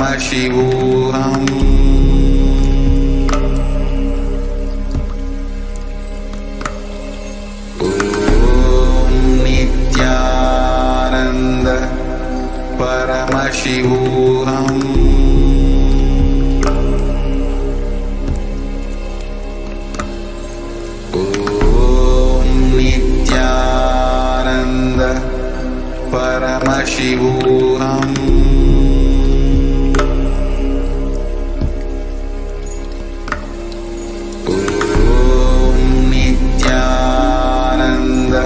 Paramashivoham. Om Nithyananda Paramashivoham. Paramashivoham. Om Nithyananda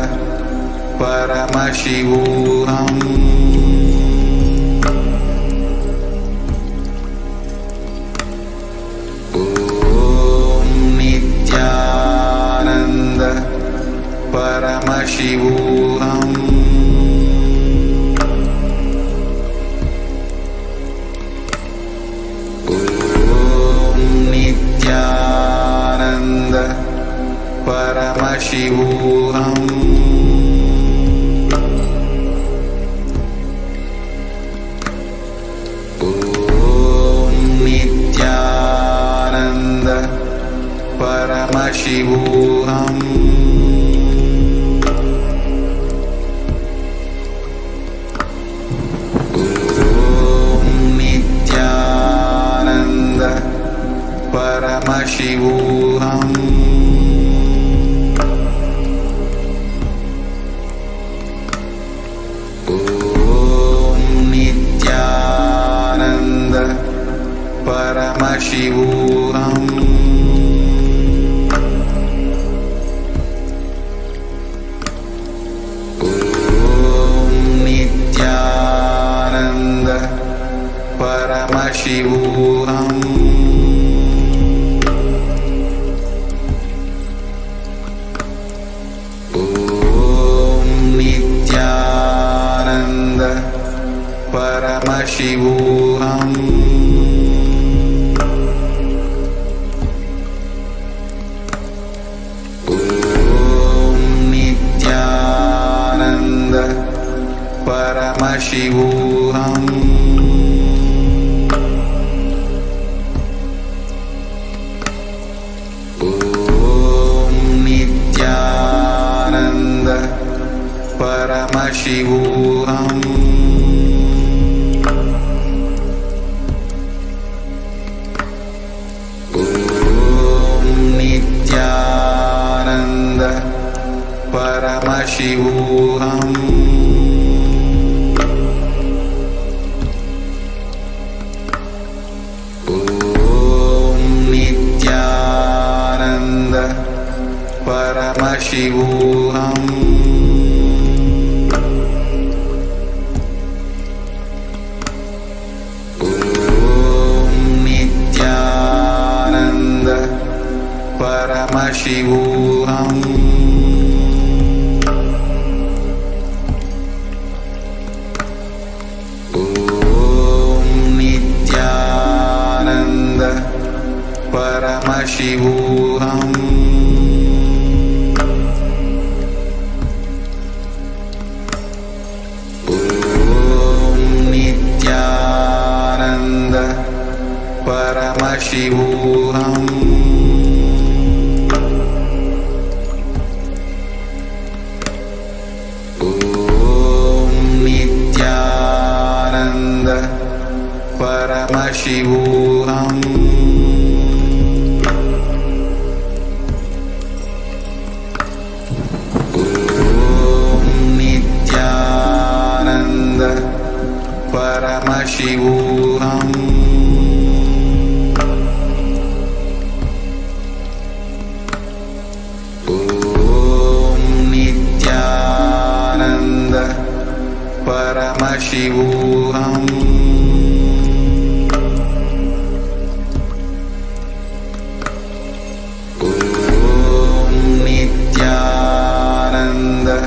Paramashivoham. Om Nithyananda Paramashivoham. Paramashivoham. Om Nithyananda Paramashivoham. Om Nithyananda Paramashivoham. Paramashivoham. Om Nithyananda Paramashivoham. Om Nithyananda Paramashivoham. Paramashivoham. Om Nithyananda Paramashivoham. Om Nithyananda Paramashivoham. Paramashivoham. Om Nithyananda Paramashivoham. Om Nithyananda Paramashivoham. Paramashivoham. Om Nithyananda Paramashivoham. Om Nithyananda Paramashivoham. Paramashivoham. Om Nithyananda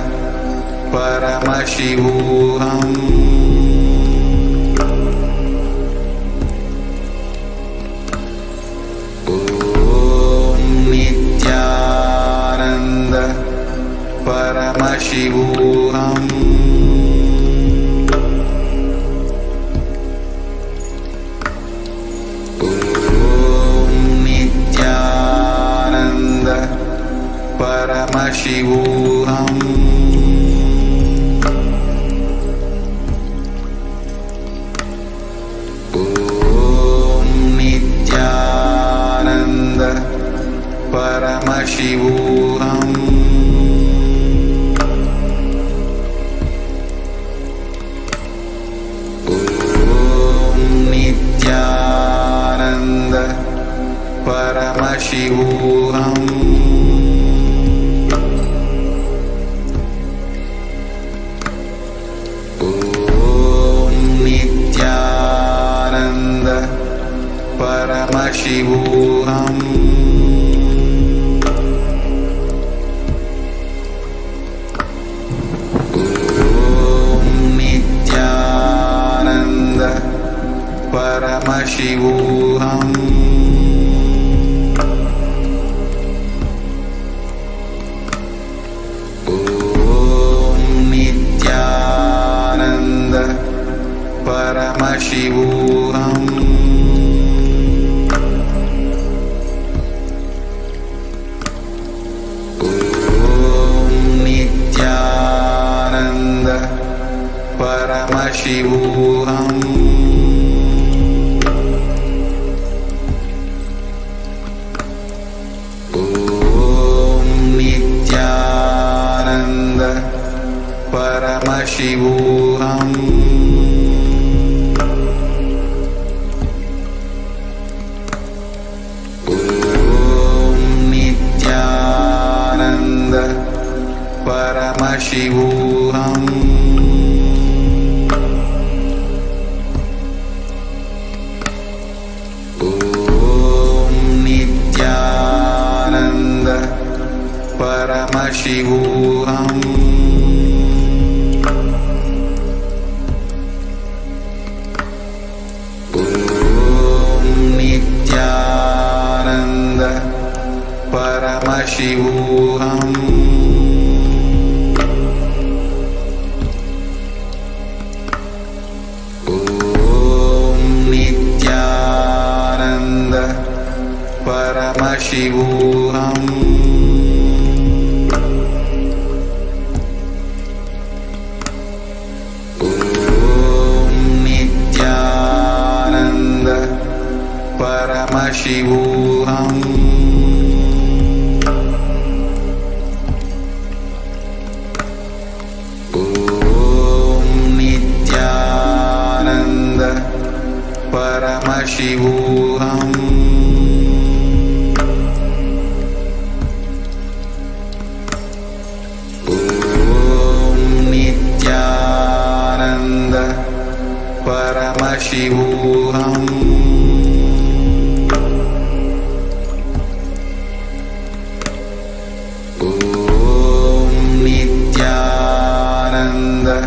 Paramashivoham. Om Nithyananda Paramashivoham. Paramashivoham. Om Nithyananda Paramashivoham. Om Nithyananda Paramashivoham. Paramashivoham. Om Nithyananda Paramashivoham. Om Nithyananda Paramashivoham. Paramashivoham. Om Nithyananda Paramashivoham. Om Nithyananda Paramashivoham. Paramashivoham. Om Nithyananda Paramashivoham. Om Nithyananda Paramashivoham. Paramashivoham. Om Nithyananda Paramashivoham. Om Nithyananda Paramashivoham. Paramashivoham. Om Nithyananda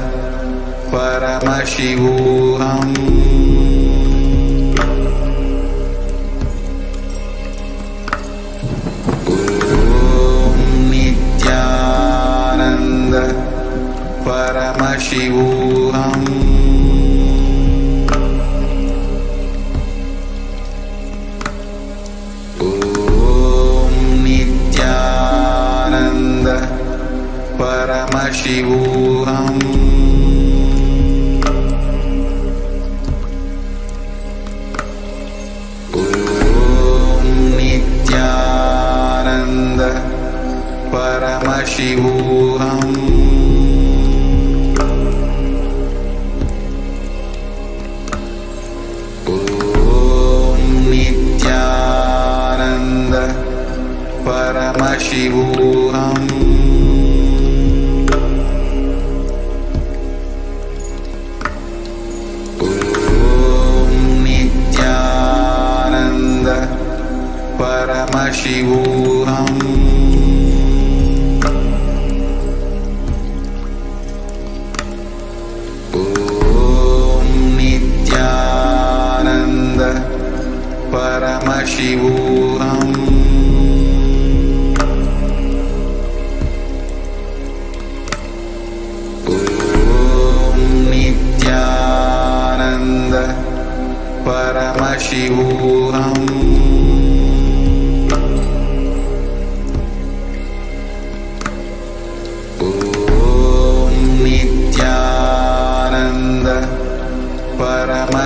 Paramashivoham. Om Nithyananda Paramashivoham. Paramashivoham. Om Nithyananda Paramashivoham. Om Nithyananda Paramashivoham. Paramashivoham. Om Nithyananda Paramashivoham.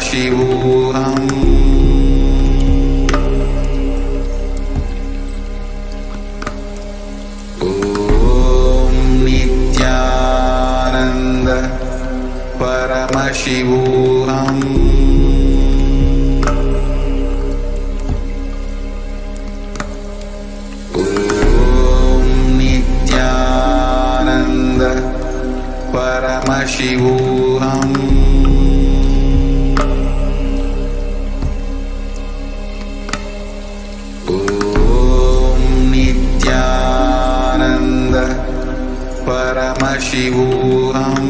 Paramashivoham. Om Nithyananda Paramashivoham. Paramashivoham. Om Nithyananda Paramashivoham.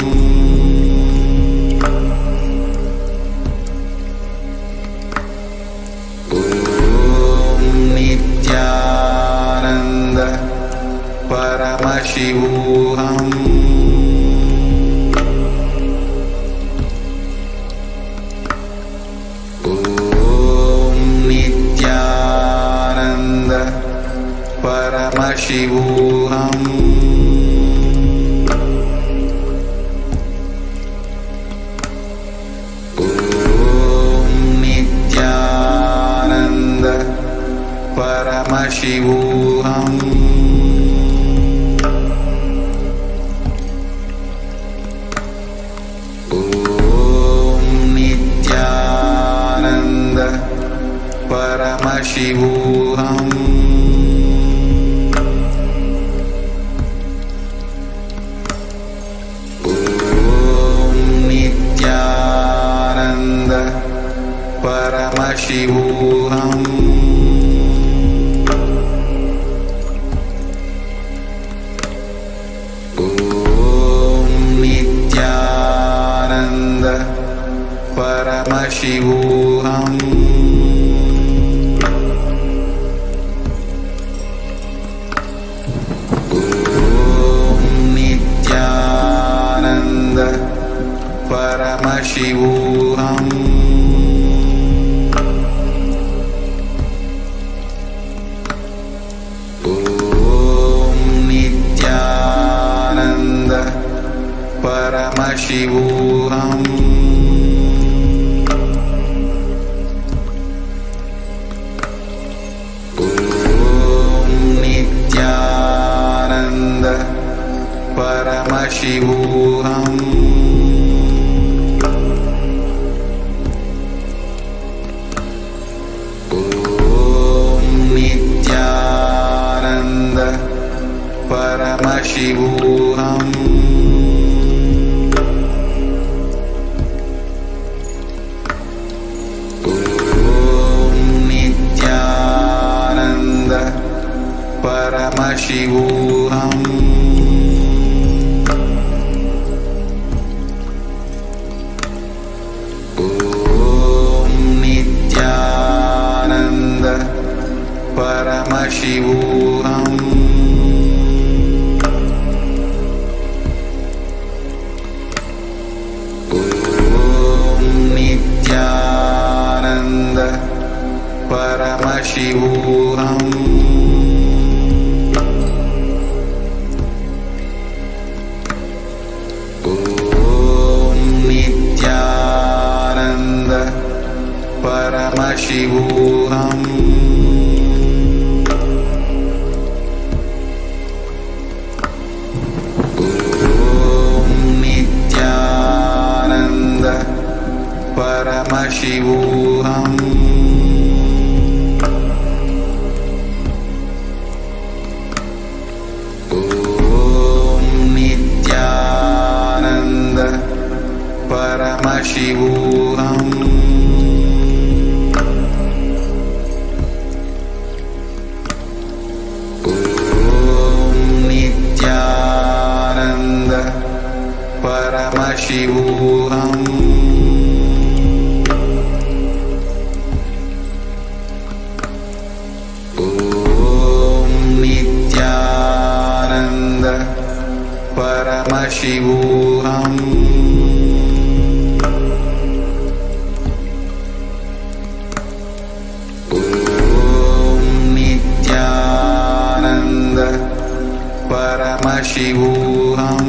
Om Nithyananda Paramashivoham. Paramashivoham. Om Nithyananda Paramashivoham. Om Nithyananda Paramashivoham. Paramashivoham. Om Nithyananda Paramashivoham. Om Nithyananda Paramashivoham. Paramashivoham. Om Nithyananda Paramashivoham. Om Nithyananda Paramashivoham. Paramashivoham. Om Nithyananda Paramashivoham. Om Nithyananda Paramashivoham. Paramashivoham. Om Nithyananda Paramashivoham. Om Nithyananda Paramashivoham. Paramashivoham. Om Nithyananda Paramashivoham. Om Nithyananda Paramashivoham.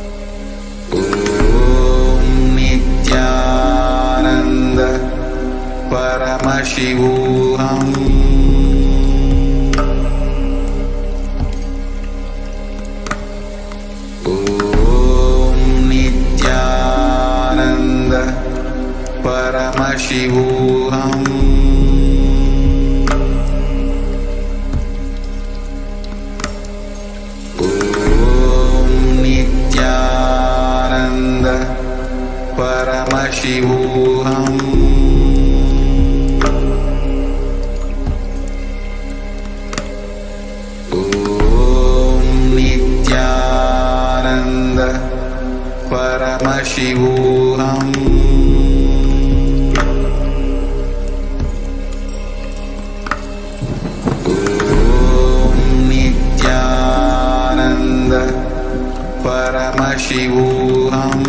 Paramashivoham. Om Nithyananda Paramashivoham. Om Nithyananda Paramashivoham. Paramashivoham.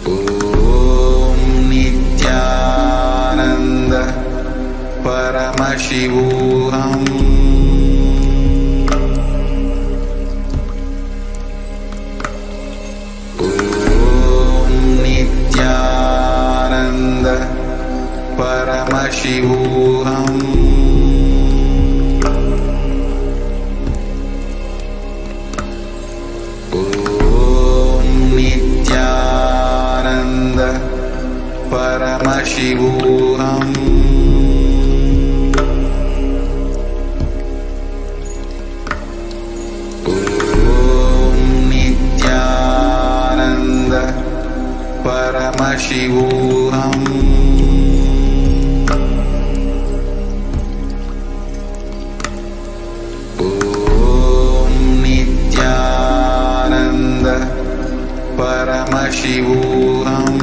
Om Nithyananda Paramashivoham. Om Nithyananda Paramashivoham. Paramashivoham. Om Nithyananda Paramashivoham. Om Nithyananda Paramashivoham.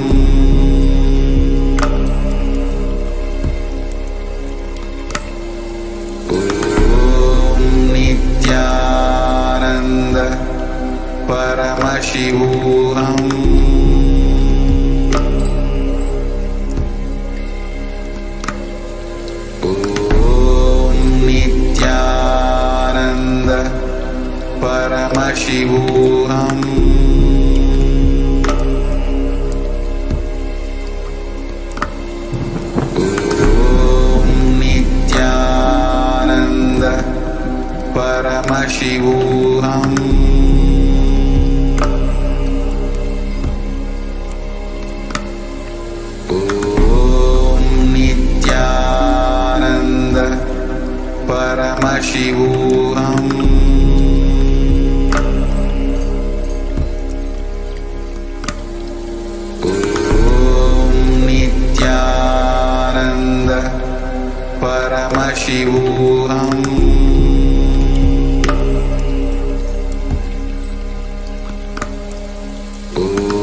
Paramashivoham. Om Nithyananda Paramashivoham. Om Nithyananda Paramashivoham. Paramashivoham. Om Nithyananda Paramashivoham.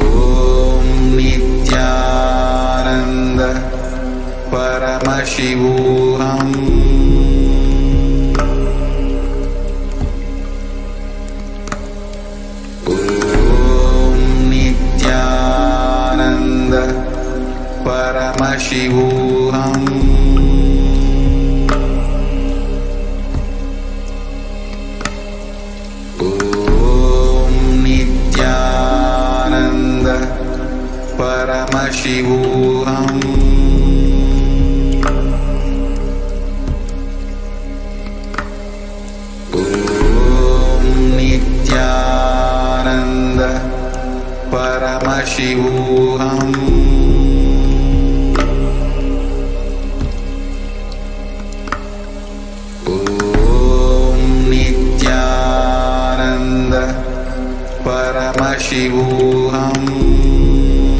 Om Nithyananda Paramashivoham. Paramashivoham. Om Nithyananda Paramashivoham. Om Nithyananda Paramashivoham. Paramashivoham. Om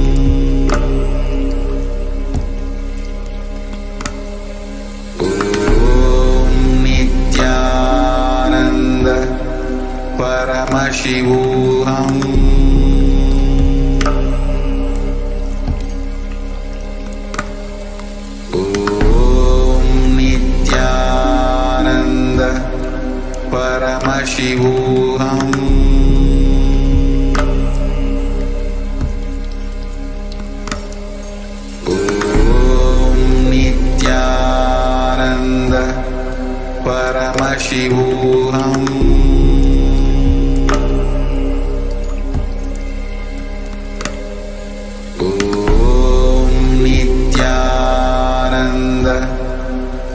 Nithyananda Paramashivoham. Om Nithyananda Paramashivoham. Paramashivoham. Om Nithyananda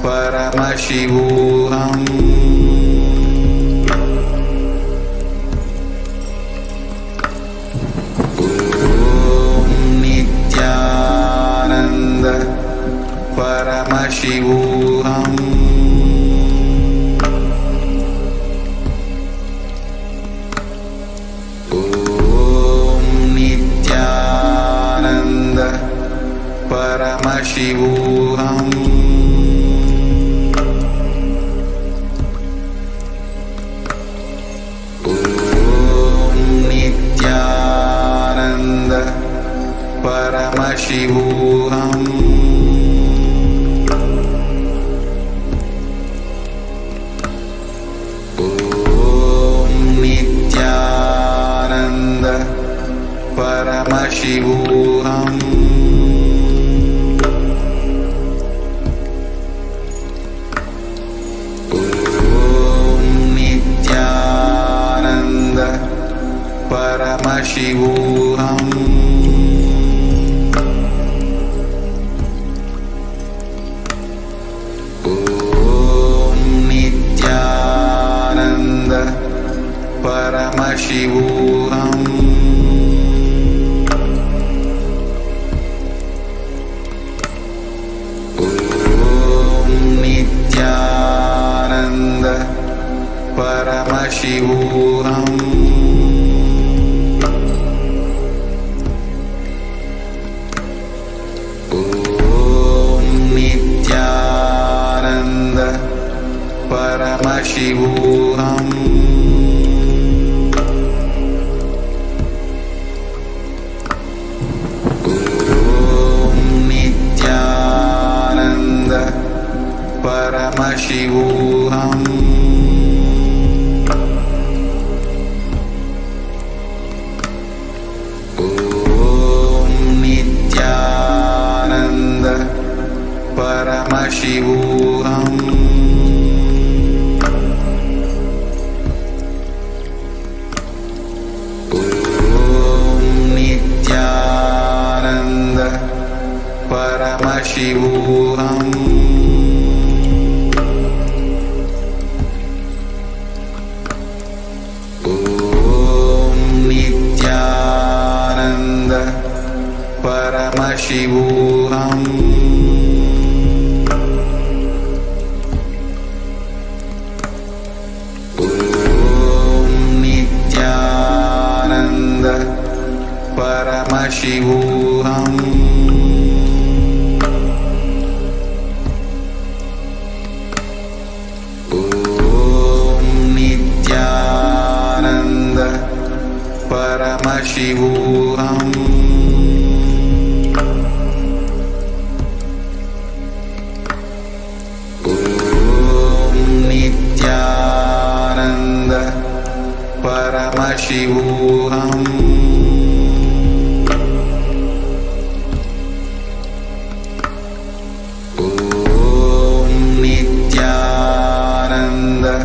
Paramashivoham. Paramashivoham. Om Nithyananda Paramashivoham. Paramashivoham. Om Nithyananda Paramashivoham. Om Nithyananda Paramashivoham. Paramashivoham. Om Nithyananda Paramashivoham. Om Nithyananda Paramashivoham. Paramashivoham. Om Nithyananda Paramashivoham. Om Nithyananda Paramashivoham. Paramashivoham. Om Nithyananda Paramashivoham. Om Nithyananda Paramashivoham. Paramashivoham. Om Nithyananda Paramashivoham. Om Nithyananda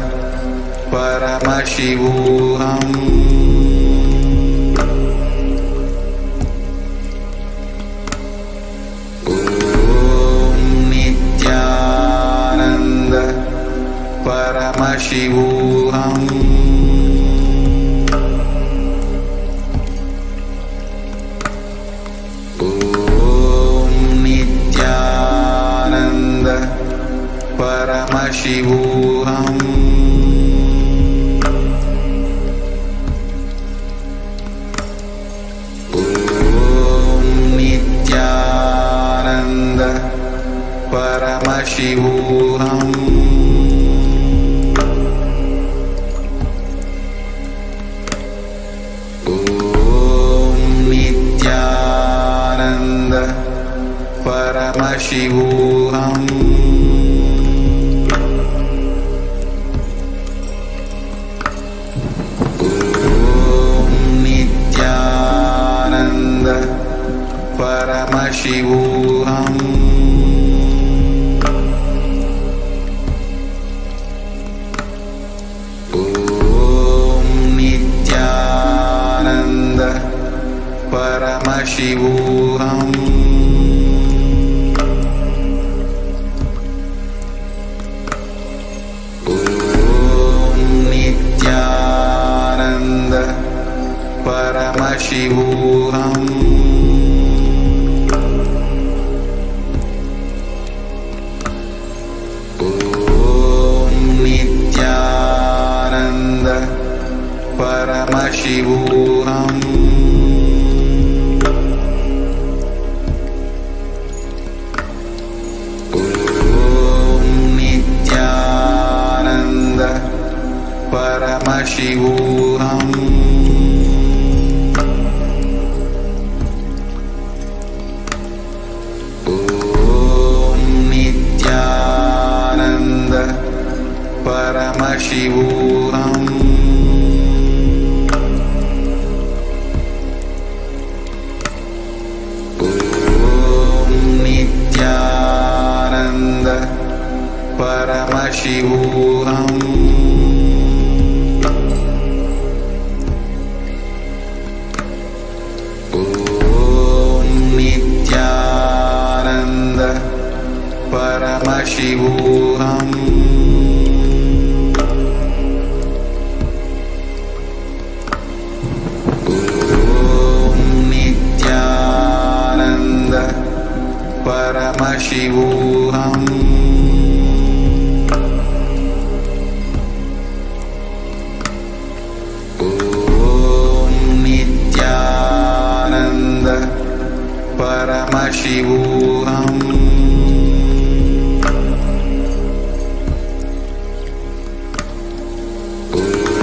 Paramashivoham. Paramashivoham. Om Nithyananda Paramashivoham. Om Nithyananda Paramashivoham. Paramashivoham. Om Nithyananda Paramashivoham. Om Nithyananda Paramashivoham. Paramashivoham. Om Nithyananda Paramashivoham. Om Nithyananda Paramashivoham. Om Nithyananda Paramashivoham. Om Nithyananda Paramashivoham. Om Nithyananda Paramashivoham. Om Nithyananda Paramashivoham.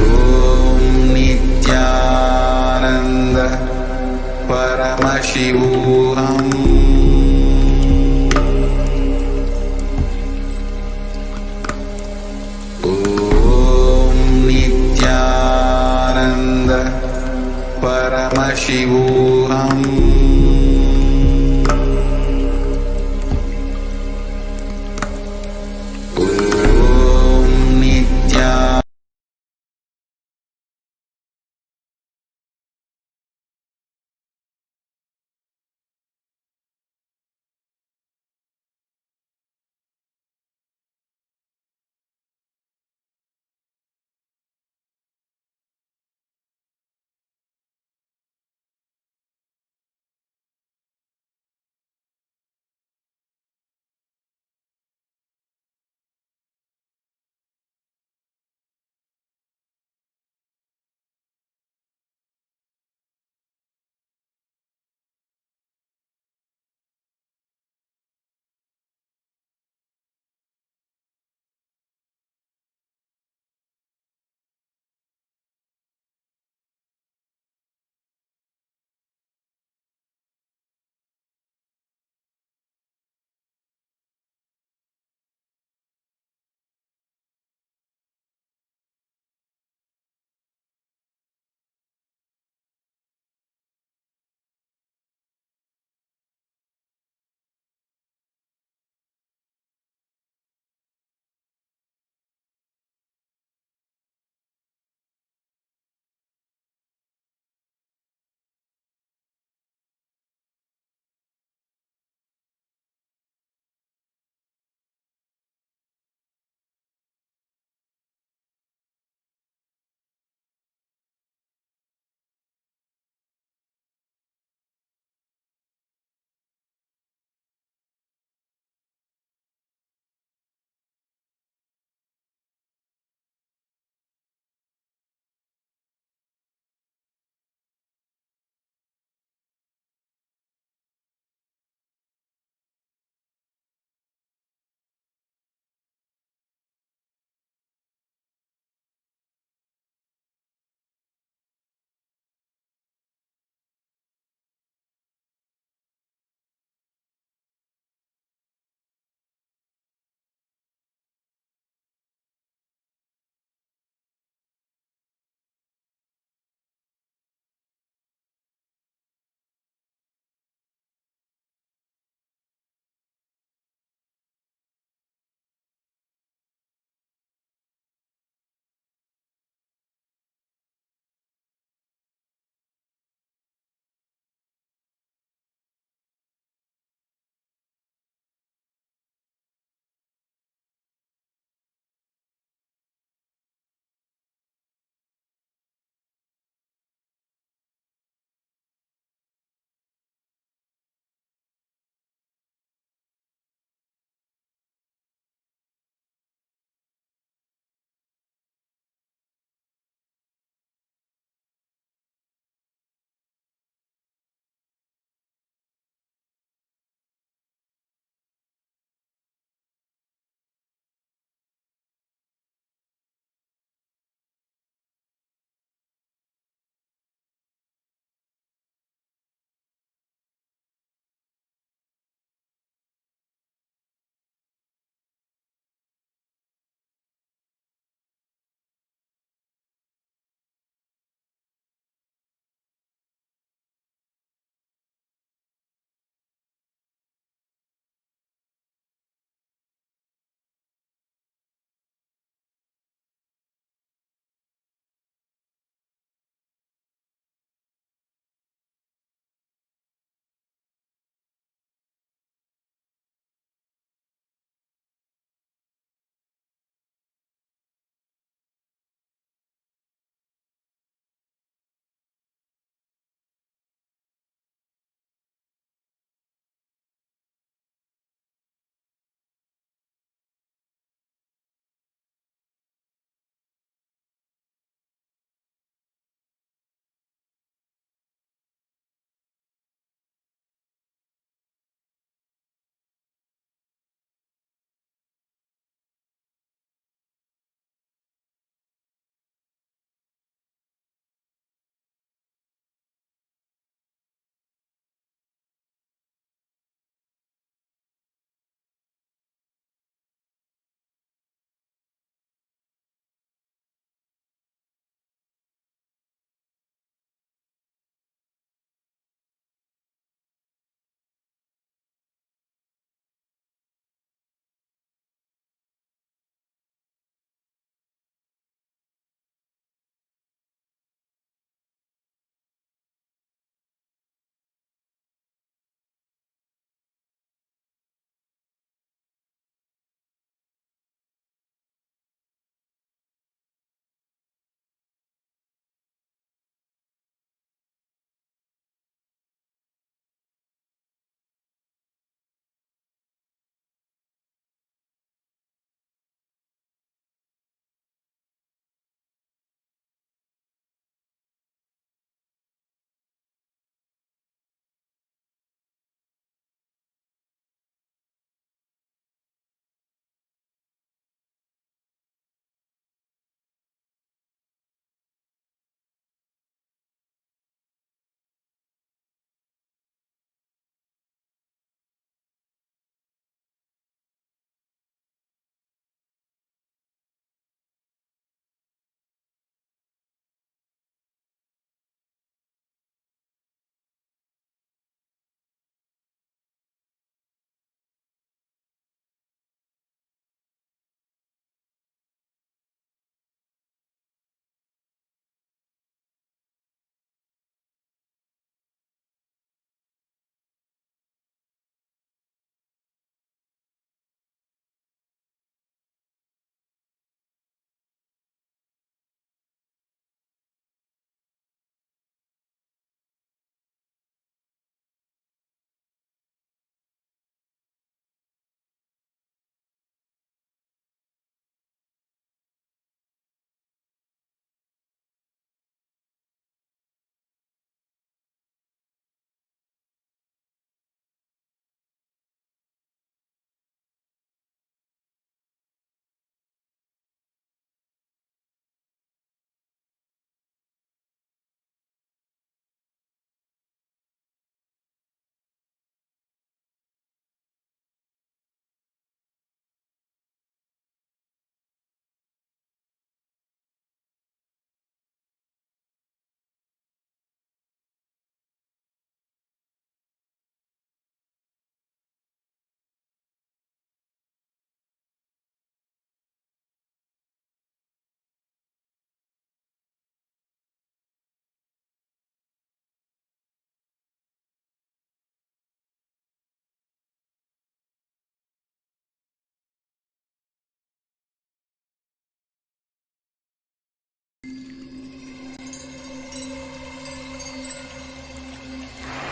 Om Nithyananda Paramashivoham. Om Nithyananda Paramashivoham. Om Nithyananda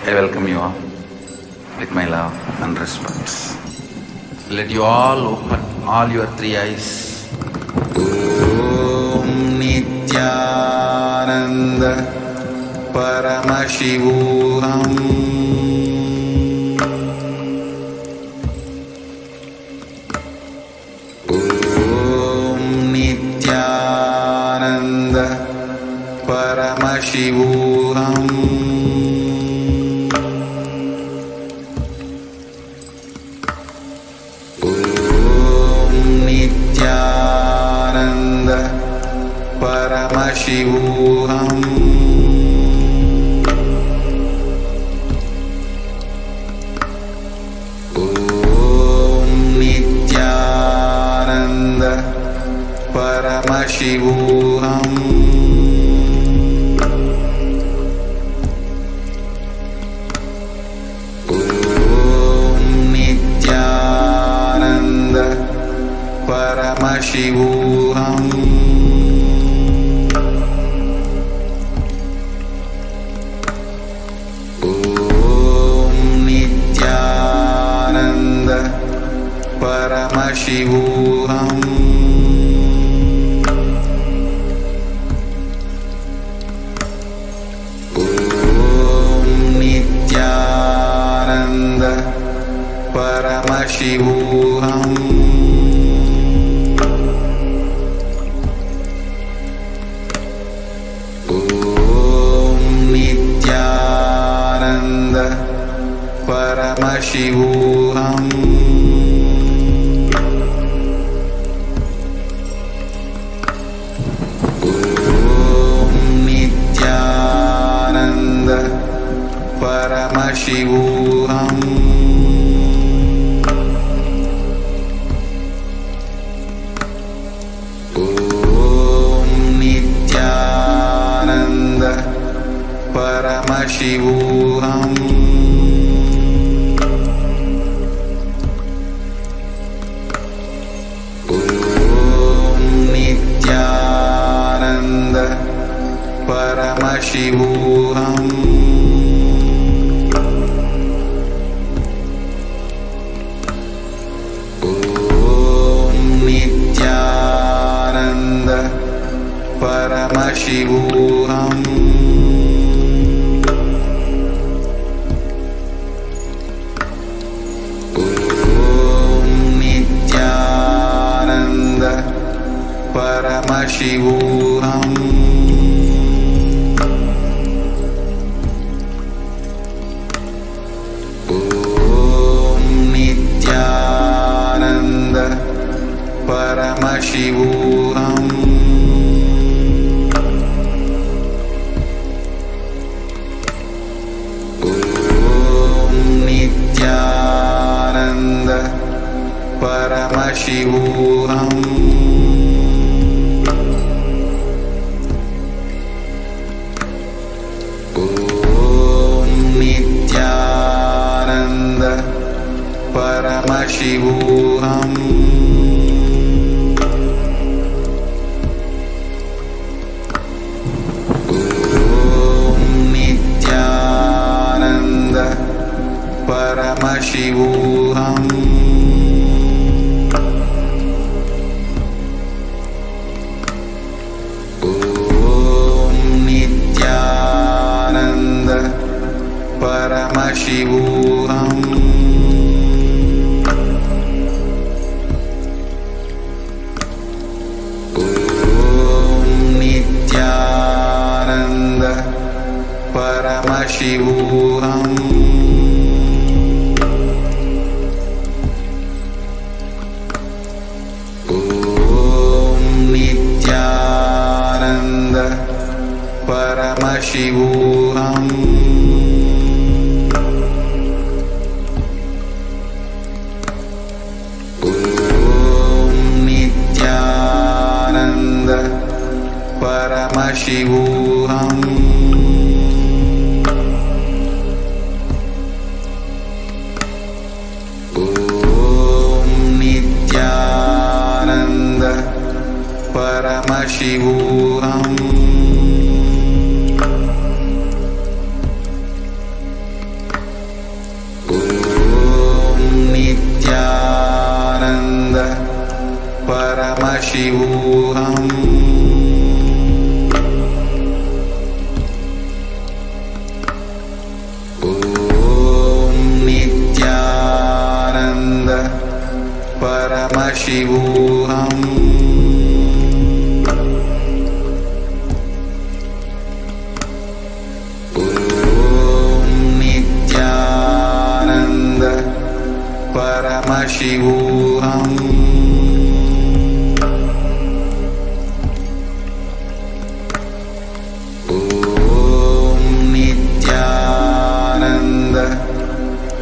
I welcome you all with my love and respect. Let you all open all your three eyes. Om Nithyananda Paramashiva. Om Nithyananda Paramashiva. Nithyananda Paramashiva. Om Nithyananda Paramashiva. Om Nithyananda Paramashiva. Om Nithyananda Paramashiva. Om Nithyananda Paramashiva. Om Nithyananda Paramashiva. Om Nithyananda Paramashiva. Om Nithyananda Paramashiva. Om Nithyananda Paramashiva. Om Nithyananda Paramashiva. Om Nithyananda Paramashiva. Om Nithyananda Paramashiva. Om Nithyananda Paramashiva. Om Nithyananda Paramashiva. Om Nithyananda Paramashiva. Om Nithyananda Paramashiva. Om Nithyananda Paramashiva. Om Nithyananda Paramashiva. Om Nithyananda Paramashiva. Om Nithyananda Paramashiva. Paramashivoham. Om Nithyananda Paramashivoham. Om Nithyananda Paramashivoham.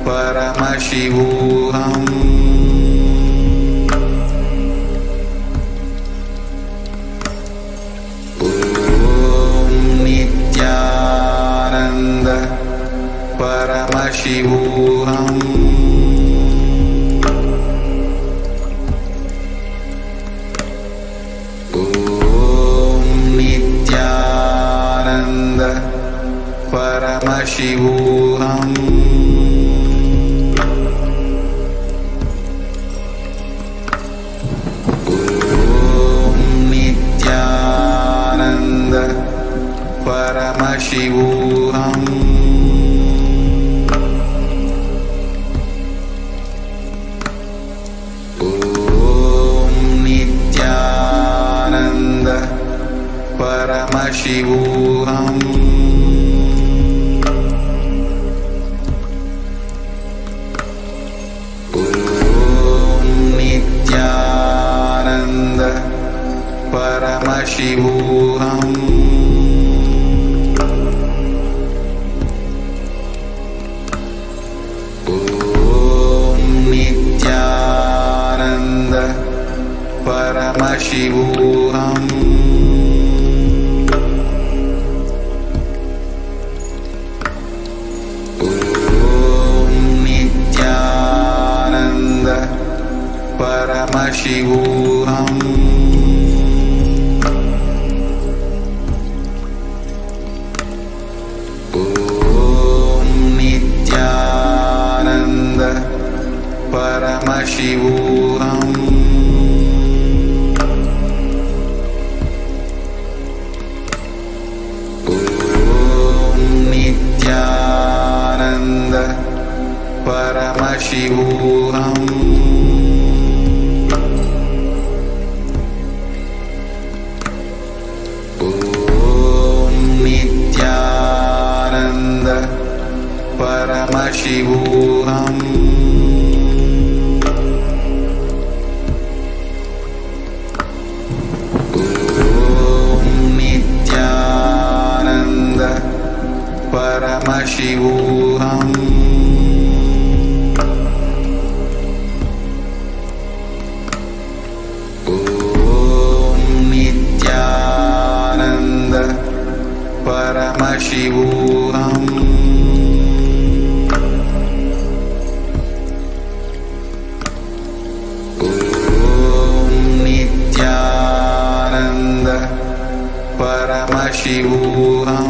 Paramashivoham. Om Nithyananda Paramashivoham. Om Nithyananda Paramashivoham. Paramashivoham. Om Nithyananda Paramashivoham. Om Nithyananda Paramashivoham. Paramashivoham. Om Nithyananda Paramashivoham. Om Nithyananda Paramashivoham. Paramashivoham. Om Nithyananda Paramashivoham. Om Nithyananda Paramashivoham. Paramashivoham. Om Nithyananda Paramashivoham. Om Nithyananda Paramashivoham.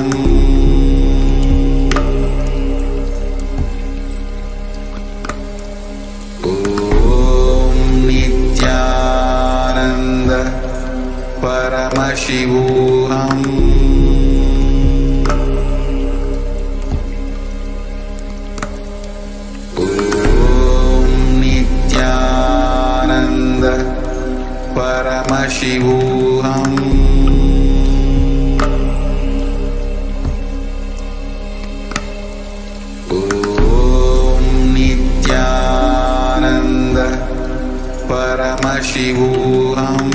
Paramashivoham. Om Nithyananda Paramashivoham.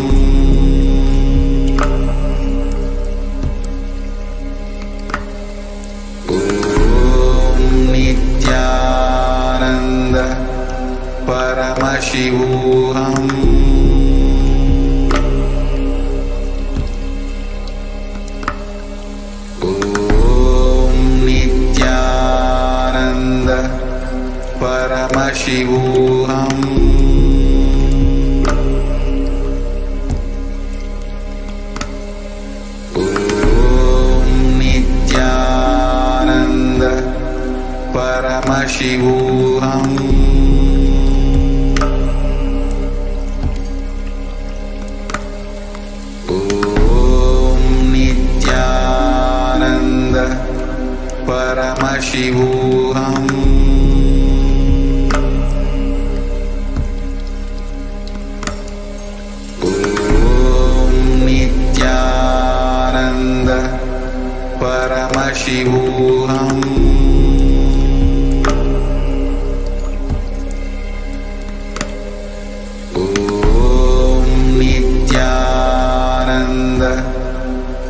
Om Nithyananda Paramashivoham. Paramashivoham. Om Nithyananda Paramashivoham. Paramashivoham. Om Nithyananda Paramashivoham.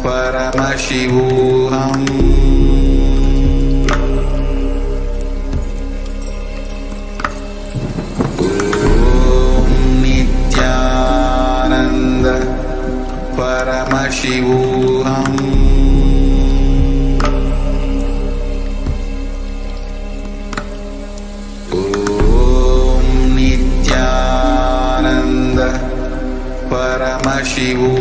Paramashivoham. Om Nithyananda Paramashivoham. Om Nithyananda Paramashivoham.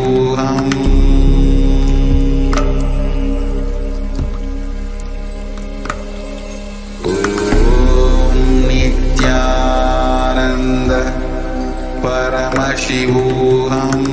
Paramashivoham.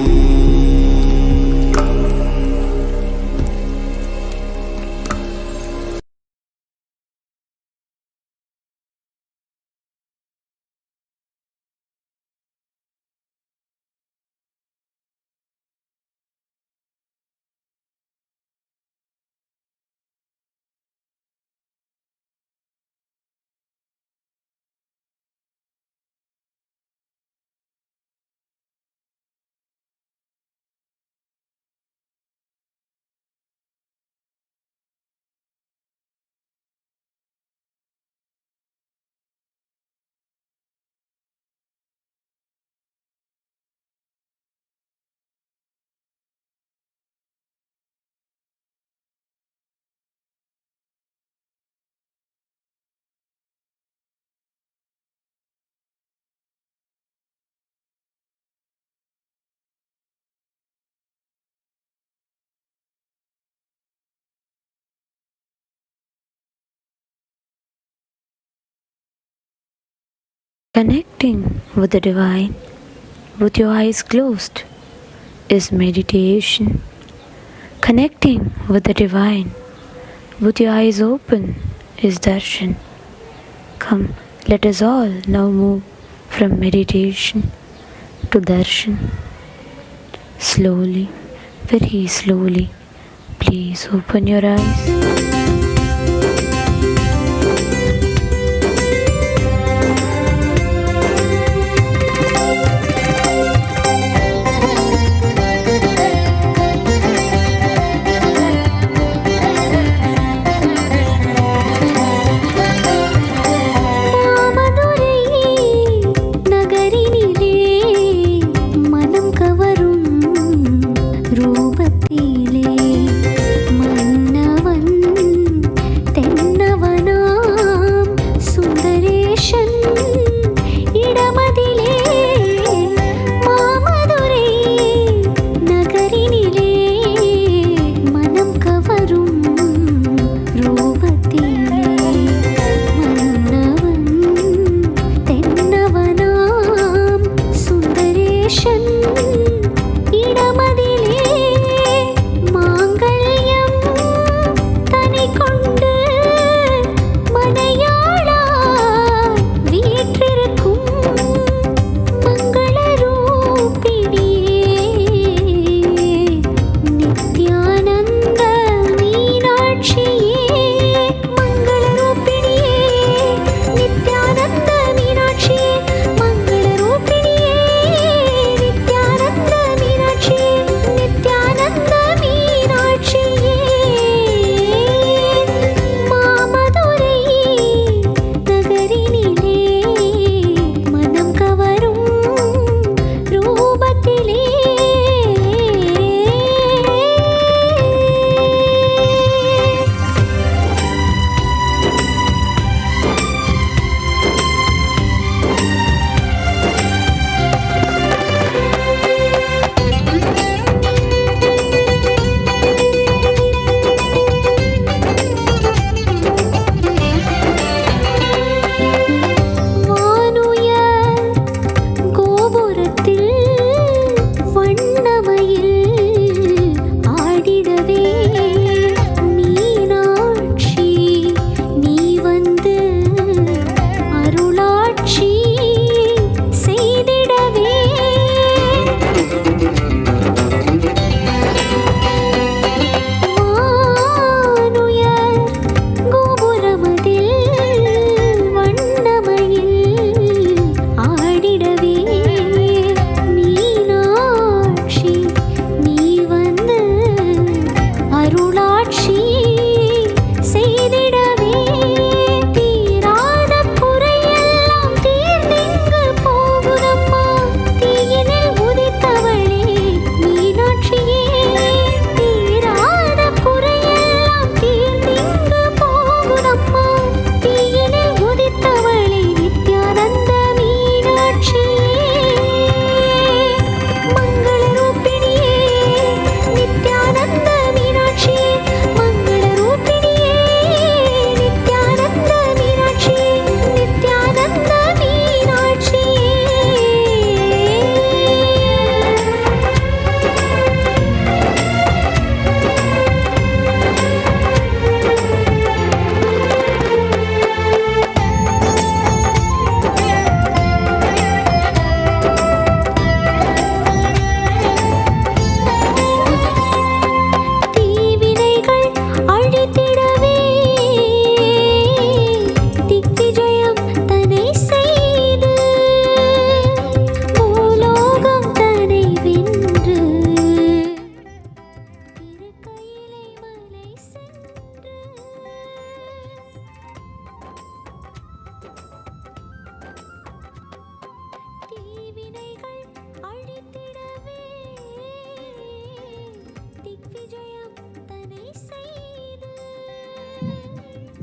Connecting with the divine with your eyes closed is meditation. Connecting with the divine with your eyes open is darshan. Come, let us all now move from meditation to darshan. Slowly, very slowly, please open your eyes. ரூபத்திலே மன்னவன்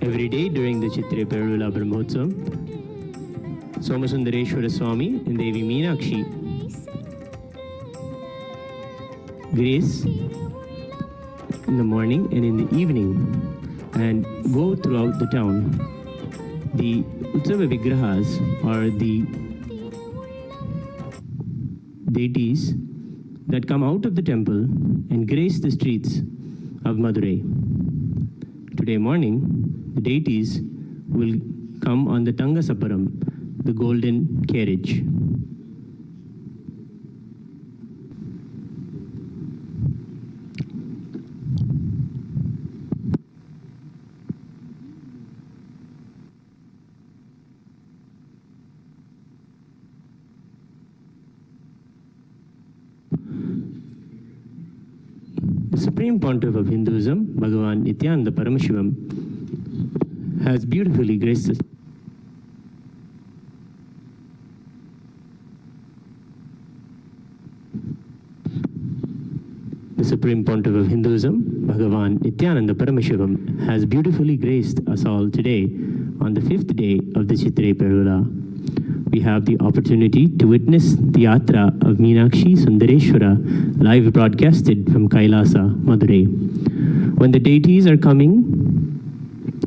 Every day during the Chithirai Peruvizha Brahmotsavam, Somasundareshwara Swami and Devi Meenakshi grace in the morning and in the evening and go throughout the town. The Utsava Vigrahas are the deities that come out of the temple and grace the streets of Madurai. Today morning, the deities will come on the Tangasaparam, the golden carriage. The Supreme Pontiff of Hinduism, Bhagavan Nithyananda Paramashiva, has beautifully graced us. The Supreme Pontiff of Hinduism, Bhagavan Nithyananda Paramashiva, has beautifully graced us all today on the 5th day of the Chithirai Peruvizha. We have the opportunity to witness the Yatra of Meenakshi Sundareshwara live broadcasted from Kailasa, Madurai. When the deities are coming,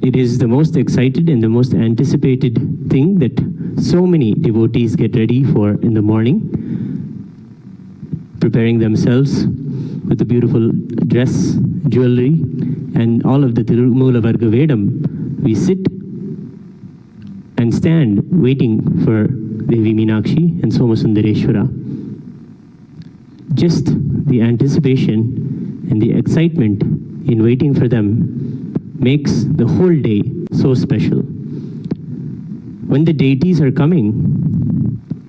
it is the most excited and the most anticipated thing that so many devotees get ready for in the morning, preparing themselves with the beautiful dress, jewelry, and all of the Tirumula Varga Vedam. We sit and stand waiting for Devi Meenakshi and Somasundareshwara. Just the anticipation and the excitement in waiting for them makes the whole day so special. When the deities are coming,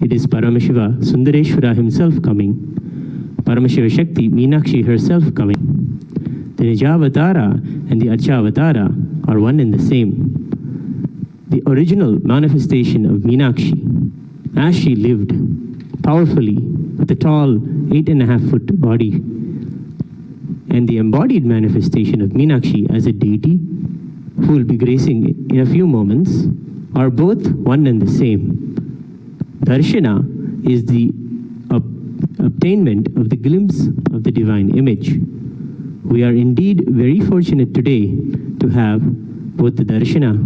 it is Paramashiva, Sundareshwara himself coming, Paramashiva Shakti, Meenakshi herself coming. The Nijavatara and the Archavatara are one and the same. The original manifestation of Meenakshi, as she lived powerfully with a tall 8.5-foot body, and the embodied manifestation of Meenakshi as a deity, who will be gracing in a few moments, are both one and the same. Darshana is the obtainment of the glimpse of the divine image. We are indeed very fortunate today to have both the Darshana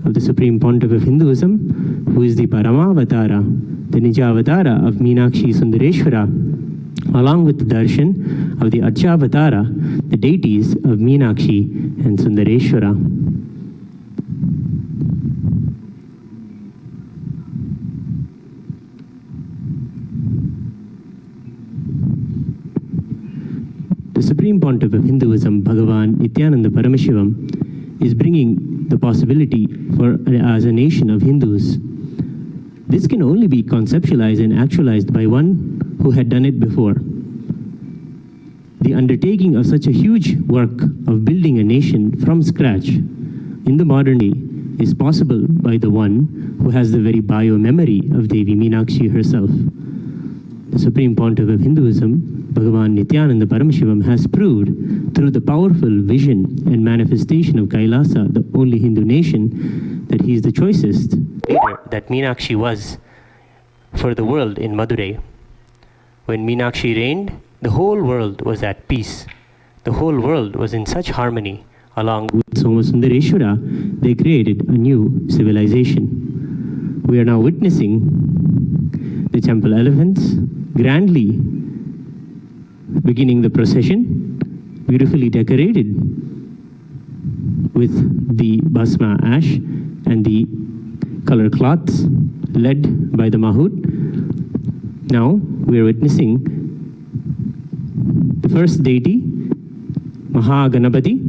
of the Supreme Pontiff of Hinduism, who is the Paramavatara, the Nijavatara of Meenakshi Sundareshwara, along with the Darshan of the Archavatara, the deities of Meenakshi and Sundareshwara. The Supreme Pontiff of Hinduism, Bhagavan Nithyananda Paramashiva, is bringing the possibility for as a nation of Hindus. This can only be conceptualized and actualized by one who had done it before. The undertaking of such a huge work of building a nation from scratch in the modern day is possible by the one who has the very bio-memory of Devi Meenakshi herself. The Supreme Pontiff of Hinduism, Bhagavan Nithyananda Paramashivam, has proved through the powerful vision and manifestation of Kailasa, the only Hindu nation, that he is the choicest leader that Meenakshi was for the world in Madurai. When Meenakshi reigned, the whole world was at peace. The whole world was in such harmony. Along with Somasundareshwara, they created a new civilization. We are now witnessing the temple elephants grandly beginning the procession, beautifully decorated with the Bhasma ash and the color cloths led by the Mahout. Now we are witnessing the first deity, Mahaganapati,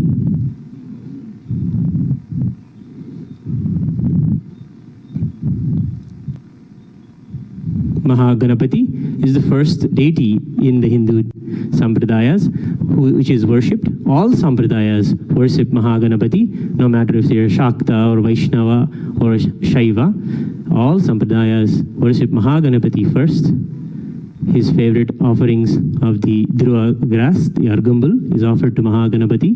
Mahaganapati is the first deity in the Hindu Sampradayas, which is worshipped. All Sampradayas worship Mahaganapati, no matter if they are Shakta or Vaishnava or Shaiva. All Sampradayas worship Mahaganapati first. His favorite offerings of the Dhruva grass, the Argumbal, is offered to Mahaganapati.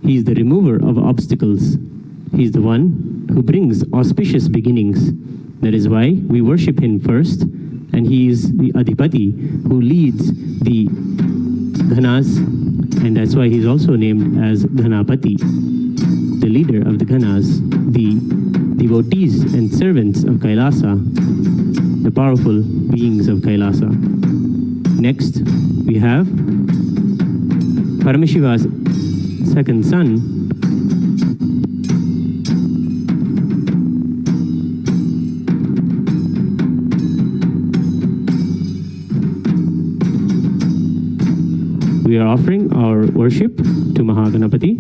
He is the remover of obstacles. He is the one who brings auspicious beginnings. That is why we worship him first, and he is the Adhipati who leads the Ghanas, and that's why he is also named as Ghanapati, the leader of the Ghanas, the devotees and servants of Kailasa, the powerful beings of Kailasa. Next, we have Paramashiva's second son, we are offering our worship to Mahaganapati.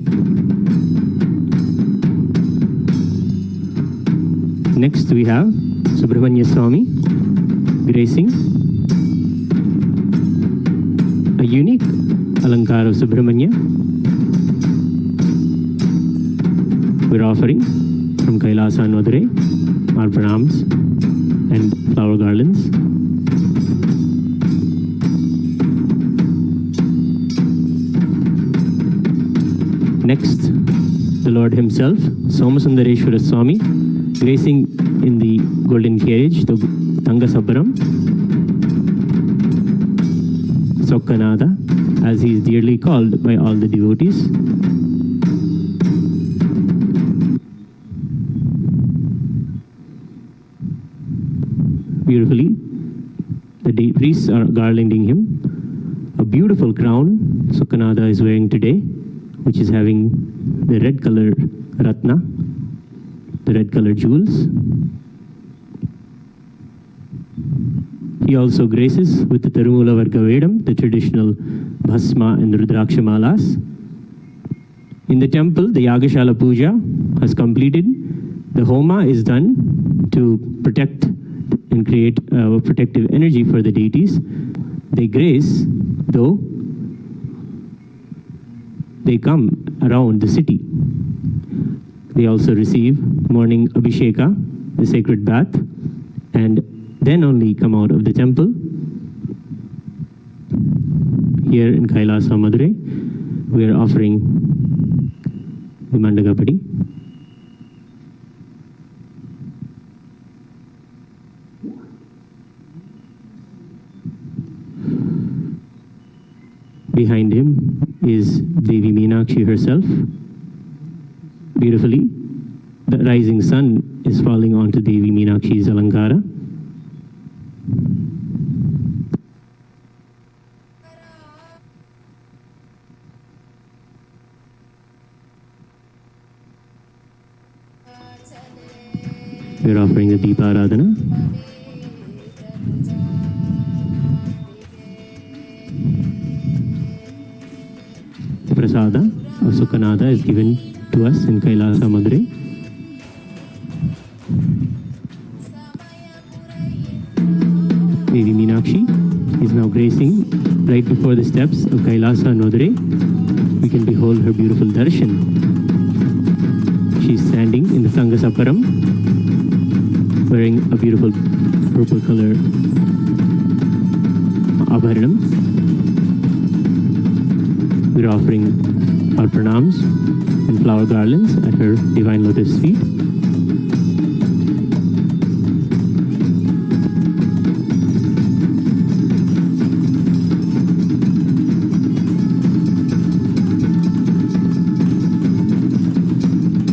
Next we have Subramanya Swami gracing a unique Alankara of Subramanya. We're offering from Kailasa and Madurai our pranams and flower garlands. Next, the Lord himself, Somasundareshwara Swami, gracing in the golden carriage, the Tangasabharam, Sokkanada, as he is dearly called by all the devotees. Beautifully, the priests are garlanding him. A beautiful crown Sokkanada is wearing today, which is having the red color ratna, the red color jewels. He also graces with the Tarumula Varga Vedam, the traditional Bhasma and Rudraksha malas. In the temple, the Yagashala Puja has completed. The Homa is done to protect and create protective energy for the deities. They grace, though, they come around the city. They also receive morning Abhisheka, the sacred bath, and then only come out of the temple. Here in Kailasa, Madurai, we are offering the Mandagapadi. Behind him is Devi Meenakshi herself. Beautifully, the rising sun is falling onto Devi Meenakshi's Alankara. We are offering the Deepa Aradhana. The Prasada of Sukhanada is given to us in Kailasa, Madurai. Devi Meenakshi is now gracing right before the steps of Kailasa and Madurai. We can behold her beautiful Darshan. She is standing in the Tangasaparam, wearing a beautiful purple color abharanam. We are offering our pranams and flower garlands at her divine lotus feet.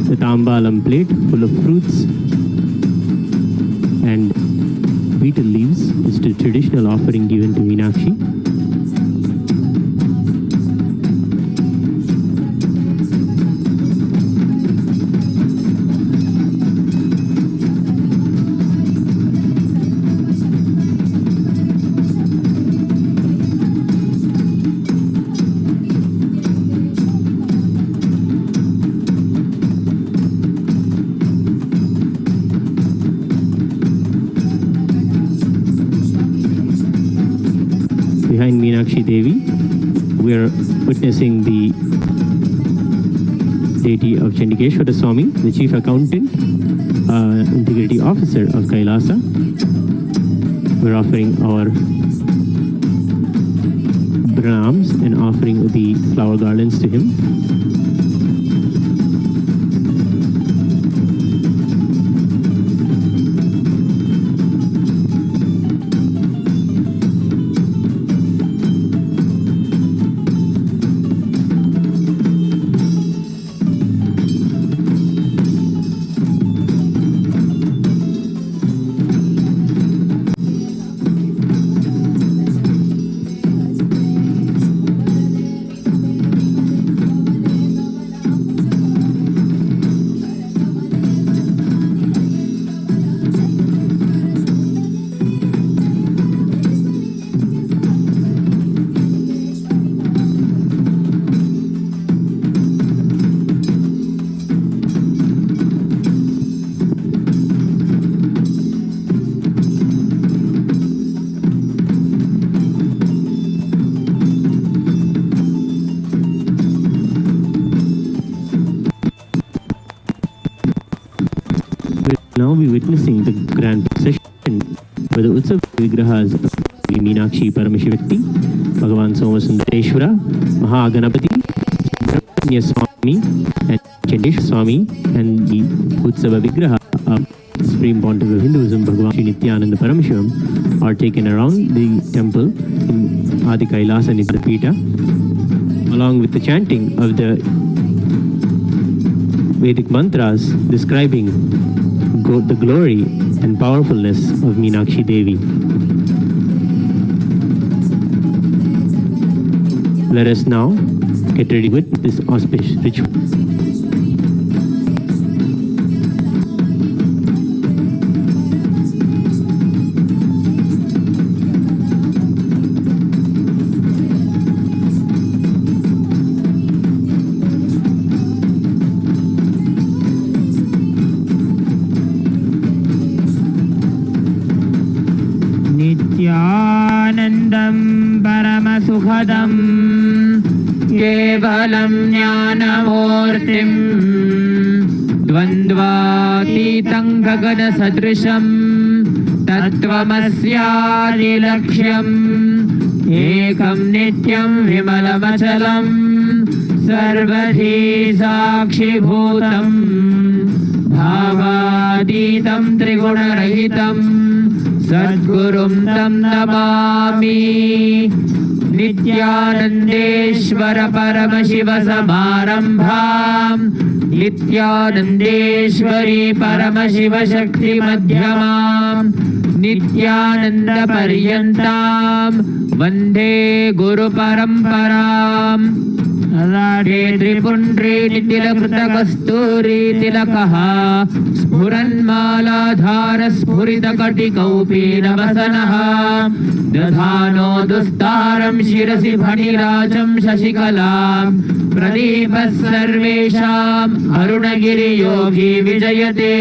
The tambalam plate full of fruits and betel leaves is the traditional offering given to Meenakshi. Behind Meenakshi Devi, we are witnessing the deity of Chandikeshwara Swami, the chief accountant, integrity officer of Kailasa. We are offering our pranams and offering the flower garlands to him. now be witnessing the grand procession where the Utsav Vigrahas of Meenakshi Paramashivakti, Bhagavan Somasundareshwara, Mahaganapati, Brahmanya Swami, and Chandeshwar Swami, and the Utsava Vigraha of Supreme Pontiff of Hinduism, Bhagavan Sri Nithyananda Satsang, are taken around the temple in Adi Kailasa Nidapita, along with the chanting of the Vedic mantras describing the glory and powerfulness of Meenakshi Devi. Let us now get ready with this auspicious ritual. Nithyanandam Paramasukadam Kevalam Jnanamurtim Dvandvatitam Gagana Sadrisham Tattvamasyadilakhyam Ekam Nityam Vimalamachalam Sarvadhi Sakshibhutam Bhavaditam Trigunarahitam Sadgurum Tam Namami Nithyanandeshwara Paramashiva Samarambham Nithyanandeshwari Paramashiva Shakti Madhyamam Nithyananda Paryantam Vande Guru Paramparam Radhe Tripundri Nitila Kasturi Tilakaha Spuranmala Dhara Spurita Katikaupi Navasanaha Dadhano Dustaram Shirasi Bhanirajam Shashikalam Pradeepas Sarvesham Arunagiri Yogi Vijayate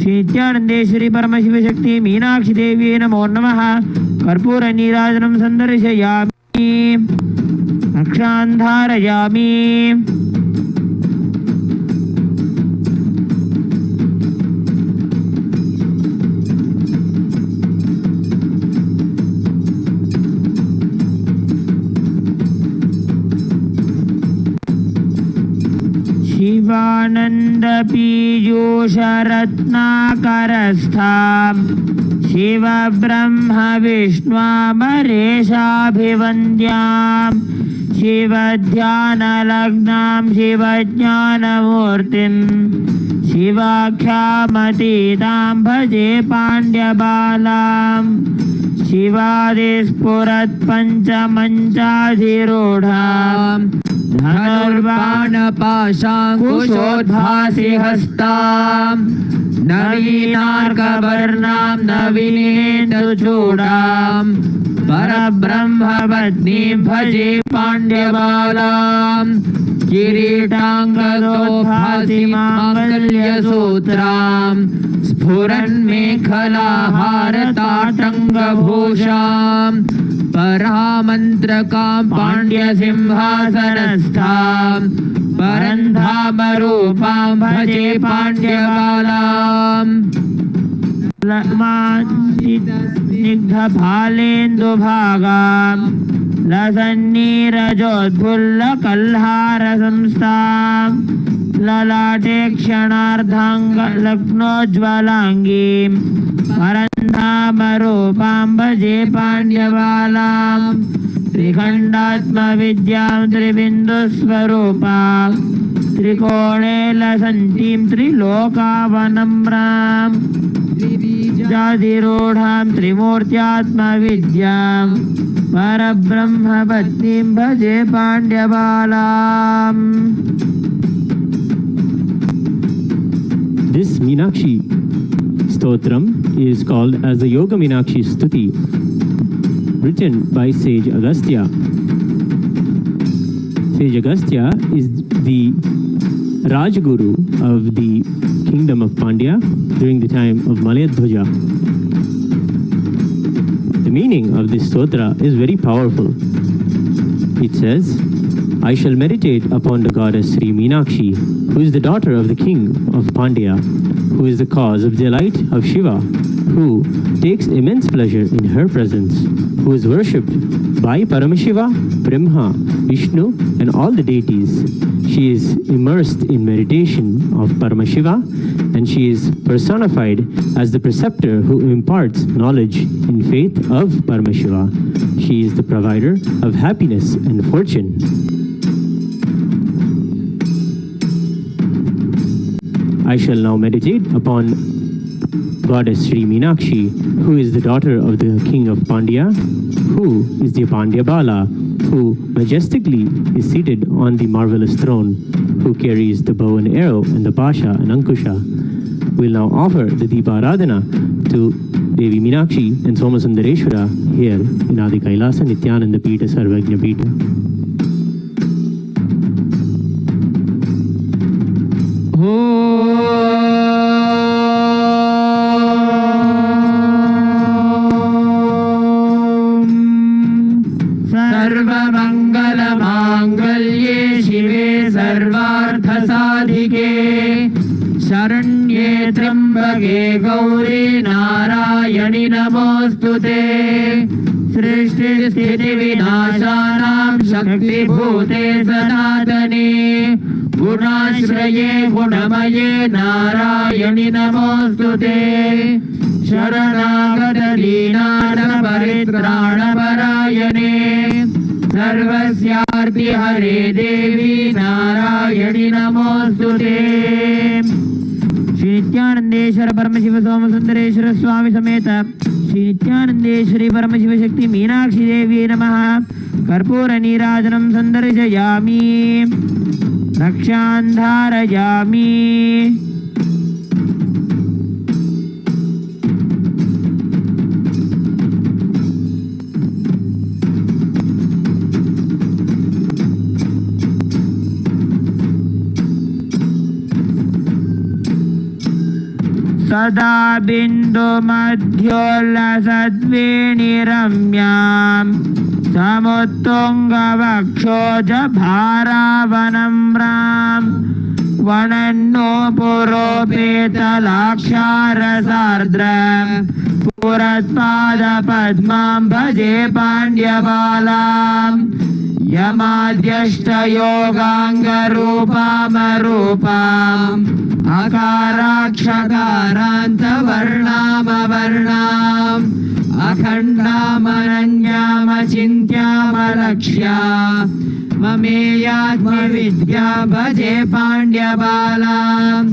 Nithyanandeshwari Paramashiva Shakti Meenakshi Devi Namo Namaha Karpura Neerajanam Sandarshayami Akshandharayami Shivananda Piyusha Ratnakarastham Shiva Brahma Vishnu Maresha Bhivandyam Shiva Dhyana Lagnam Shiva Jnana Murtim Shiva Khyamatitam Bhaje Pandya Balam Shiva Dispurat Pancha Manchadhirodham Dhanurvana Pashankushodbhasi Hastam Navinarkavarnam Navinenduchudam Parabrahma Patnim Bhaje Pandyabalam Kiritangadobhasi Mangalya Sutram Sphuran Mekhala Haratatranga Bhusham Paramantraka Pandya Simhasanastham Parandhamarupam Bhaje Pandyabalam Lakmanidha Bhalendu Bhagam लसन्नीरजोद्फुल्लकल्हारसंस्थां ललाटे क्षणार्धाङ्गलग्नोज्ज्वलाङ्गीं परन्धामरूपां भजे पाण्ड्यबालां त्रिखण्डात्मविद्यां त्रिबिन्दुस्वरूपां त्रिकोणे लसन्तीं त्रिलोकावनम्रां त्रिबीजाधिरूढां त्रिमूर्त्यात्मविद्यां परब्रह्मपत्नीं भजे पाण्ड्यबालाम्. This Meenakshi Stotram is called as the Yoga Meenakshi Stuti, written by Sage Agastya. Sage Agastya is the Rajguru of the kingdom of Pandya during the time of Malayadhwaja. The meaning of this stotra is very powerful. It says, I shall meditate upon the goddess Sri Meenakshi, who is the daughter of the king of Pandya, who is the cause of delight of Shiva, who takes immense pleasure in her presence, who is worshipped by Paramashiva, Brahma, Vishnu and all the deities. She is immersed in meditation of Paramashiva, and she is personified as the preceptor who imparts knowledge in faith of Paramashiva. She is the provider of happiness and fortune. I shall now meditate upon Goddess Sri Meenakshi, who is the daughter of the king of Pandya, who is the Pandya Bala, who majestically is seated on the marvelous throne, who carries the bow and arrow and the pasha and ankusha. We'll now offer the Deeparadhana to Devi Meenakshi and Somasundareshwara here in Adi Kailasa Nithyananda Pita Sarvajna Pita. सर्वमङ्गलमाङ्गल्ये शिवे सर्वार्थसाधिके शरण्ये त्र्यम्बके गौरी नारायणि नमोऽस्तुते. सृष्टिस्थितिविनाशानां शक्तिभूते सनातने गुणाश्रये गुणमये नारायणि नमोऽस्तुते. शरणागतदीनार्तपरित्राणपरायणे सर्वस्यार्ति हरे देवी नारायणि नमोऽस्तुते. श्री नित्यानंदेश्वर परमशिव सोमसुंदरेश्वर स्वामी समेत श्री नित्यानंदेश्वरी परमशिव शक्ति मीनाक्षी देवी नमः. कर्पूर नीराजनं संदर्शयामि, रक्षां धारयामि. सदा बिन्दुमध्योल्लसद्वेणीरम्यां समुत्तुङ्गवक्षोजभारावनम्रां वनन्नो पुरोपेतलाक्षारसार्द्रं पुरत्पादपद्मां भजे पाण्ड्यबालां. यमाद्यष्टयोगाङ्गरूपामरूपाम् अकाराक्षकारान्तवर्णामवर्णाम् अखण्डामनन्यामचिन्त्यामलक्ष्या ममेयात्मविद्या भजे पाण्ड्यबालाम्.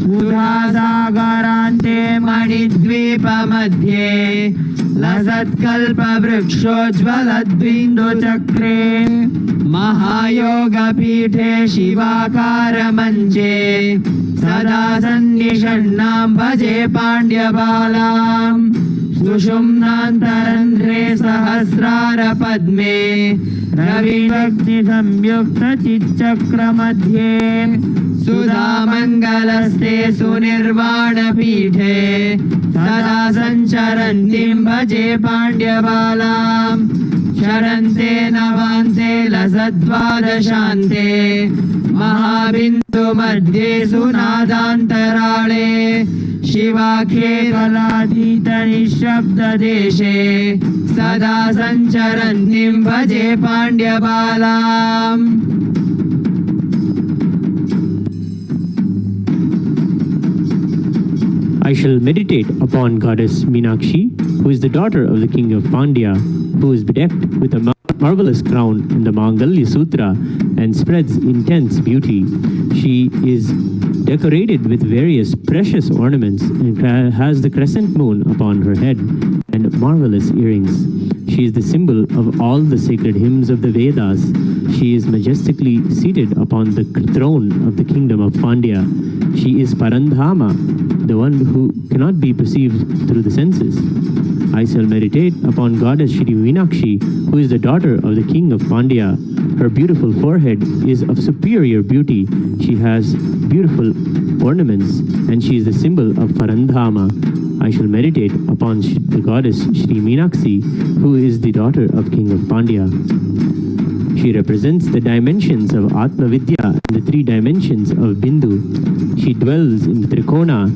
सुधासागरान्ते मणिद्वीपमध्ये लसत्कल्पवृक्षोज्ज्वलद्बिन्दुचक्रे महायोगपीठे शिवाकारमञ्चे सदा सन्निषण्णां भजे पाण्ड्यबालाम्. सुषुम्नान्तरन्ध्रे सहस्रारपद्मे रविभक्तिसंयुक्तचिच्चक्रमध्ये सुधामङ्गलस्ते सुनिर्वाणपीठे सदा सञ्चरन्तीं भजे पाण्ड्यबालाम्. शरन्ते नवान्ते सद्वादशान्ते महाबिन्दु मध्ये सुनादान्तराळे शिवाख्ये कलातीत निःशब्ददेशे सदा सञ्चरन्तीं भजे पाण्ड्यबालाम्। I shall meditate upon goddess Meenakshi, who is the daughter of the king of Pandya, who is bedecked with a marvelous crown in the Mangalya Sutra and spreads intense beauty. She is decorated with various precious ornaments and has the crescent moon upon her head and marvelous earrings. She is the symbol of all the sacred hymns of the Vedas. She is majestically seated upon the throne of the kingdom of Pandya. She is Parandhama, the one who cannot be perceived through the senses. I shall meditate upon goddess Shri Meenakshi, who is the daughter of the king of Pandya. Her beautiful forehead is of superior beauty. She has beautiful ornaments and she is the symbol of Parandhama. I shall meditate upon the goddess Shri Meenakshi, who is the daughter of king of Pandya. She represents the dimensions of Atma Vidya and the three dimensions of Bindu. She dwells in the Trikona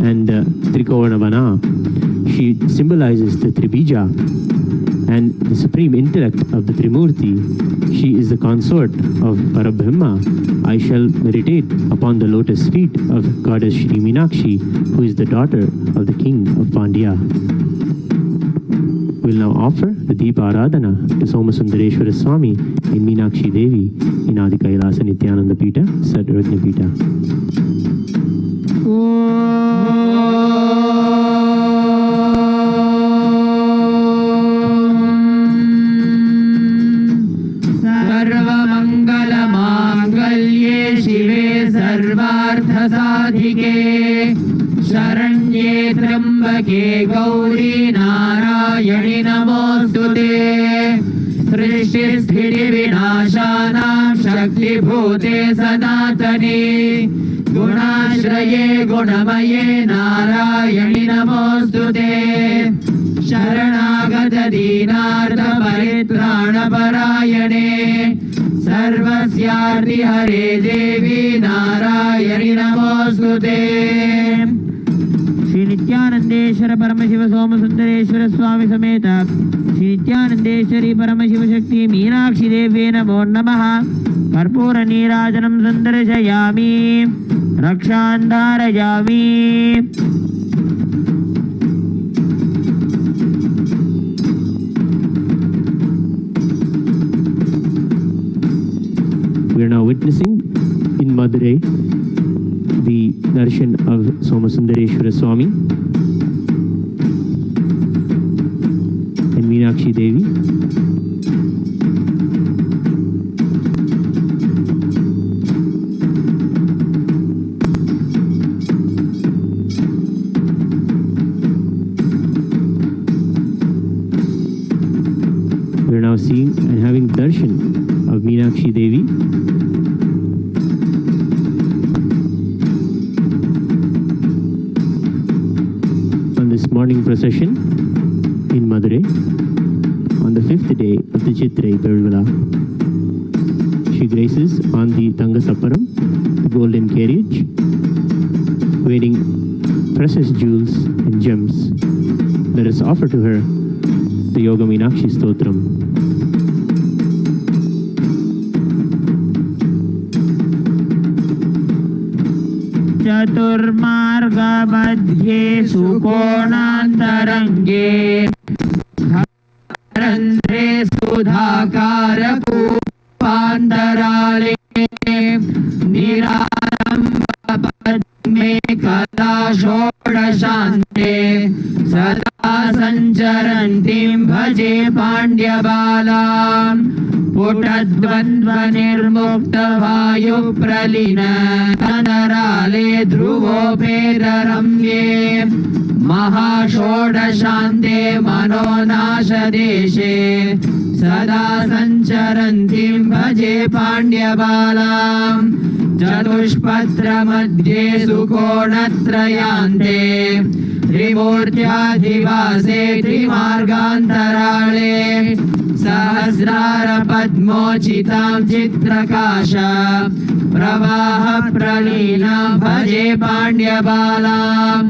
and the Trikonavana. She symbolizes the Tribija and the supreme intellect of the Trimurti. She is the consort of Parabrahma. I shall meditate upon the lotus feet of goddess Shri Meenakshi, who is the daughter of the king of Pandya. We will now offer the Deepa Aradhana to Somasundareshwara Swami in Meenakshi Devi in Adi Kailasa Nithyananda Pita, Satrajna Pita. सर्वमङ्गलमाङ्गल्ये शिवे सर्वार्थसाधिके शरण्ये त्र्यम्बके गौरी नारायणि नमोऽस्तुते। सृष्टिस्थितिविनाशानां शक्तिभूते सनातने गुणाश्रये गुणमये नारायणि नमोऽस्तुते। शरणागत दीनार्थ परित्राणपरायणे सर्वस्यार्ति हरे देवी नारायणि नमोऽस्तुते। श्री नित्यानंदेश्वर परमशिव सोमसुंदरेश्वर स्वामी समेत श्री नित्यानंदेश्वरी परमशिव शक्ति मीनाक्षी देव्ये नमो नमः। कर्पूर नीराजनं संदर्शयामि रक्षां धारयामि। We are now witnessing in Madurai the darshan of Somasundareshwara Swami and Meenakshi Devi. We are now seeing and having darshan of Meenakshi Devi. This morning procession in Madurai on the 5th day of the Chithirai Peruvizha. She graces on the Tangasapparam, the golden carriage, wearing precious jewels and gems. Let us offer to her the Yoga Meenakshi Stotram. चतुर्मार्ग मध्ये सुकोणान्तरङ्गे रन्ध्रे सुधाकार कूपान्तराळे निरारम्भ पद्मे कला षोडशान्ते सदा सञ्चरन्तीं भजे पाण्ड्यबालाम्। पुटद्वन्द्वनिर्मुक्त वायुप्रलीन नराले ध्रुवोपेतरम्ये महाषोडशान्ते मनोनाशदेशे सदा सञ्चरन्तीं भजे पाण्ड्यबालाम्। चतुष्पत्रमध्ये सुकोणत्रयान्ते त्रिमूर्त्याधिवासे त्रिमार्गान्तराळे सहस्रार पद्मोचितां चित्रकाश प्रवाह प्रलीना भजे पाण्ड्यबालां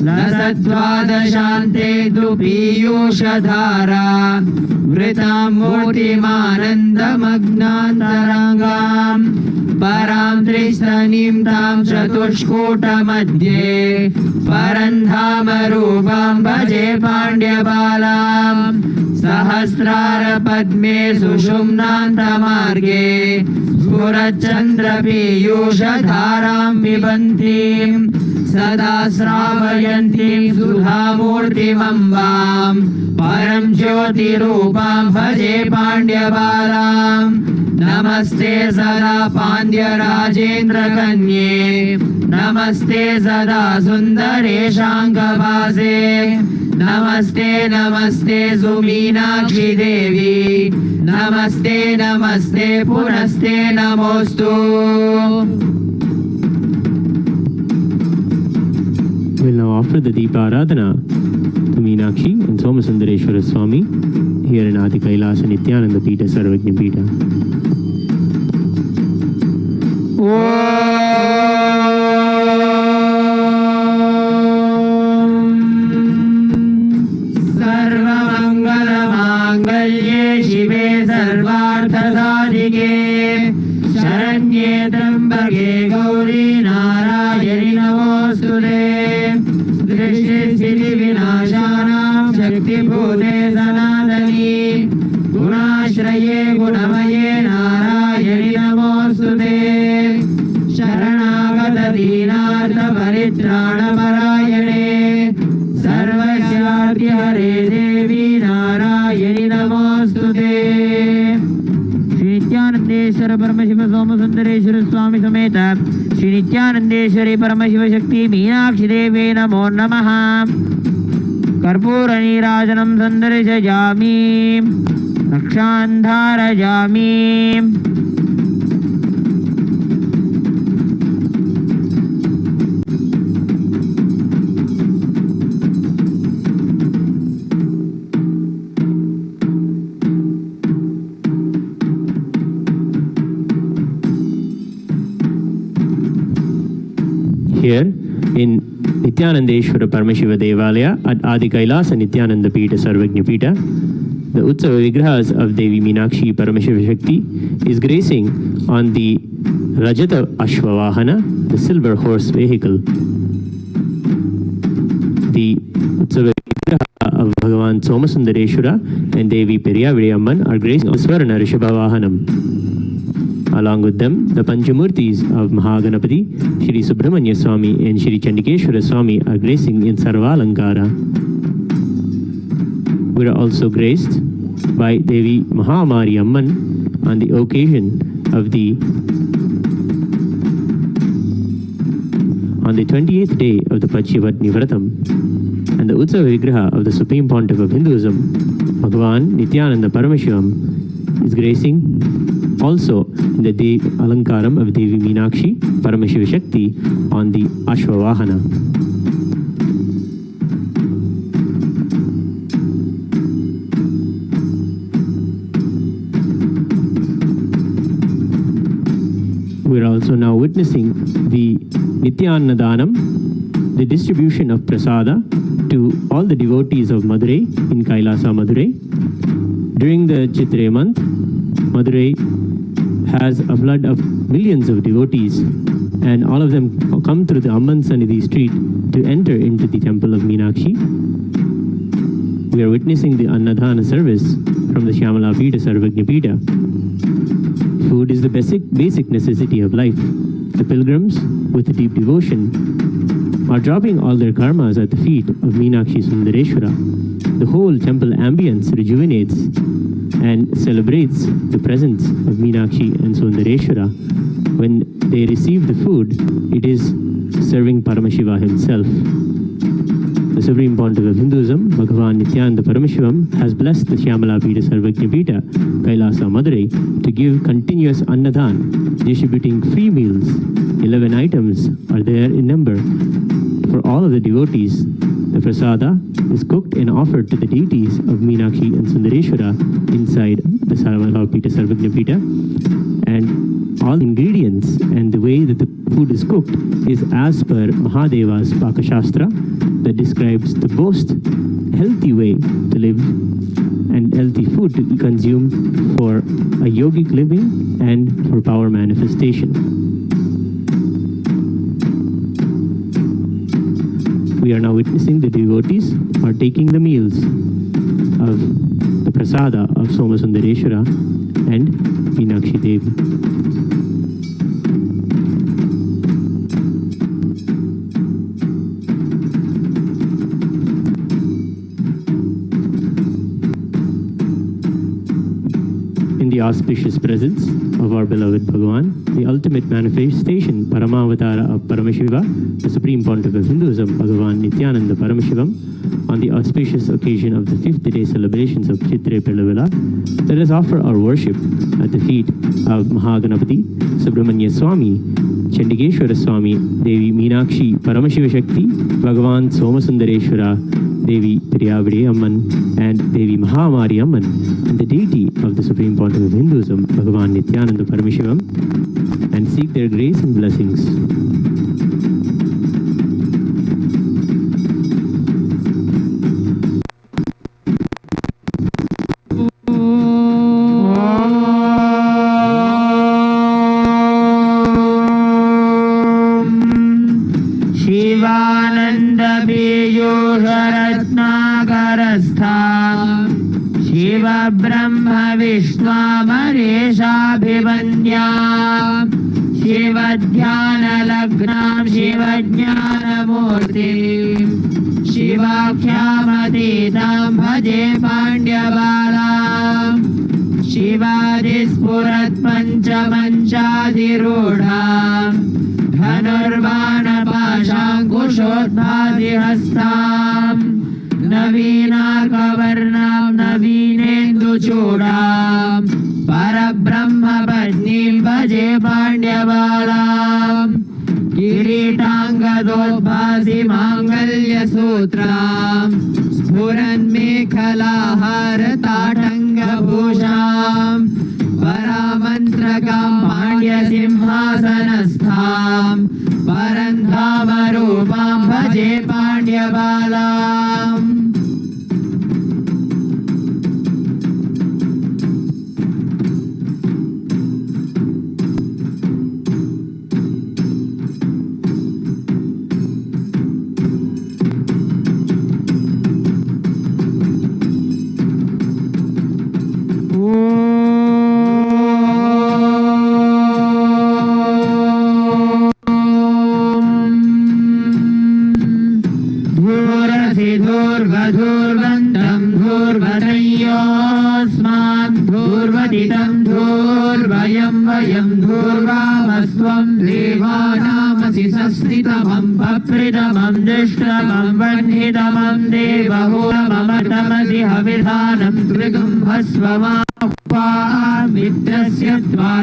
लसद्वादशान्ते तु पीयूषधारा वृतां मूर्तिमानन्दमग्नान्तरङ्गां परां त्रिस्तनीं तां चतुष्कूटमध्ये परन्धामरूपां भजे पाण्ड्यबालां सहस्रार पद्मे सुषुम्नान्तमार्गे स्फुरच्चन्द्रपीयूषधारां पिबन्तीं सदा श्रावयन्तीं सुधामूर्तिमम्बां परं ज्योतिरूपां भजे पाण्ड्यबालां नमस्ते सदा पाण्ड्यराजेन्द्रकन्ये नमस्ते सदा सुन्दरेशाङ्गभासे नमस्ते नमस्ते सुमीनाक्षि देवी नमस्ते नमस्ते पुनस्ते नमोस्तु. We'll now offer the Deepa Aradhana to Meenakshi and Somasundareshwara Swami here in Adi Kailasa Nithyananda Pita Sarvagna Pita. सर्वमङ्गलमाङ्गल्ये शिवे सर्वार्थसाधिके शरण्ये त्र्यम्बके गौरी नारायणि नमोऽस्तुते. सृष्टिस्थितिविनाशानां शक्तिभूते सनातनी गुणाश्रये गुणमये नारायणि नमोऽस्तुते. शरणागत दीनार्थ परित्राणपरायणे सर्वस्यार्ति हरे देवी नारायणि नमोऽस्तुते. श्री नित्यानंदेश्वर परमशिव सोमसुंदरेश्वर स्वामी समेत श्री नित्यानंदेश्वरी परमशिव शक्ति मीनाक्षी देवी नमो नमः. कर्पूर नीराजनं संदर्शयामि रक्षान्धारयामि. Here in Nithyanandeshwara Paramashiva Devalaya at Adi Kailasa Nithyananda Pita Sarvagna Pita, the Utsava Vigrahas of Devi Meenakshi Paramashiva Shakti is gracing on the Rajata Ashwavahana, the silver horse vehicle. The Utsava Vigraha of Bhagavan Somasundareshwara and Devi Periyavidi are gracing on the Swarna Rishabhavahanam. Along with them, the Panchamurtis of Mahaganapati, Shri Subramanya Swami and Shri Chandikeshwara Swami are gracing in Sarvalankara. We are also graced by Devi Mahamari Amman on the occasion of on the 28th day of the Pachivatni Vratam and the Utsava Vigraha of the Supreme Pontiff of Hinduism, Bhagavan Nithyananda Paramashivam, is gracing also in the Alankaram of Devi Meenakshi Paramashiva Shakti on the Ashwavahana. We are also now witnessing the Nithyannadanam, the distribution of prasada to all the devotees of Madurai in Kailasa, Madurai. During the Chithirai month, Madurai has a flood of millions of devotees, and all of them come through the Amman Sannidhi street to enter into the temple of Meenakshi. We are witnessing the Annadhana service from the Shyamala Pita Sarvagna Pita. Food is the basic necessity of life. The pilgrims, with deep devotion, are dropping all their karmas at the feet of Meenakshi Sundareshwara. The whole temple ambience rejuvenates and celebrates the presence of Meenakshi and Sundareshwara. When they receive the food, it is serving Paramashiva himself. The Supreme Pontiff of Hinduism, Bhagavan Nithyananda Paramashivam, has blessed the Shyamala Pita Sarvagna Pita, Kailasa Madurai, to give continuous Annadhan, distributing free meals. 11 items are there in number for all of the devotees. The prasada is cooked and offered to the deities of Meenakshi and Sundareshwara inside the Sarvadhaupita Sarvajñapita. And all ingredients and the way that the food is cooked is as per Mahadeva's Pakashastra that describes the most healthy way to live and healthy food to consume for a yogic living and for power manifestation. We are now witnessing the devotees are taking the meals of the prasada of Somasundareshwara and Meenakshi Devi. In the auspicious presence of our beloved Bhagavan, the ultimate manifestation, Paramavatara of Paramashiva, the Supreme Pontiff of Hinduism, Bhagavan Nithyananda Paramashivam, on the auspicious occasion of the 5th day celebrations of Chithirai Peruvizha, let us offer our worship at the feet of Mahaganapati, Subramanya Swami, Chandigeshwara Swami, Devi Meenakshi Paramashiva Shakti, Bhagavan Somasundareshwara, Devi Tiriyavide Amman, and Devi Mahamari Amman, and the deity of the Supreme Pontiff of Hinduism, Bhagavan Nithyananda Paramashivam, and seek their grace and blessings. शिवब्रह्मविश्वामरेशाभिवन्द्या शिवध्यानलग्नां शिवज्ञानमूर्तिं शिवाख्यामतीतां भजे पाण्ड्यबालां शिवादिस्फुरत्पञ्चमञ्चाधिरूढां धनुर्बाणपाशाङ्कुशोद्भासिहस्तां नवीनाकवर्णां नवीनेन्दुचूडां परब्रह्मपत्नीं भजे पाण्ड्यबालां किरीटाङ्गदोद्भासि माङ्गल्यसूत्रां स्फुरन्मेखलाहारताटङ्गभूषां परामन्त्रकां पाण्ड्यसिंहासनस्थां परन्धामरूपां भजे पाण्ड्यबालाम्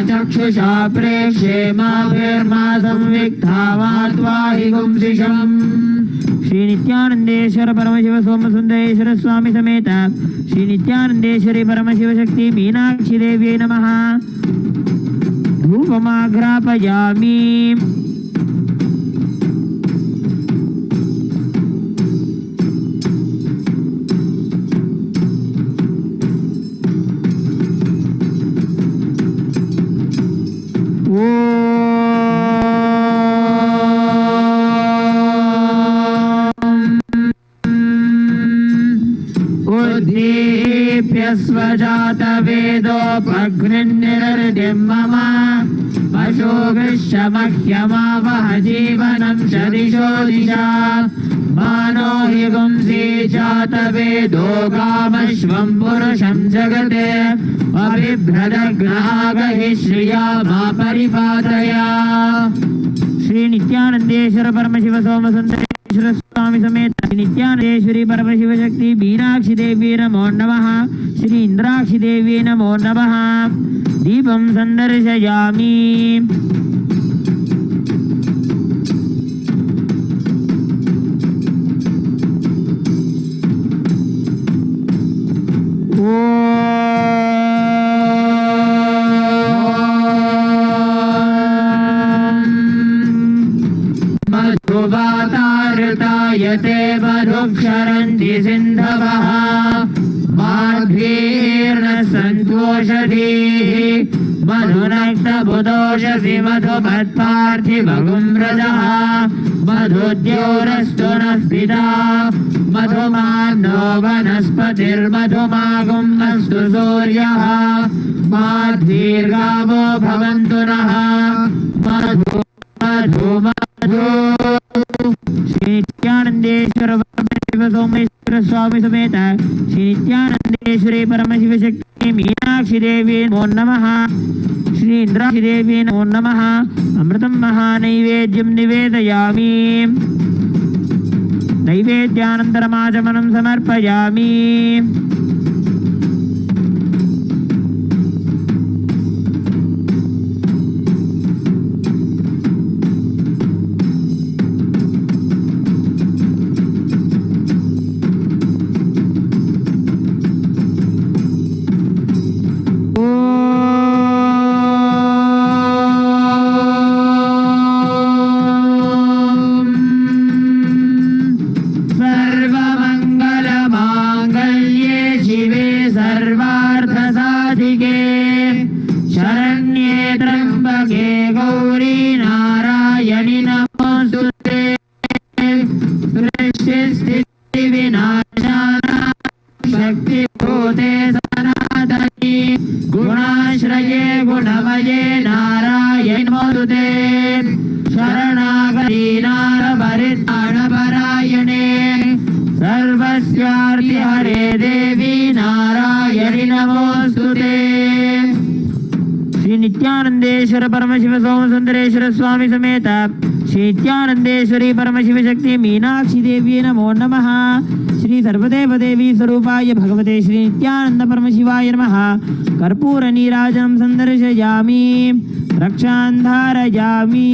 चक्षुषा प्रेक्षे माभिर्मा संविक्ता मात्वाहि गुंसिषम् श्री नित्यानंदेश्वर परमशिव सोमसुंदरेश्वर स्वामी समेत श्री नित्यानंदेश्वरी परमशिव शक्ति मीनाक्षी देव्यै नमः। धूपमाघ्रापयामि। स्वजातवेदोपघ्निर्निर्दिं मम पशुभिश्चमह्यमावह जीवनं च दिशो दिशा मानो हि गुंसि जातवेदो कामश्वं पुरुषं जगते अभिभ्रदग्नागहि श्रिया मा परिपातया। श्री नित्यानंदेश्वर परमशिव सोमसुंदरेश्वर स्वामी समेत नित्यानंदेश्वरी परमशिव शक्ति मीनाक्षी देवी नमो नमः। श्री इंद्राक्षी देवी नमो नमः। दीपं संदर्शयामि। सिन्धवः माध्वीर्न सन्तोषधीः मधुनक्तबुधोषसि मधुमत्पार्थिवगुम्रजः मधुद्योरस्तु नः पिता मधुमानो वनस्पतिर्मधुमागुम् अस्तु सूर्यः माध्वीर्गावो भवन्तु नः मधु मधु मधु श्री नित्यानंदेश्वर सोमेश्वर स्वामी समेत श्री नित्यानंदेश्वरी परमशिव शक्ति मीनाक्षी देवी नमो नमः श्री इंद्राक्षी देवी नमो नमः अमृतं महानैवेद्यं निवेदयामि नैवेद्यानन्तरमाचमनं समर्पयामि नित्यानंदेश्वर परमशिव सोमसुंदरेश्वर स्वामी समेत श्री नित्यानंदेश्वरी परमशिव शक्ति मीनाक्षी देवी नमो नमः श्री सर्वदेव देवी स्वरूपाय भगवते श्री नित्यानंद परमशिवाय नमः कर्पूर नीराजनं संदर्शयामि रक्षां धारयामि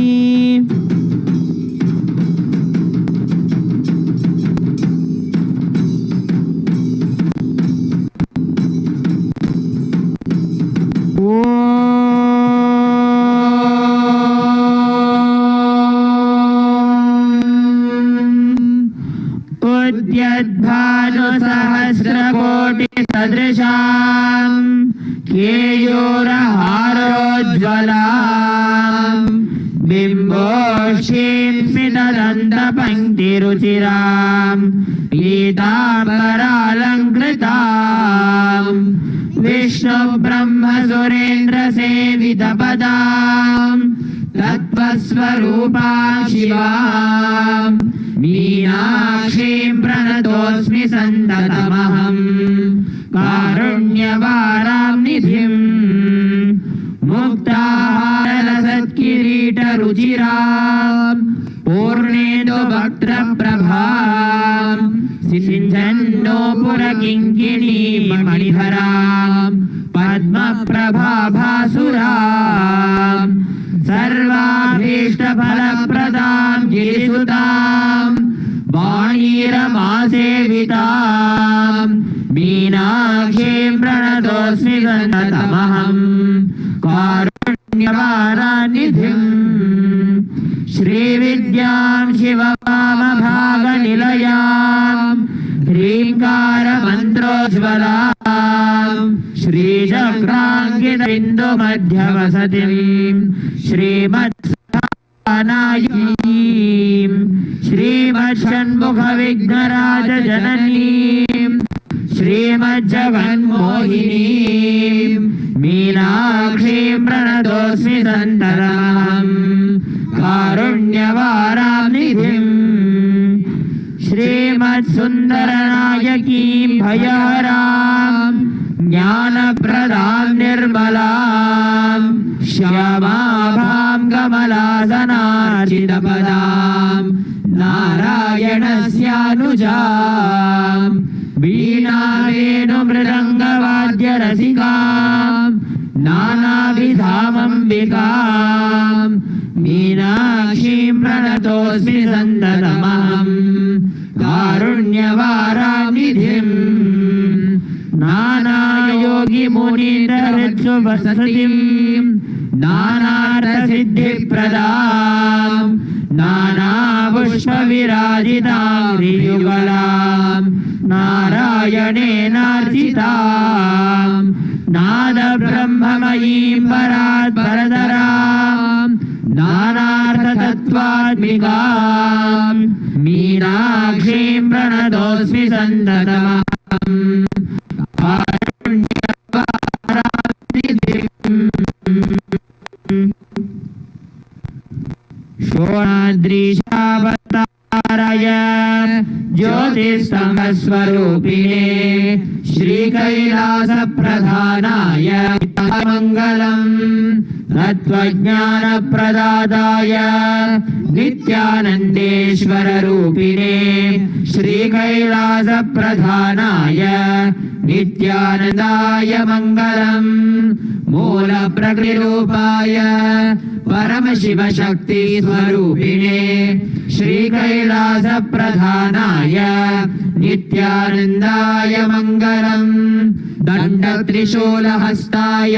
सहस्रकोटिसदृशां केयूरहारोज्ज्वलां बिम्बोष्ठीं स्मितदन्तपङ्क्तिरुचिरां पीताम्बरालङ्कृतां विष्णुब्रह्मसुरेन्द्रसेवितपदां तत्त्वस्वरूपां शिवां मीनाक्षीं प्रणतोऽस्मि सन्ततमहं कारुण्यवारां निधिं मुक्ताहारलसत्किरीटरुचिरां पूर्णेन्दुवक्त्रप्रभां सिञ्चन्नोपुरकिङ्किणीं मणिधरां पद्मप्रभाभासुरां सर्वाभीष्टफलप्रदां गिरिसुतां वाणीरमासेवितां मीनाक्षीं प्रणतोऽस्मि सन्ततमहं कारुण्यवारानिधिं श्रीविद्यां शिववामभागनिलयां ह्रीङ्कारमन्त्रोज्ज्वलां श्रीचक्राङ्कितबिन्दुमध्यवसतिं श्रीमत्सानायकीं श्रीमच्छण्मुखविघ्नराजजननीं श्रीमज्जगन्मोहिनीं मीनाक्षीं प्रणतोऽस्मि सन्ततमहं कारुण्यवारां निधिं श्रीमत्सुन्दरनायकीं भयहरां ज्ञानप्रदां निर्मलां श्यामाभां कमलासनार्चितपदां नारायणस्यानुजां वीणावेणुमृदङ्गवाद्यरसिकां नानाविधामम्बिकां मीनाक्षीं प्रणतोऽस्मि सन्ततमहं कारुण्यवारां निधिं नानायोगिमुनीन्द्रहृत्सुवसतिं नानार्थसिद्धिप्रदां नानापुष्पविराजितां ऋजुगलां नारायणेनार्चितां नादब्रह्ममयीं परात् परतरां नानार्थतत्त्वात्मिकां मीनाक्षीं प्रणतोऽस्मि सन्ततमहम् शोणाद्रीशावताराय ज्योतिस्तमस्वरूपिणे श्रीकैलासप्रधानाय मङ्गलम् तत्त्वज्ञानप्रदाताय नित्यानन्देश्वररूपिणे श्रीकैलासप्रधानाय नित्यानन्दाय मङ्गलम् मूलप्रकृतिरूपाय परमशिवशक्तिस्वरूपिणे श्रीकैलासप्रधानाय नित्यानन्दाय मङ्गलम् दण्डत्रिशूलहस्ताय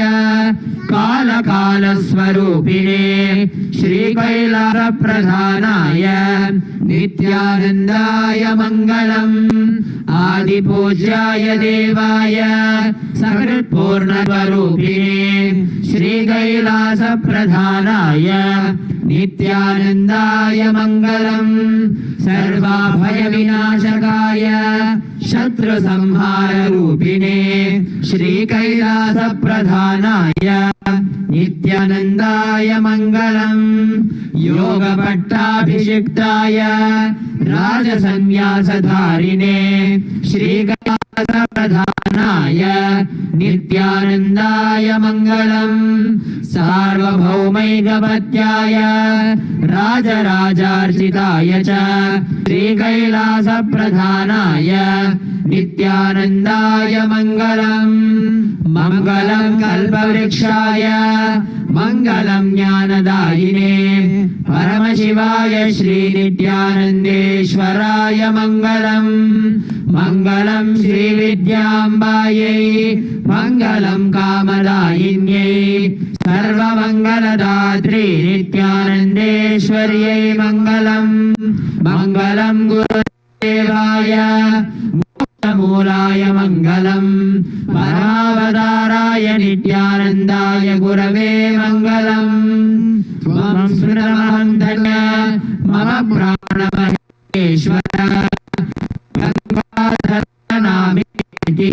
कालकालस्वरूपिणे श्रीकैलासप्रधानाय नित्यानन्दाय मङ्गलम् आदिपूज्याय देवाय सकृत्पूर्णस्वरूपिणे श्रीकैलासप्रधानाय नित्यानन्दाय मङ्गलम् सर्वाभयविनाशकाय शत्रुसंहाररूपिणे श्रीकैलासप्रधानाय नित्यानन्दाय मङ्गलम् योगपट्टाभिषिक्ताय राजसन्न्यासधारिणे श्रीकैलासप्रधानाय नित्यानन्दाय मङ्गलम् सार्वभौमैकपत्याय राजराजार्चिताय च श्रीकैलासप्रधानाय नित्यानन्दाय मङ्गलम् मङ्गलम् कल्पवृक्षाय मङ्गलम् ज्ञानदायिने परमशिवाय श्रीनित्यानन्देश्वराय मङ्गलम् मङ्गलम् श्रीविद्याम्बायै मङ्गलम् कामदायिन्यै सर्वमङ्गलदात्री नित्यानन्देश्वर्यै मङ्गलम् मङ्गलम् गुरुदेवाय मूलाय मङ्गलम् परमावताराय नित्यानन्दाय गुरवे मङ्गलम् त्वं स्मृतमहं धन्य मम प्राणमहेश्वर गङ्गाधरनामेति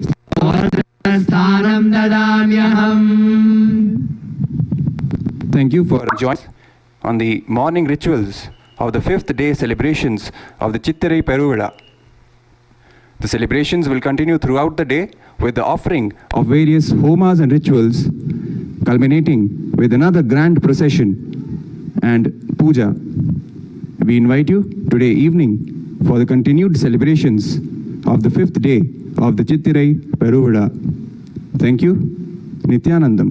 स्तोत्रस्थानं ददाम्यहम्. Thank you for joining on the morning rituals of the 5th day celebrations of the Chithirai Peruvizha. The celebrations will continue throughout the day with the offering of various homas and rituals, culminating with another grand procession and puja. We invite you today evening for the continued celebrations of the 5th day of the Chithirai Peruvizha. Thank you. Nithyanandam.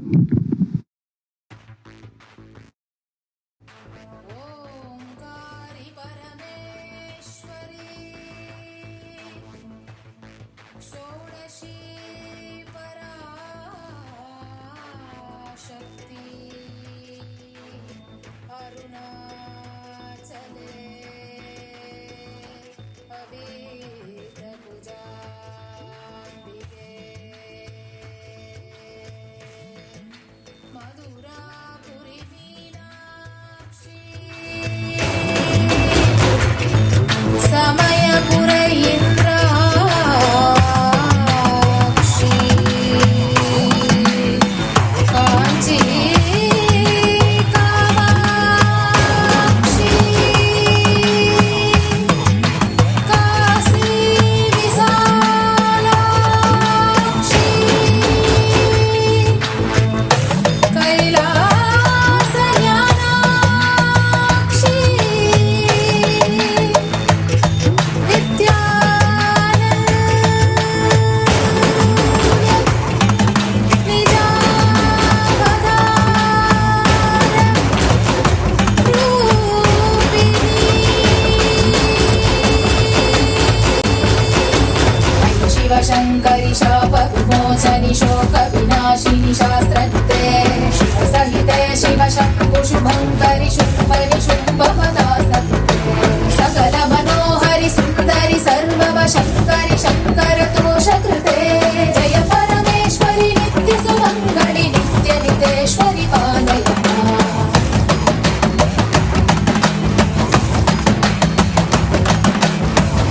सर्वेश्वरि पालय माम्।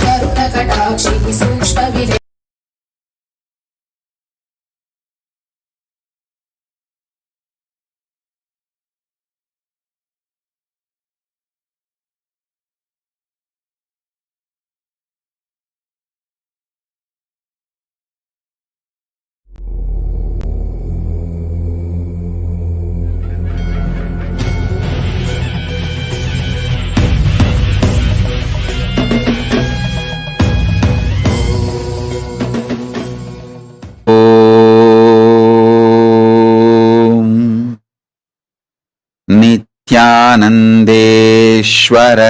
करुणकटाक्षिणि सूक्ष्मविले नित्यानन्देश्वर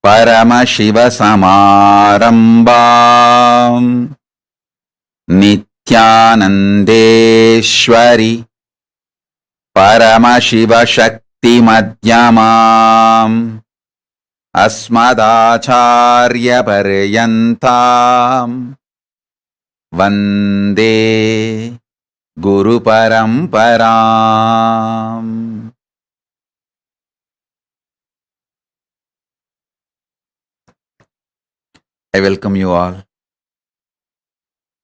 परमशिवसमारम्भाम् नित्यानन्देश्वरि परमशिवशक्तिमध्यमाम् अस्मदाचार्यपर्यन्ताम् वन्दे गुरुपरम्पराम्। I welcome you all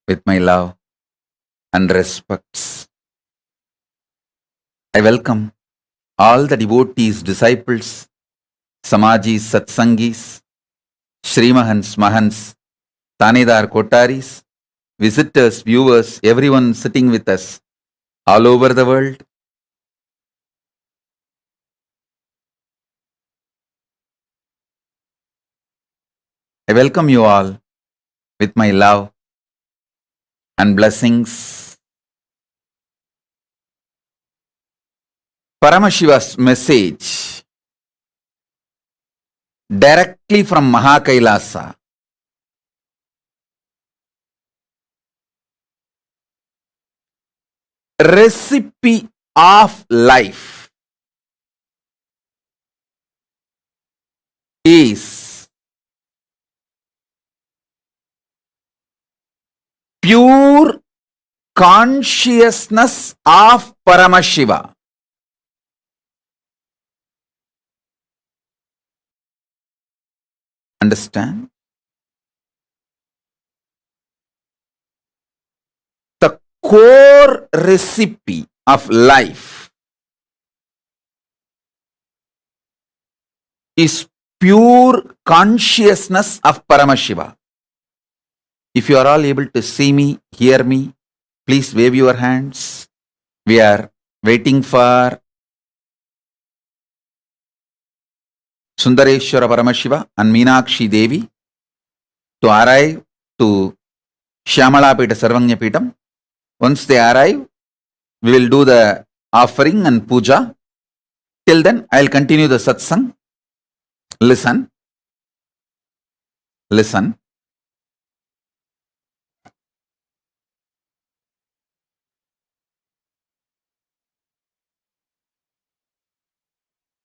with my love and respects. I welcome all the devotees, disciples, Samajis, Satsangis, Srimahans, Mahans, Tanedar Kotaris, visitors, viewers, everyone sitting with us all over the world. I welcome you all with my love and blessings. Paramashiva's message directly from Mahakailasa. Recipe of life is pure consciousness of Paramashiva. Understand? The core recipe of life is pure consciousness of Paramashiva. If you are all able to see me, hear me, please wave your hands. We are waiting for Sundareshwara Paramashiva and Meenakshi Devi to arrive to Shyamalapeta Sarvanya Pitam. Once they arrive, we will do the offering and puja. Till then, I will continue the satsang. Listen. Listen.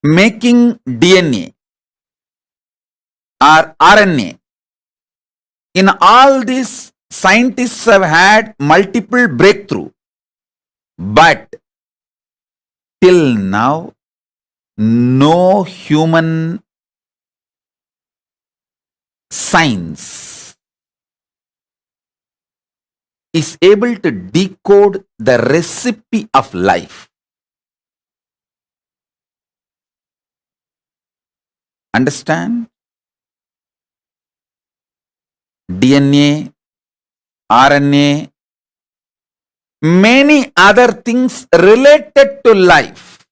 Making DNA or RNA. In all this, scientists have had multiple breakthrough. But till now, no human science is able to decode the recipe of life. Understand? DNA, RNA, many other things related to life.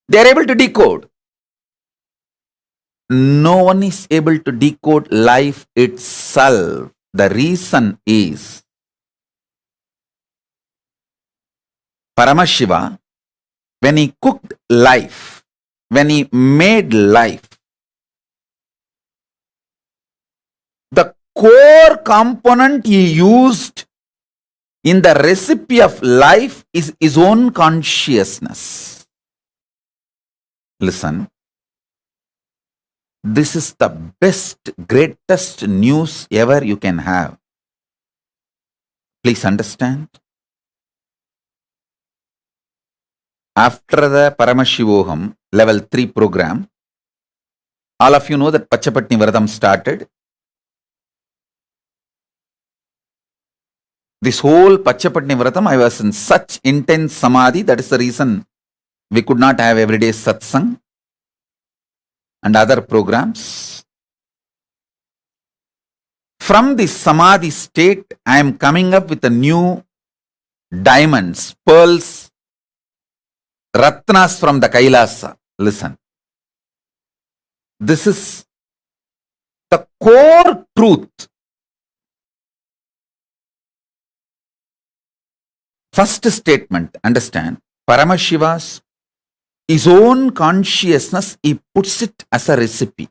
They are able to decode. No one is able to decode life itself. The reason is Paramashiva, when he cooked life, when he made life, the core component he used in the recipe of life is his own consciousness. Listen, this is the best, greatest news ever you can have. Please understand. After the Paramashivoham level 3 program, all of you know that Pachapatni Varatham started. This whole Pachapatni Vratam, I was in such intense samadhi. That is the reason we could not have everyday satsang and other programs. From this samadhi state, I am coming up with a new diamonds, pearls, ratnas from the Kailasa. Listen. This is the core truth. First statement, understand, Paramashiva's his own consciousness, he puts it as a recipe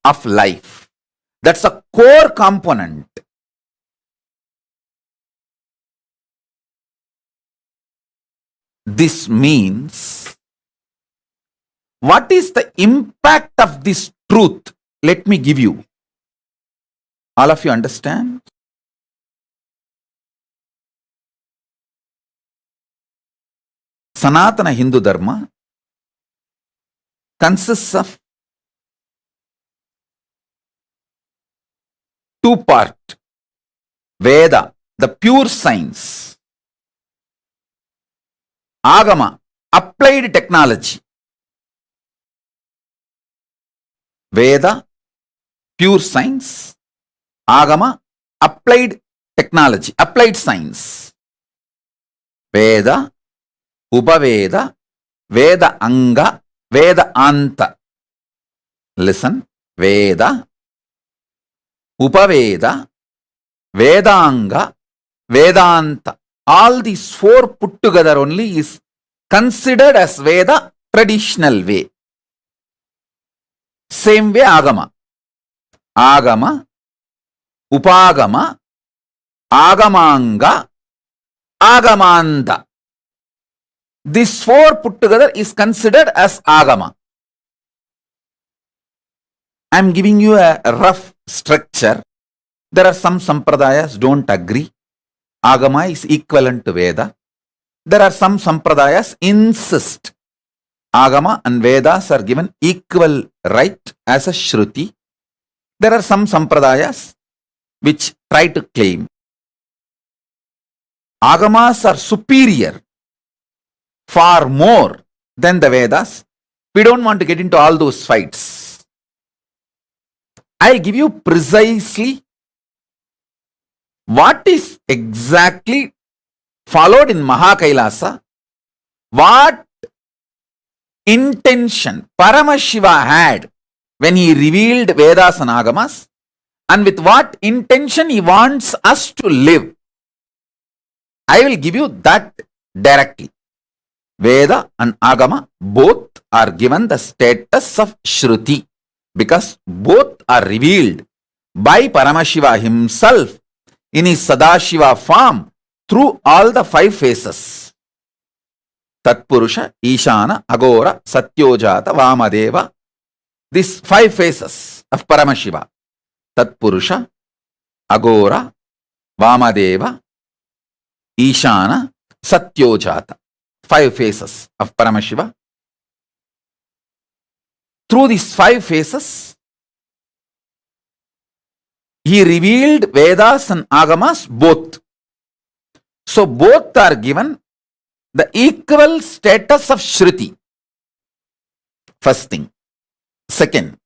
of life. That's a core component. This means, what is the impact of this truth? Let me give you. All of you understand? Sanatana Hindu Dharma consists of two parts. Veda, the pure science. Agama, applied technology. Veda, pure science. Agama, applied technology, applied science. Veda, Upaveda, Veda Anga, Veda Anta. Listen, Veda, Upaveda, Vedanga, Vedanta. All these four put together only is considered as Veda traditional way. Same way Agama. Agama, Upagama, Agamanga, Agamanda. These four put together is considered as Agama. I am giving you a rough structure. There are some sampradayas don't agree. Agama is equivalent to Veda. There are some sampradayas insist Agama and Vedas are given equal right as a Shruti. There are some sampradayas which try to claim Agamas are superior far more than the Vedas. We don't want to get into all those fights. I'll give you precisely what is exactly followed in Mahakailasa, what intention Paramashiva had when he revealed Vedas and Agamas, and with what intention he wants us to live. I will give you that directly. Veda and Agama both are given the status of Shruti because both are revealed by Paramashiva himself in his Sadashiva form through all the five phases. Tatpurusha, Ishana, Agora, Satyojata, Vamadeva. These five phases of Paramashiva. Tatpurusha, Agora, Vamadeva, Ishana, Satyojata. Five phases of Paramashiva. Through these five phases, he revealed Vedas and Agamas both. So both are given the equal status of Shruti. First thing. Second,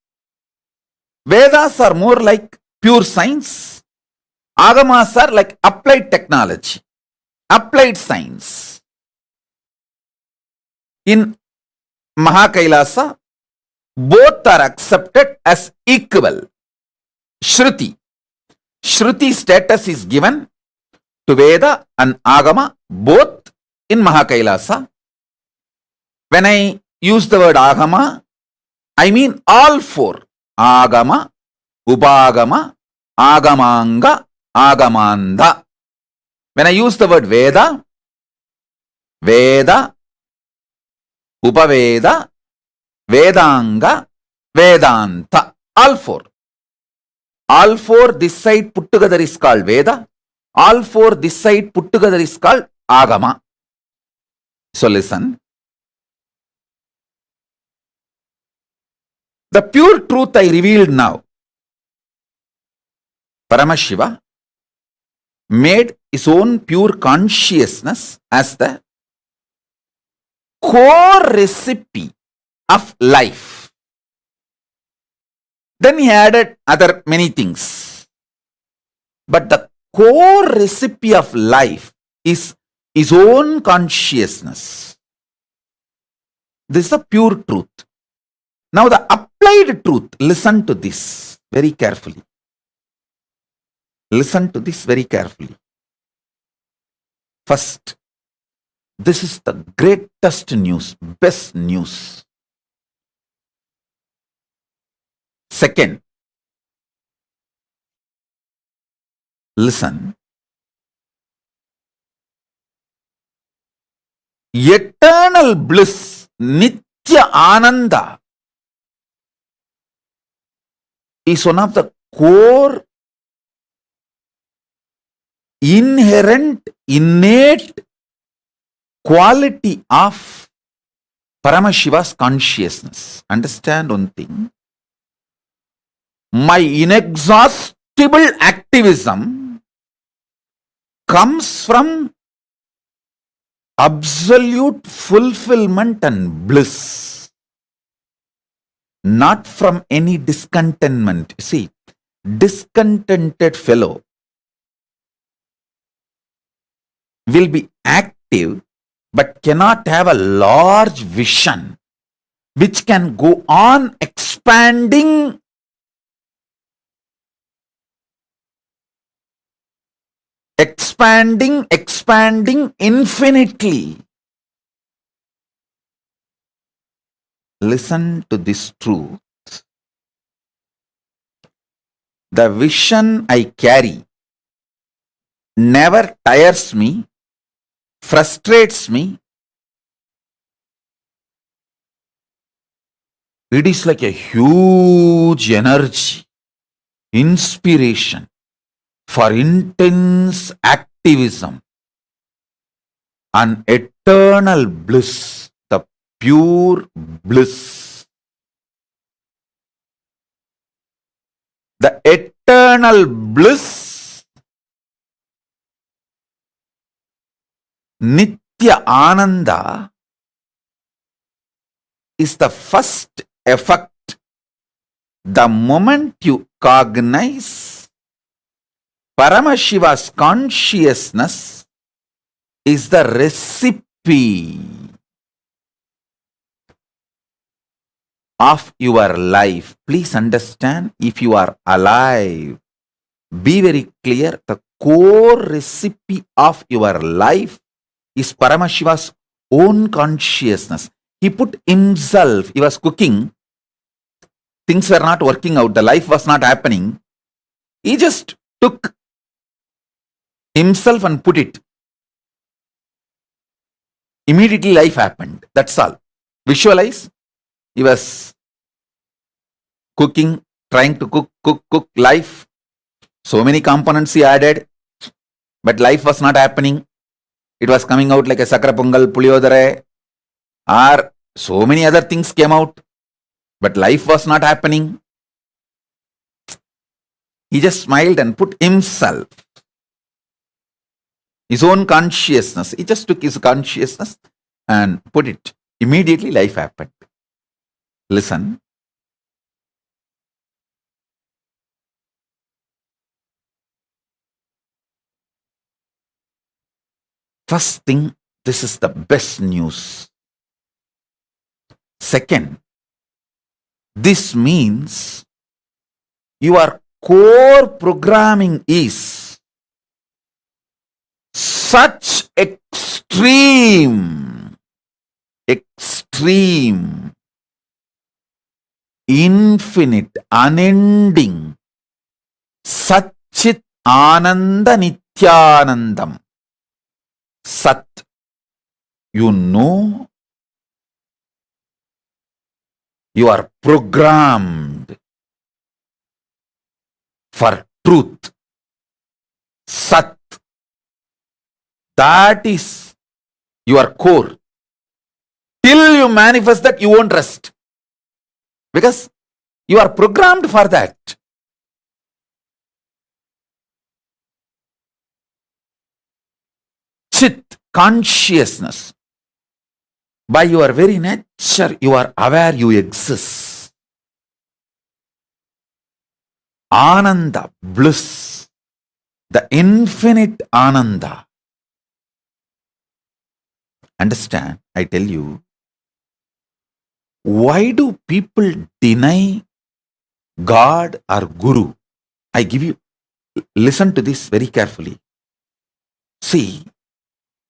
Vedas are more like pure science. Agamas are like applied technology, applied science. In Mahakailasa, both are accepted as equal. Shruti. Shruti status is given to Veda and Agama both in Mahakailasa. When I use the word Agama, I mean all four. Agama, Upagama, Agamanga, Agamanda. When I use the word Veda, Veda, Upaveda, Vedanga, Vedanta. All four. All four this side put together is called Veda. All four this side put together is called Agama. So listen. The pure truth I revealed now. Paramashiva made his own pure consciousness as the core recipe of life. Then he added other many things. But the core recipe of life is his own consciousness. This is a pure truth. Now the applied truth, listen to this very carefully. Listen to this very carefully. First, this is the greatest news, best news. Second, listen. Eternal bliss, Nitya Ananda, is one of the core, inherent, innate quality of Paramashiva's consciousness. Understand one thing. My inexhaustible activism comes from absolute fulfillment and bliss, not from any discontentment. See, discontented fellow will be active but cannot have a large vision which can go on expanding infinitely. Listen to this truth. The vision I carry never tires me, frustrates me. It is like a huge energy, inspiration for intense activism and eternal bliss, the pure bliss. The eternal bliss, Nitya Ananda, is the first effect. The moment you cognize Paramashiva's consciousness is the recipe of your life. Please understand, if you are alive, be very clear, the core recipe of your life is Paramashiva's own consciousness. He put himself, he was cooking, things were not working out, the life was not happening. He just took himself and put it. Immediately life happened. That's all. Visualize. He was cooking, trying to cook life. So many components he added, but life was not happening. It was coming out like a sakra pongal, puliyodare, or so many other things came out, but life was not happening. He just smiled and put himself, his own consciousness. He just took his consciousness and put it. Immediately life happened. Listen. First thing, this is the best news. Second, this means your core programming is such extreme, infinite, unending, Satchit Ananda Nithyanandam. Sat, you know, you are programmed for truth. Sat, that is your core. Till you manifest that, you won't rest. Because you are programmed for that. Chit, consciousness. By your very nature, you are aware you exist. Ananda, bliss, the infinite Ananda. Understand, I tell you, why do people deny God or Guru? I give you, listen to this very carefully. See,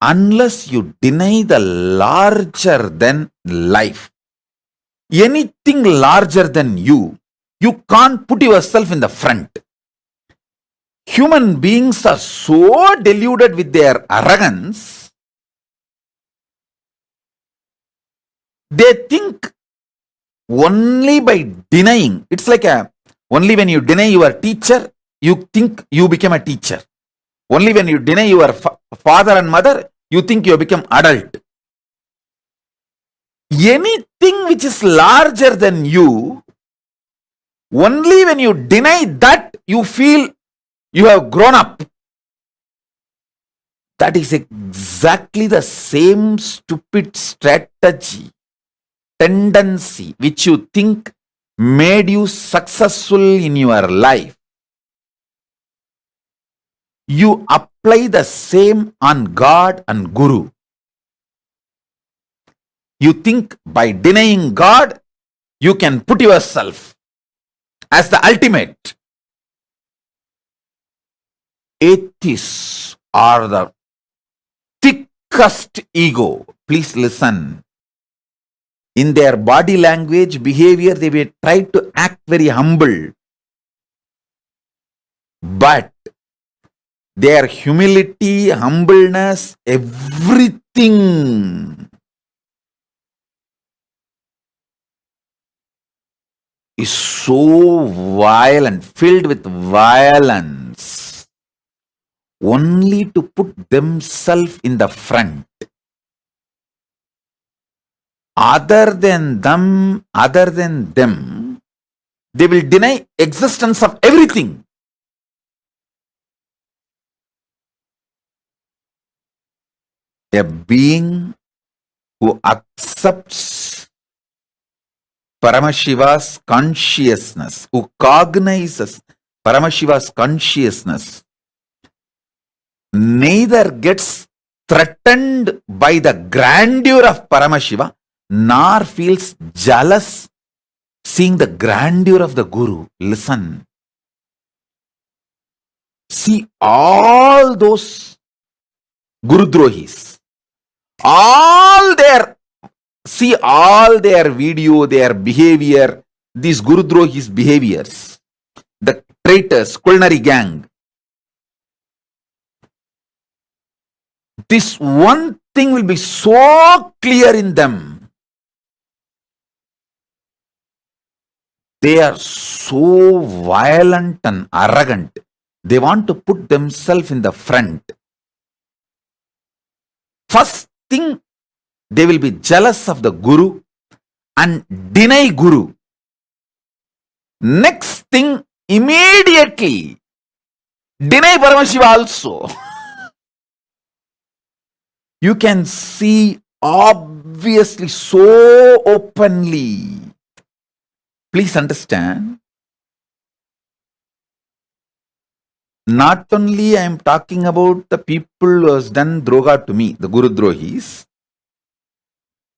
unless you deny the larger than life, anything larger than you can't put yourself in the front. Human beings are so deluded with their arrogance, they think only by denying, it's like only when you deny your teacher, you think you become a teacher. Only when you deny your father and mother, you think you become adult. Anything which is larger than you, only when you deny that, you feel you have grown up. That is exactly the same stupid strategy, tendency which you think made you successful in your life. You apply the same on God and Guru. You think by denying God, you can put yourself as the ultimate. Atheists are the thickest ego. Please listen. In their body language, behavior, they will try to act very humble. But their humility, humbleness, everything is so violent, filled with violence, only to put themselves in the front. Other than them, they will deny existence of everything. A being who accepts Paramashiva's consciousness, who cognizes Paramashiva's consciousness, neither gets threatened by the grandeur of Paramashiva, nor feels jealous seeing the grandeur of the Guru. Listen. See all those Gurudrohis. All their video, their behavior, these Gurudrohis behaviors, the traitors, culinary gang. This one thing will be so clear in them. They are so violent and arrogant. They want to put themselves in the front. First thing, they will be jealous of the Guru and deny Guru. Next thing, immediately deny Paramashiva also. You can see obviously so openly. Please understand. Not only I am talking about the people who has done droga to me, the Guru Drohis,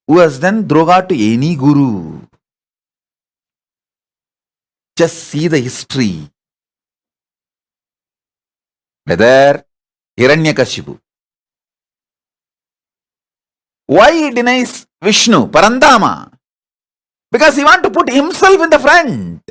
who has done droga to any Guru. Just see the history. Whether Hiranyakashipu. Why he denies Vishnu, Parandama? Because he wants to put himself in the front.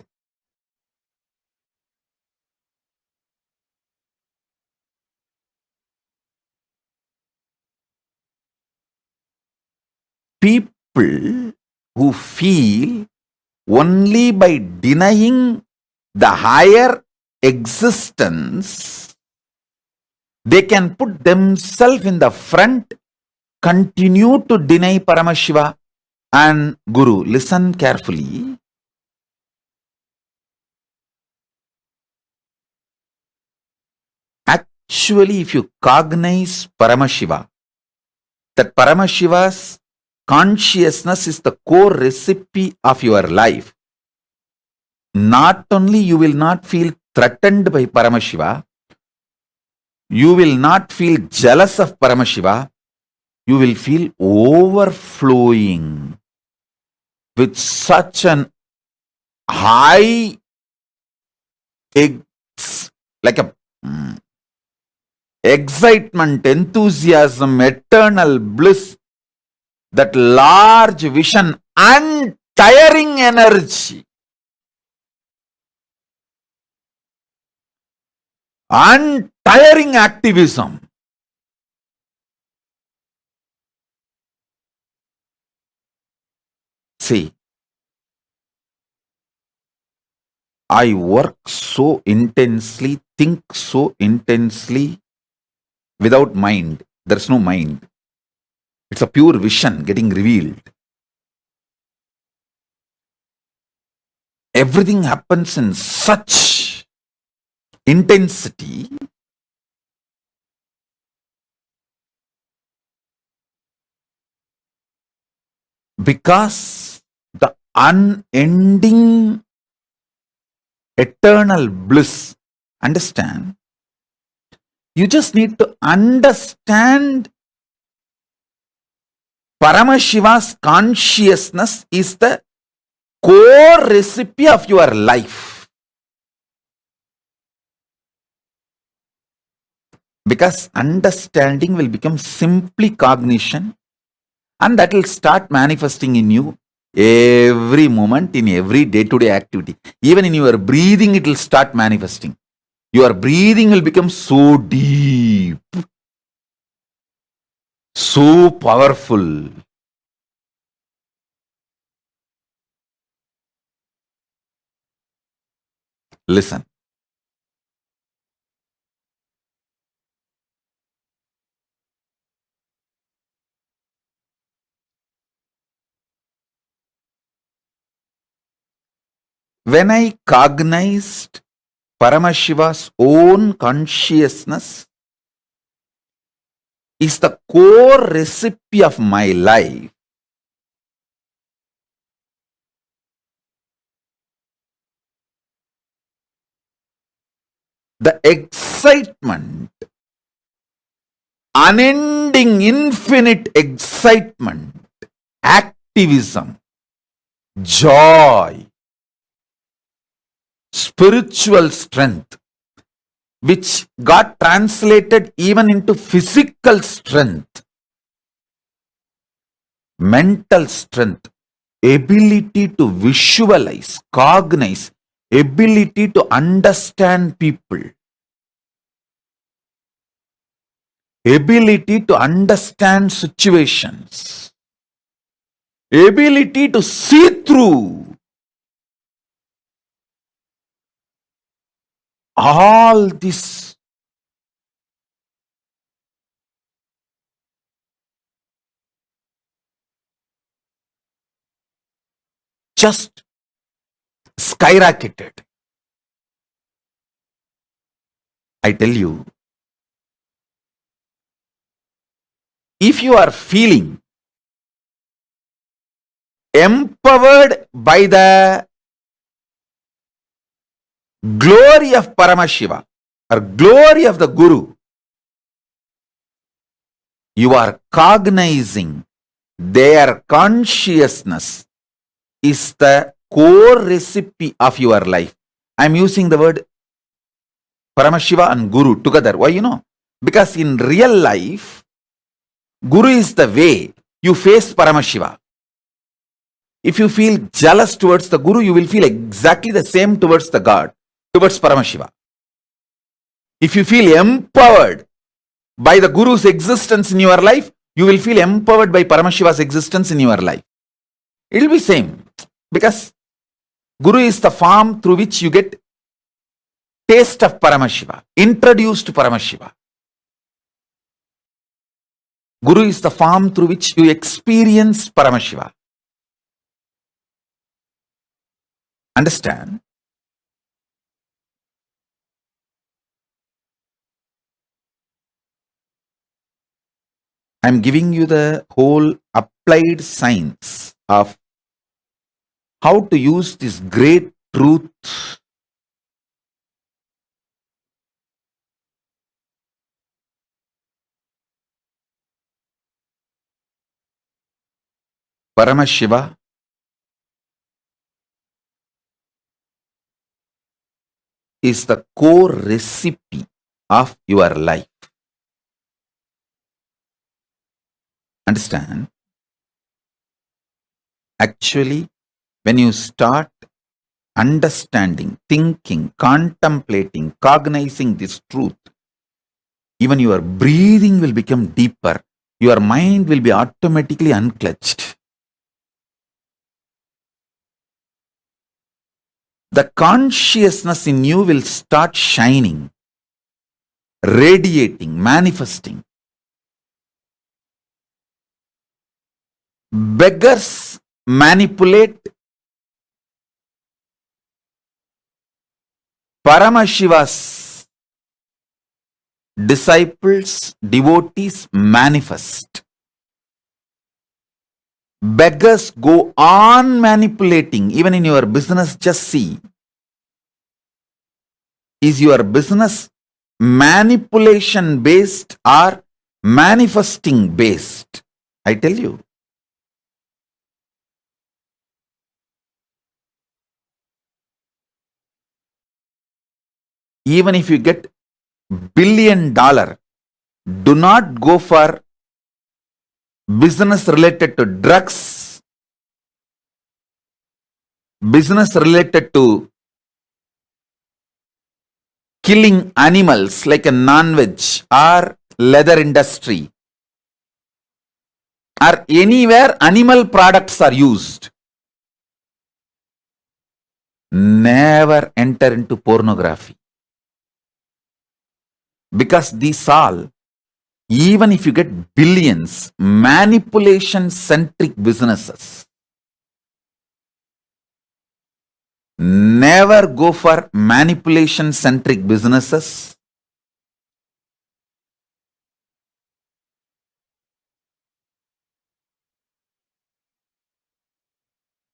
People who feel only by denying the higher existence, they can put themselves in the front, continue to deny Paramashiva, and Guru. Listen carefully. Actually, if you cognize Paramashiva, that Paramashiva's consciousness is the core recipe of your life. Not only you will not feel threatened by Paramashiva, you will not feel jealous of Paramashiva, you will feel overflowing with such an high, like a excitement, enthusiasm, eternal bliss, that large vision, untiring energy, untiring activism. See, I work so intensely, think so intensely without mind. There's no mind. It's a pure vision getting revealed. Everything happens in such intensity because the unending eternal bliss. Understand? You just need to understand Paramashiva's consciousness is the core recipe of your life. Because understanding will become simply cognition, and that will start manifesting in you every moment, in every day-to-day activity. Even in your breathing, it will start manifesting. Your breathing will become so deep, so powerful. Listen. When I cognized Paramashiva's own consciousness is the core recipe of my life, the excitement, unending, infinite excitement, activism, joy, spiritual strength, which got translated even into physical strength, mental strength, ability to visualize, cognize, ability to understand people, ability to understand situations, ability to see through. All this just skyrocketed. I tell you, if you are feeling empowered by the glory of Paramashiva or glory of the Guru, you are cognizing their consciousness is the core recipe of your life. I am using the word Paramashiva and Guru together. Why? Because in real life, Guru is the way you face Paramashiva. If you feel jealous towards the Guru, you will feel exactly the same towards the God, towards Paramashiva. If you feel empowered by the Guru's existence in your life, you will feel empowered by Paramashiva's existence in your life. It will be same. Because Guru is the form through which you get taste of Paramashiva, introduced to Paramashiva. Guru is the form through which you experience Paramashiva. Understand? I'm giving you the whole applied science of how to use this great truth. Paramashiva is the core recipe of your life. Understand? Actually, when you start understanding, thinking, contemplating, cognizing this truth, even your breathing will become deeper. Your mind will be automatically unclutched. The consciousness in you will start shining, radiating, manifesting. Beggars manipulate, Paramashiva's disciples, devotees manifest. Beggars go on manipulating. Even in your business, just see. Is your business manipulation based or manifesting based? I tell you. Even if you get $1 billion, do not go for business related to drugs, business related to killing animals like a non-veg or leather industry or anywhere animal products are used. Never enter into pornography. Because these all, even if you get billions, manipulation centric businesses. Never go for manipulation centric businesses.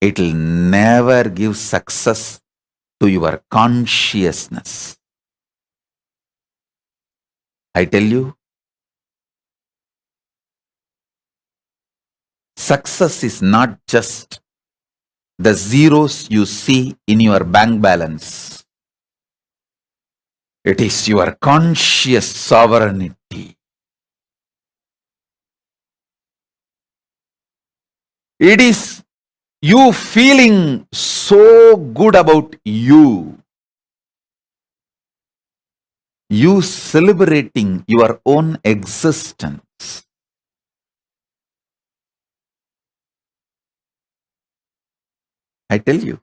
It will never give success to your consciousness. I tell you, success is not just the zeros you see in your bank balance. It is your conscious sovereignty. It is you feeling so good about you. You celebrating your own existence. I tell you.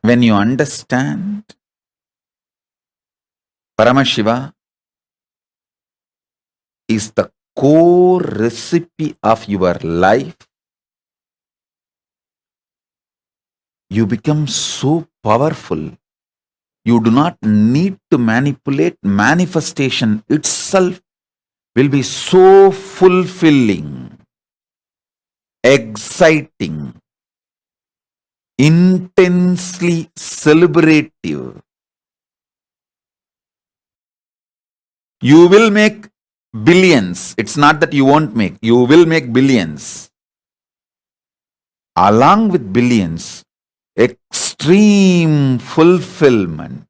When you understand Paramashiva is the core recipe of your life, you become so powerful. You do not need to manipulate. Manifestation itself will be so fulfilling, exciting, intensely celebrative. You will make billions. It's not that you won't make. You will make billions. Along with billions, extreme fulfillment.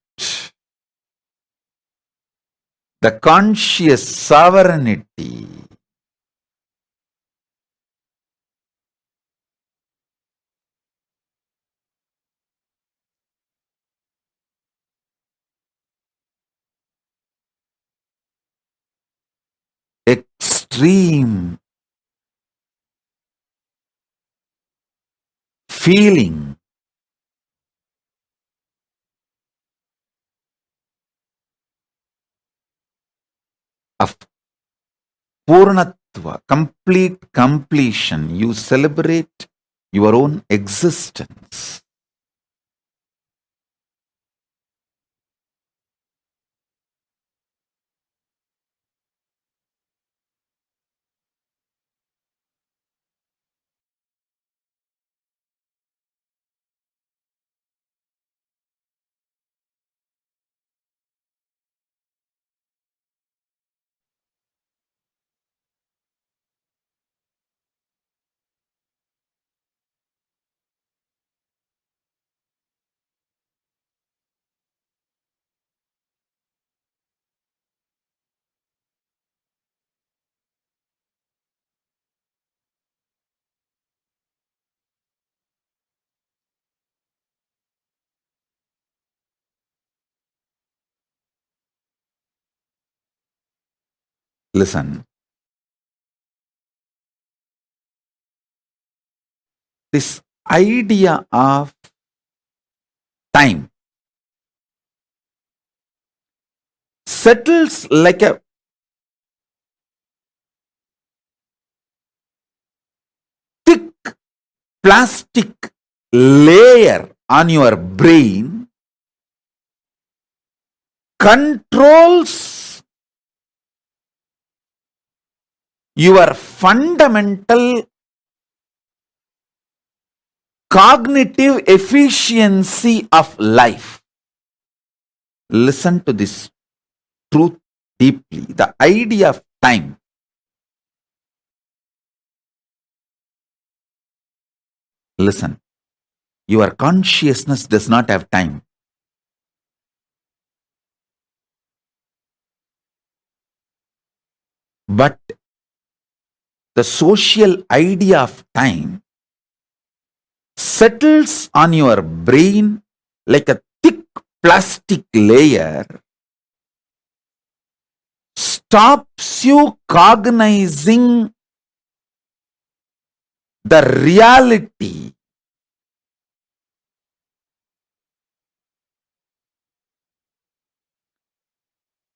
The conscious sovereignty. Extreme feeling. Purnatva, complete completion. You celebrate your own existence. Listen. This idea of time settles like a thick plastic layer on your brain, controls your fundamental cognitive efficiency of life. Listen to this truth deeply. The idea of time listen, your consciousness does not have time. But the social idea of time settles on your brain like a thick plastic layer, stops you cognizing the reality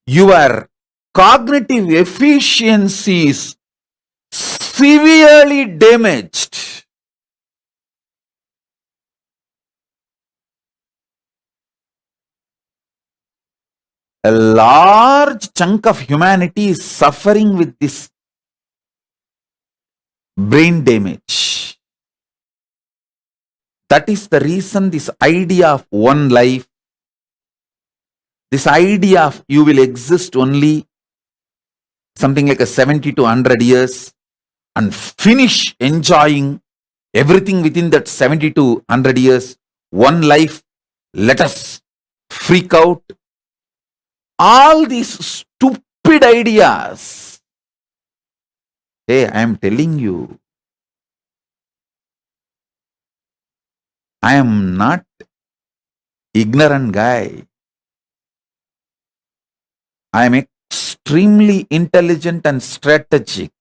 your cognitive efficiency is severely damaged. A large chunk of humanity is suffering with this brain damage. That is the reason this idea of one life, this idea of you will exist only something like a 70 to 100 years and finish enjoying everything within that 70 to 100 years, one life, let us freak out. All these stupid ideas. Hey, I am telling you, I am not ignorant guy. I am extremely intelligent and strategic.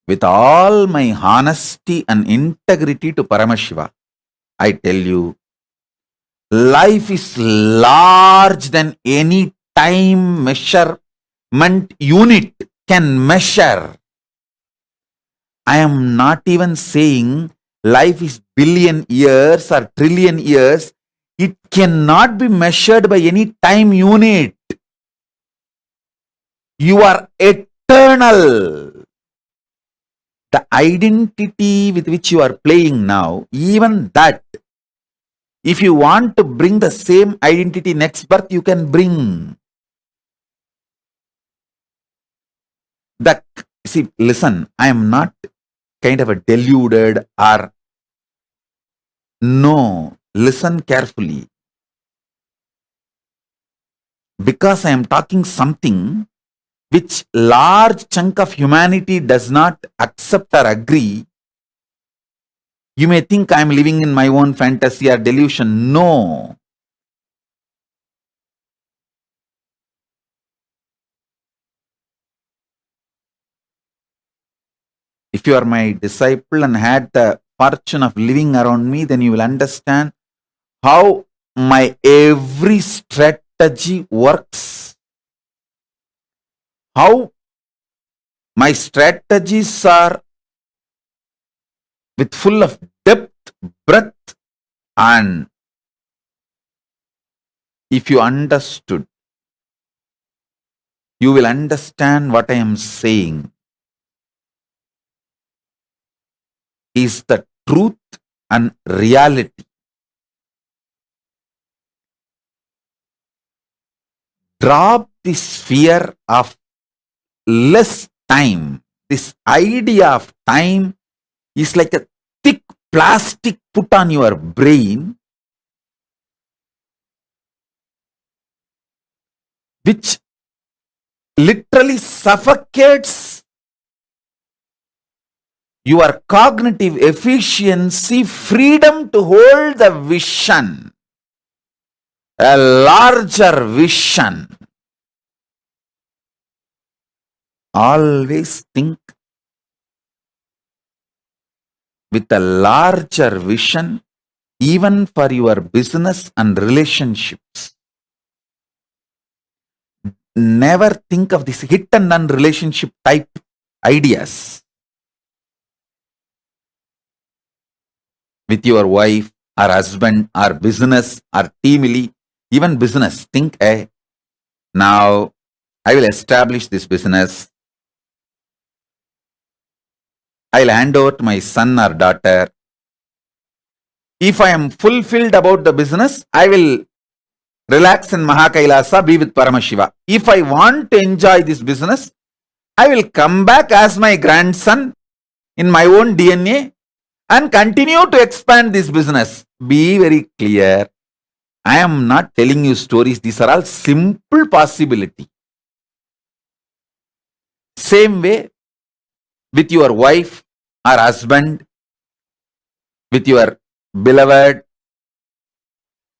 With all my honesty and integrity to Paramashiva, I tell you, life is large than any time measurement unit can measure. I am not even saying life is billion years or trillion years. It cannot be measured by any time unit. You are eternal. The identity with which you are playing now, even that, if you want to bring the same identity next birth, you can bring. See, listen, I am not kind of a deluded or no, listen carefully. Because I am talking something which large chunk of humanity does not accept or agree, you may think I am living in my own fantasy or delusion. No. If you are my disciple and had the fortune of living around me, then you will understand how my every strategy works, how my strategies are with full of depth, breadth, and if you understood, you will understand what I am saying is the truth and reality. Drop this fear of less time. This idea of time is like a thick plastic put on your brain, which literally suffocates your cognitive efficiency, freedom to hold the vision, a larger vision. Always think with a larger vision, even for your business and relationships. Never think of this hit and run relationship type ideas with your wife or husband or business or team lead, even business. Think, now I will establish this business. I'll hand over to my son or daughter. If I am fulfilled about the business, I will relax in Mahakailasa, be with Paramashiva. If I want to enjoy this business, I will come back as my grandson in my own DNA and continue to expand this business. Be very clear. I am not telling you stories. These are all simple possibility. Same way with your wife or husband, with your beloved.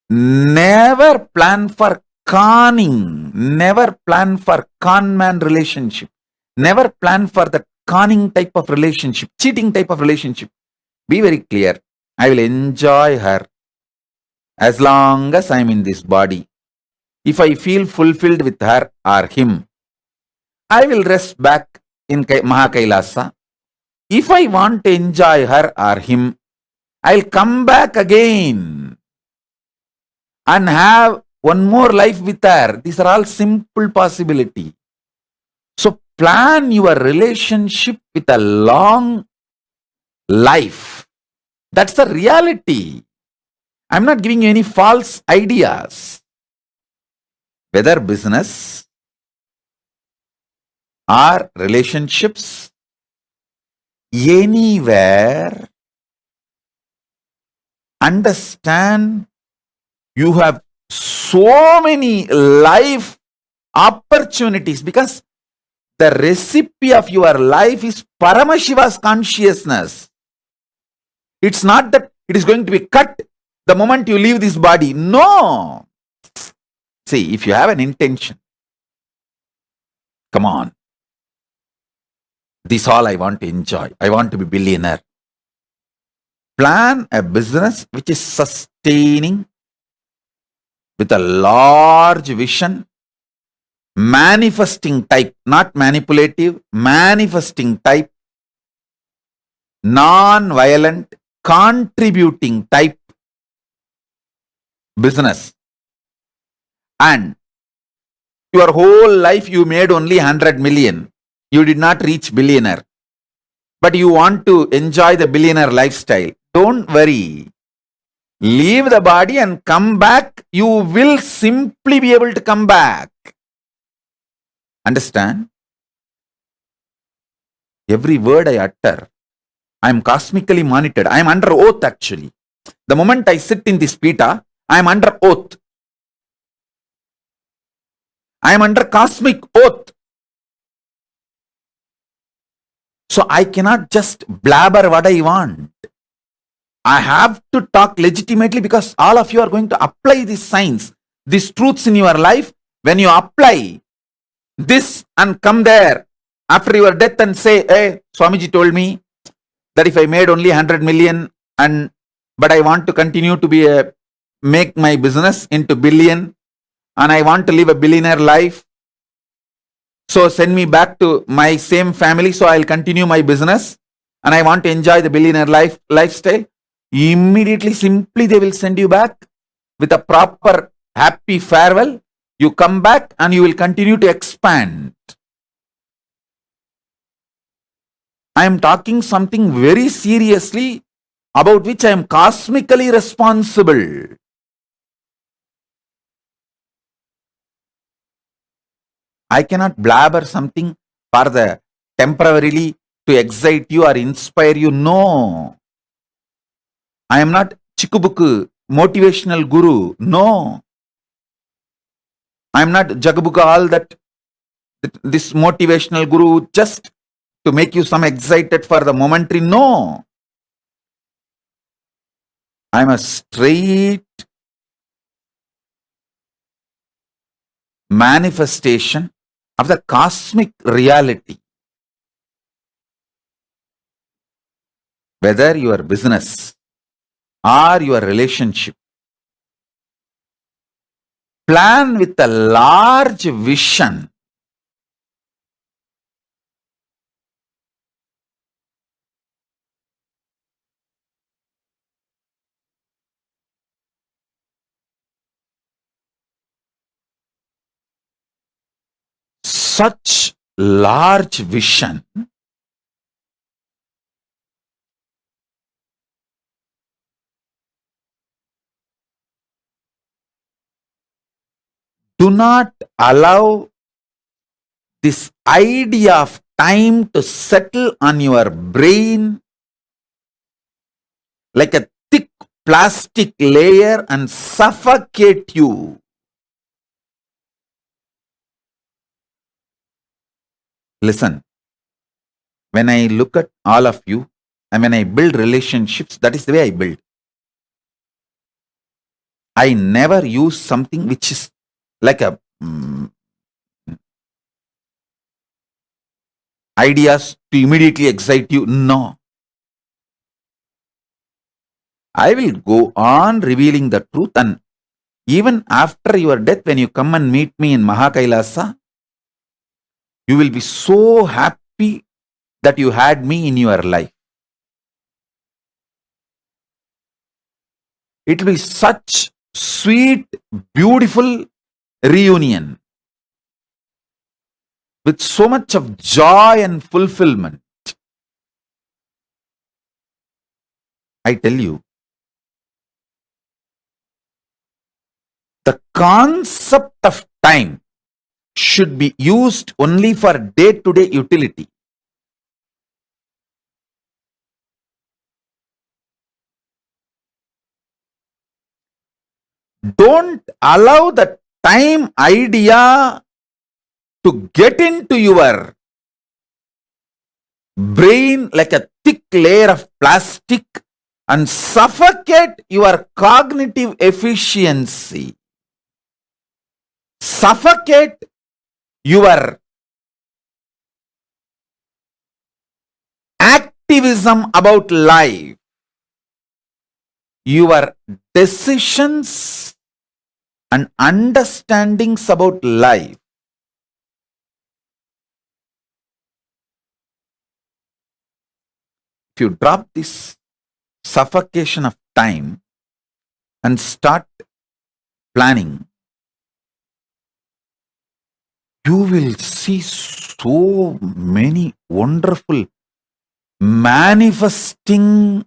Never plan for conning. Never plan for con man relationship. Never plan for the conning type of relationship, cheating type of relationship. Be very clear. I will enjoy her as long as I am in this body. If I feel fulfilled with her or him, I will rest back in Mahakailasa. If I want to enjoy her or him, I'll come back again and have one more life with her. These are all simple possibility. So plan your relationship with a long life. That's the reality. I'm not giving you any false ideas. Whether business or relationships, anywhere, understand you have so many life opportunities because the recipe of your life is Paramashiva's consciousness. It's not that it is going to be cut the moment you leave this body. No. See, if you have an intention, come on. This all I want to enjoy. I want to be billionaire. Plan a business which is sustaining with a large vision, manifesting type, not manipulative, manifesting type, non-violent, contributing type business. And your whole life you made only 100 million. You did not reach billionaire. But you want to enjoy the billionaire lifestyle. Don't worry. Leave the body and come back. You will simply be able to come back. Understand? Every word I utter, I am cosmically monitored. I am under oath actually. The moment I sit in this pita, I am under oath. I am under cosmic oath. So I cannot just blabber what I want. I have to talk legitimately because all of you are going to apply these signs, these truths in your life. When you apply this and come there after your death and say, hey, Swamiji told me that if I made only 100 million but I want to continue to make my business into billion and I want to live a billionaire life. So send me back to my same family so I'll continue my business and I want to enjoy the billionaire lifestyle. Immediately, simply they will send you back with a proper happy farewell. You come back and you will continue to expand. I am talking something very seriously about which I am cosmically responsible. I cannot blabber something for the temporarily to excite you or inspire you. No. I am not chikubuku motivational guru. No. I am not jagabuka all that this motivational guru just to make you some excited for the momentary. No. I am a straight manifestation of the cosmic reality. Whether your business or your relationship, plan with a large vision. Such large vision do not allow this idea of time to settle on your brain like a thick plastic layer and suffocate you. Listen, when I look at all of you and when I build relationships, that is the way I build. I never use something which is like a ideas to immediately excite you. No. I will go on revealing the truth, and even after your death, when you come and meet me in Mahakailasa, you will be so happy that you had me in your life. It will be such sweet, beautiful reunion with so much of joy and fulfillment. I tell you, the concept of time should be used only for day-to-day utility. Don't allow the time idea to get into your brain like a thick layer of plastic and suffocate your cognitive efficiency. Suffocate your activism about life, your decisions and understandings about life. If you drop this suffocation of time and start planning, you will see so many wonderful manifesting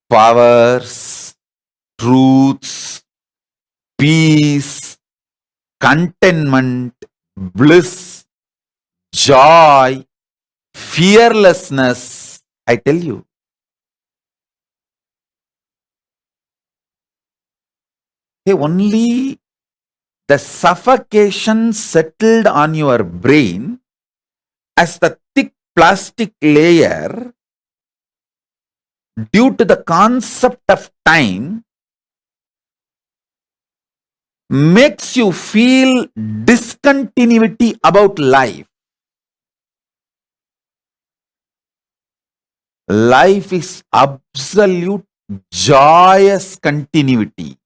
powers, truths, peace, contentment, bliss, joy, fearlessness. I tell you, hey, only the suffocation settled on your brain as the thick plastic layer due to the concept of time makes you feel discontinuity about life. Life is absolute joyous continuity.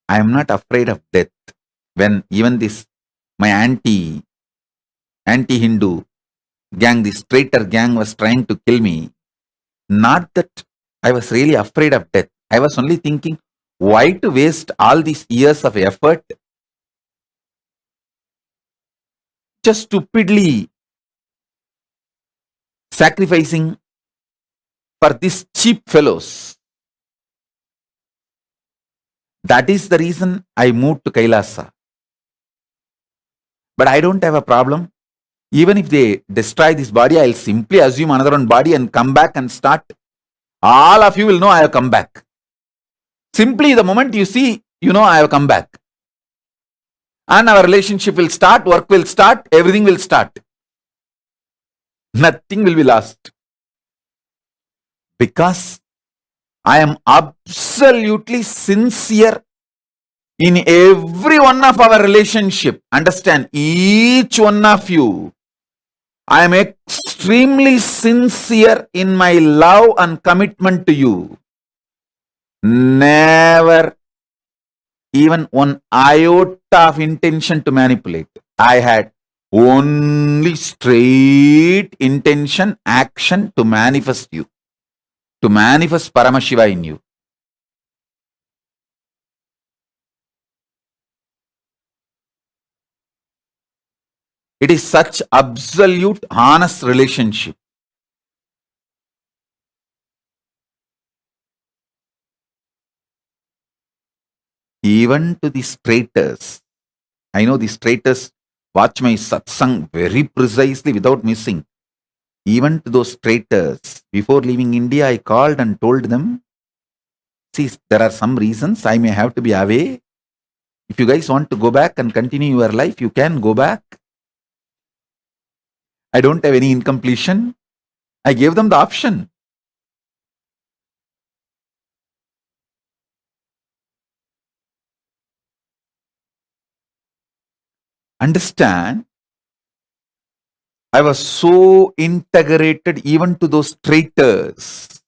I am not afraid of death. When even this, my anti-Hindu gang, this traitor gang was trying to kill me, not that I was really afraid of death. I was only thinking, why to waste all these years of effort just stupidly sacrificing for these cheap fellows. That is the reason I moved to Kailasa. But I don't have a problem. Even if they destroy this body, I'll simply assume another one body and come back and start. All of you will know I have come back. Simply the moment you see, you know I have come back. And our relationship will start, work will start, everything will start. Nothing will be lost. Because I am absolutely sincere in every one of our relationship. Understand, each one of you, I am extremely sincere in my love and commitment to you. Never even one iota of intention to manipulate. I had only straight intention, action to manifest you, to manifest Paramashiva in you. It is such absolute, honest relationship. Even to the traitors. I know these traitors watch my satsang very precisely without missing. Even to those traitors, before leaving India, I called and told them, see, there are some reasons I may have to be away. If you guys want to go back and continue your life, you can go back. I don't have any incompletion. I gave them the option. Understand, I was so integrated even to those traitors.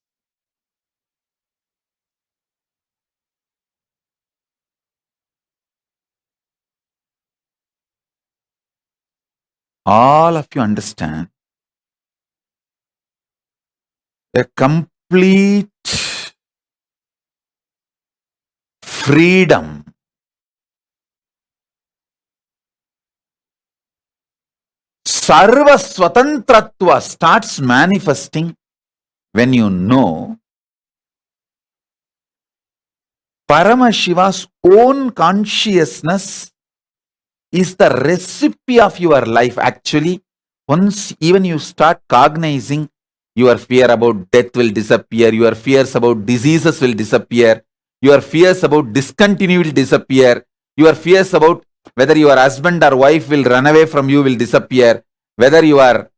All of you understand. A complete freedom. Sarva Swatantratva starts manifesting when you know Paramashiva's own consciousness is the recipe of your life. Actually, once even you start cognizing, your fear about death will disappear, your fears about diseases will disappear, your fears about discontinuity will disappear, your fears about whether your husband or wife will run away from you will disappear, whether you are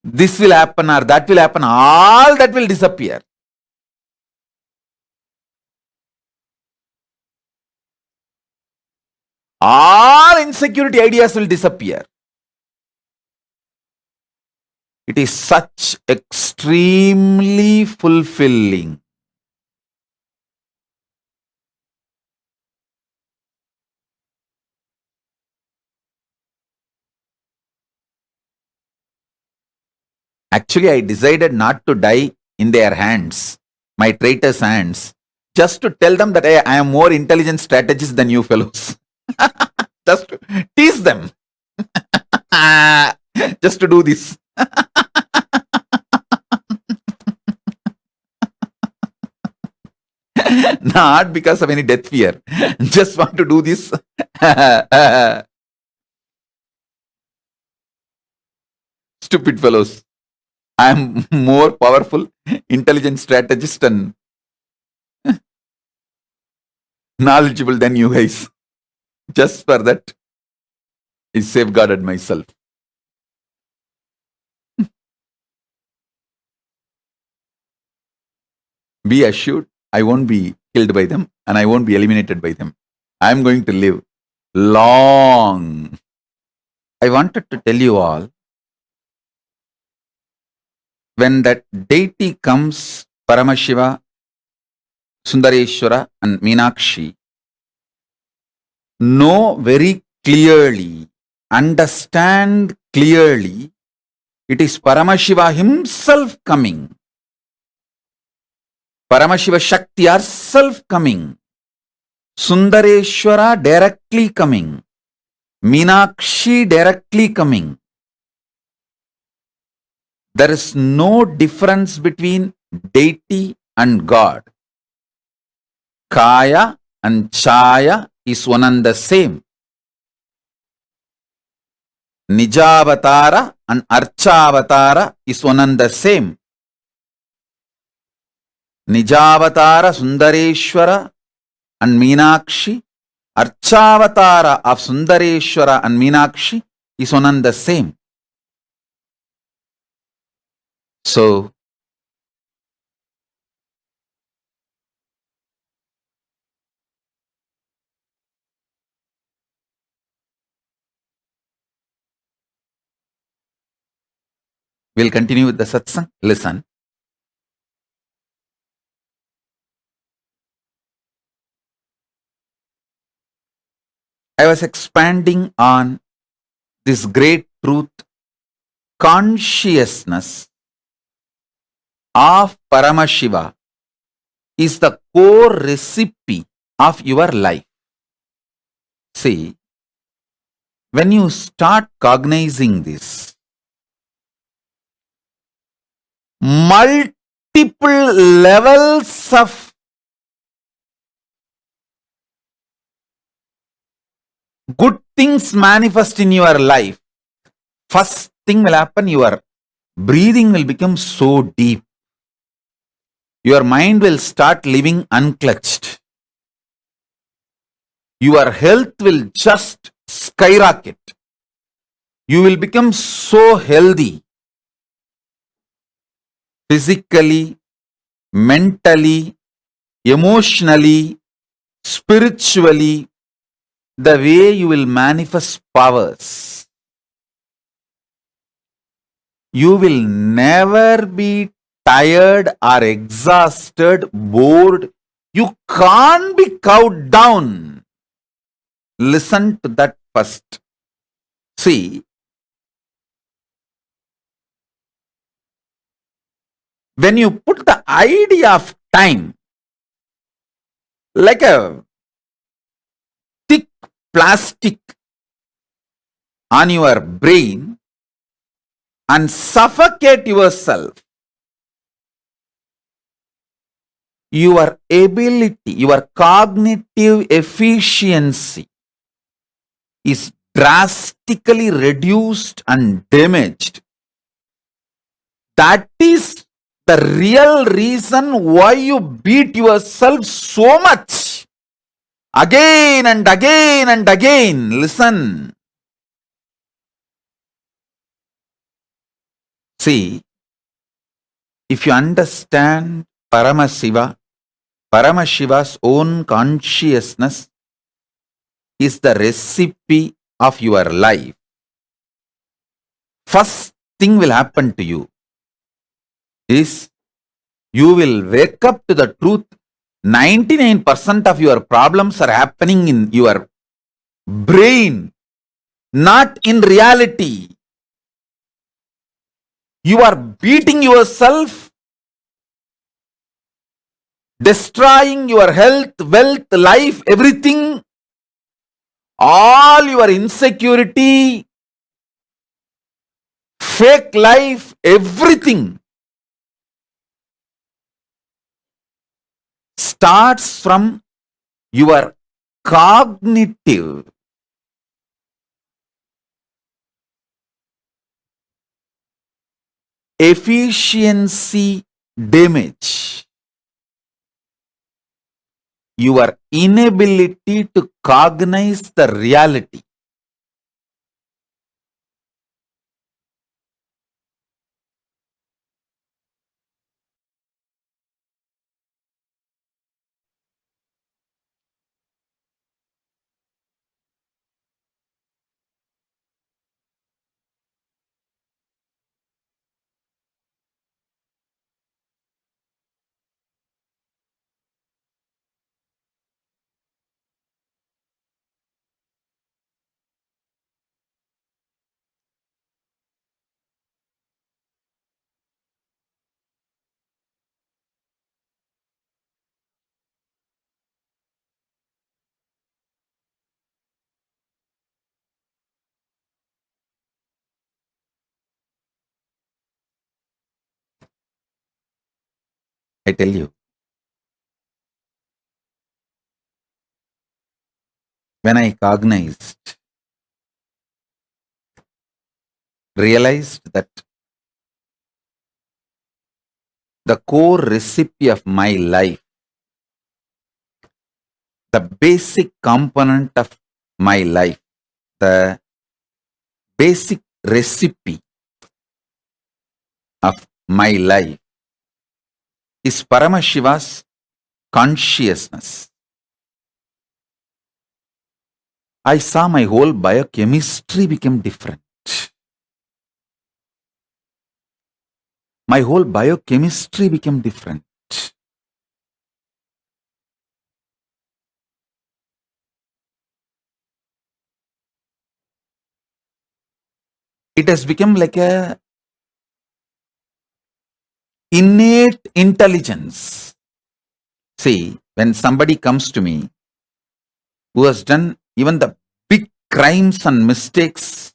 this will happen or that will happen, all that will disappear. All insecurity ideas will disappear. It is such extremely fulfilling. Actually, I decided not to die in their hands, my traitors' hands, just to tell them that I am more intelligent strategist than you fellows. Just to tease them. Just to do this. Not because of any death fear. Just want to do this. Stupid fellows. I am more powerful, intelligent strategist and knowledgeable than you guys. Just for that, I safeguarded myself. Be assured, I won't be killed by them and I won't be eliminated by them. I am going to live long. I wanted to tell you all, when that deity comes, Paramashiva, Sundareshwara and Meenakshi, know very clearly, understand clearly, it is Paramashiva himself coming. Paramashiva Shakti herself coming. Sundareshwara directly coming. Meenakshi directly coming. There is no difference between deity and God. Kaya and Chaya is one and the same. Nijavatara and Archavatara is one and the same. Nijavatara Sundareshwara and Meenakshi, Archavatara of Sundareshwara and Meenakshi is one and the same. So, we'll continue with the satsang. Listen. I was expanding on this great truth, consciousness of Paramashiva is the core recipe of your life. See, when you start cognizing this, multiple levels of good things manifest in your life. First thing will happen, your breathing will become so deep. Your mind will start living unclutched. Your health will just skyrocket. You will become so healthy. Physically, mentally, emotionally, spiritually, the way you will manifest powers. You will never be tired or exhausted, bored. You can't be cowed down. Listen to that first. See, when you put the idea of time like a thick plastic on your brain and suffocate yourself, your ability, your cognitive efficiency is drastically reduced and damaged. That is the real reason why you beat yourself so much. Again and again and again. Listen. See, if you understand Paramashiva's own consciousness is the recipe of your life. First thing will happen to you is you will wake up to the truth. 99% of your problems are happening in your brain, not in reality. You are beating yourself, destroying your health, wealth, life, everything, all your insecurity, fake life, everything starts from your cognitive efficiency damage. Your inability to cognize the reality. I tell you. When I realized that the core recipe of my life, the basic component of my life, the basic recipe of my life is Paramashiva's consciousness. I saw my whole biochemistry became different. My whole biochemistry became different. It has become like a innate intelligence. See, when somebody comes to me who has done even the big crimes and mistakes,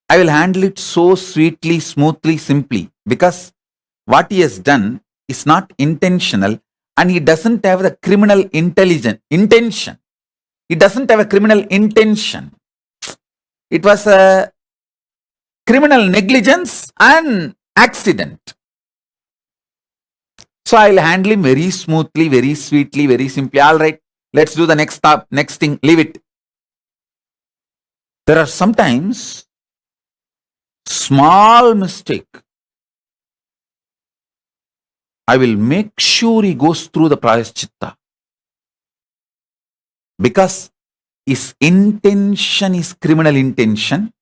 I will handle it so sweetly, smoothly, simply, because what he has done is not intentional and he doesn't have the criminal intention. He doesn't have a criminal intention. It was a criminal negligence and accident. So I'll handle him very smoothly, very sweetly, very simply. All right, let's do the next thing, leave it. There are sometimes small mistake. I will make sure he goes through the prayaschitta. Because his intention is criminal intention.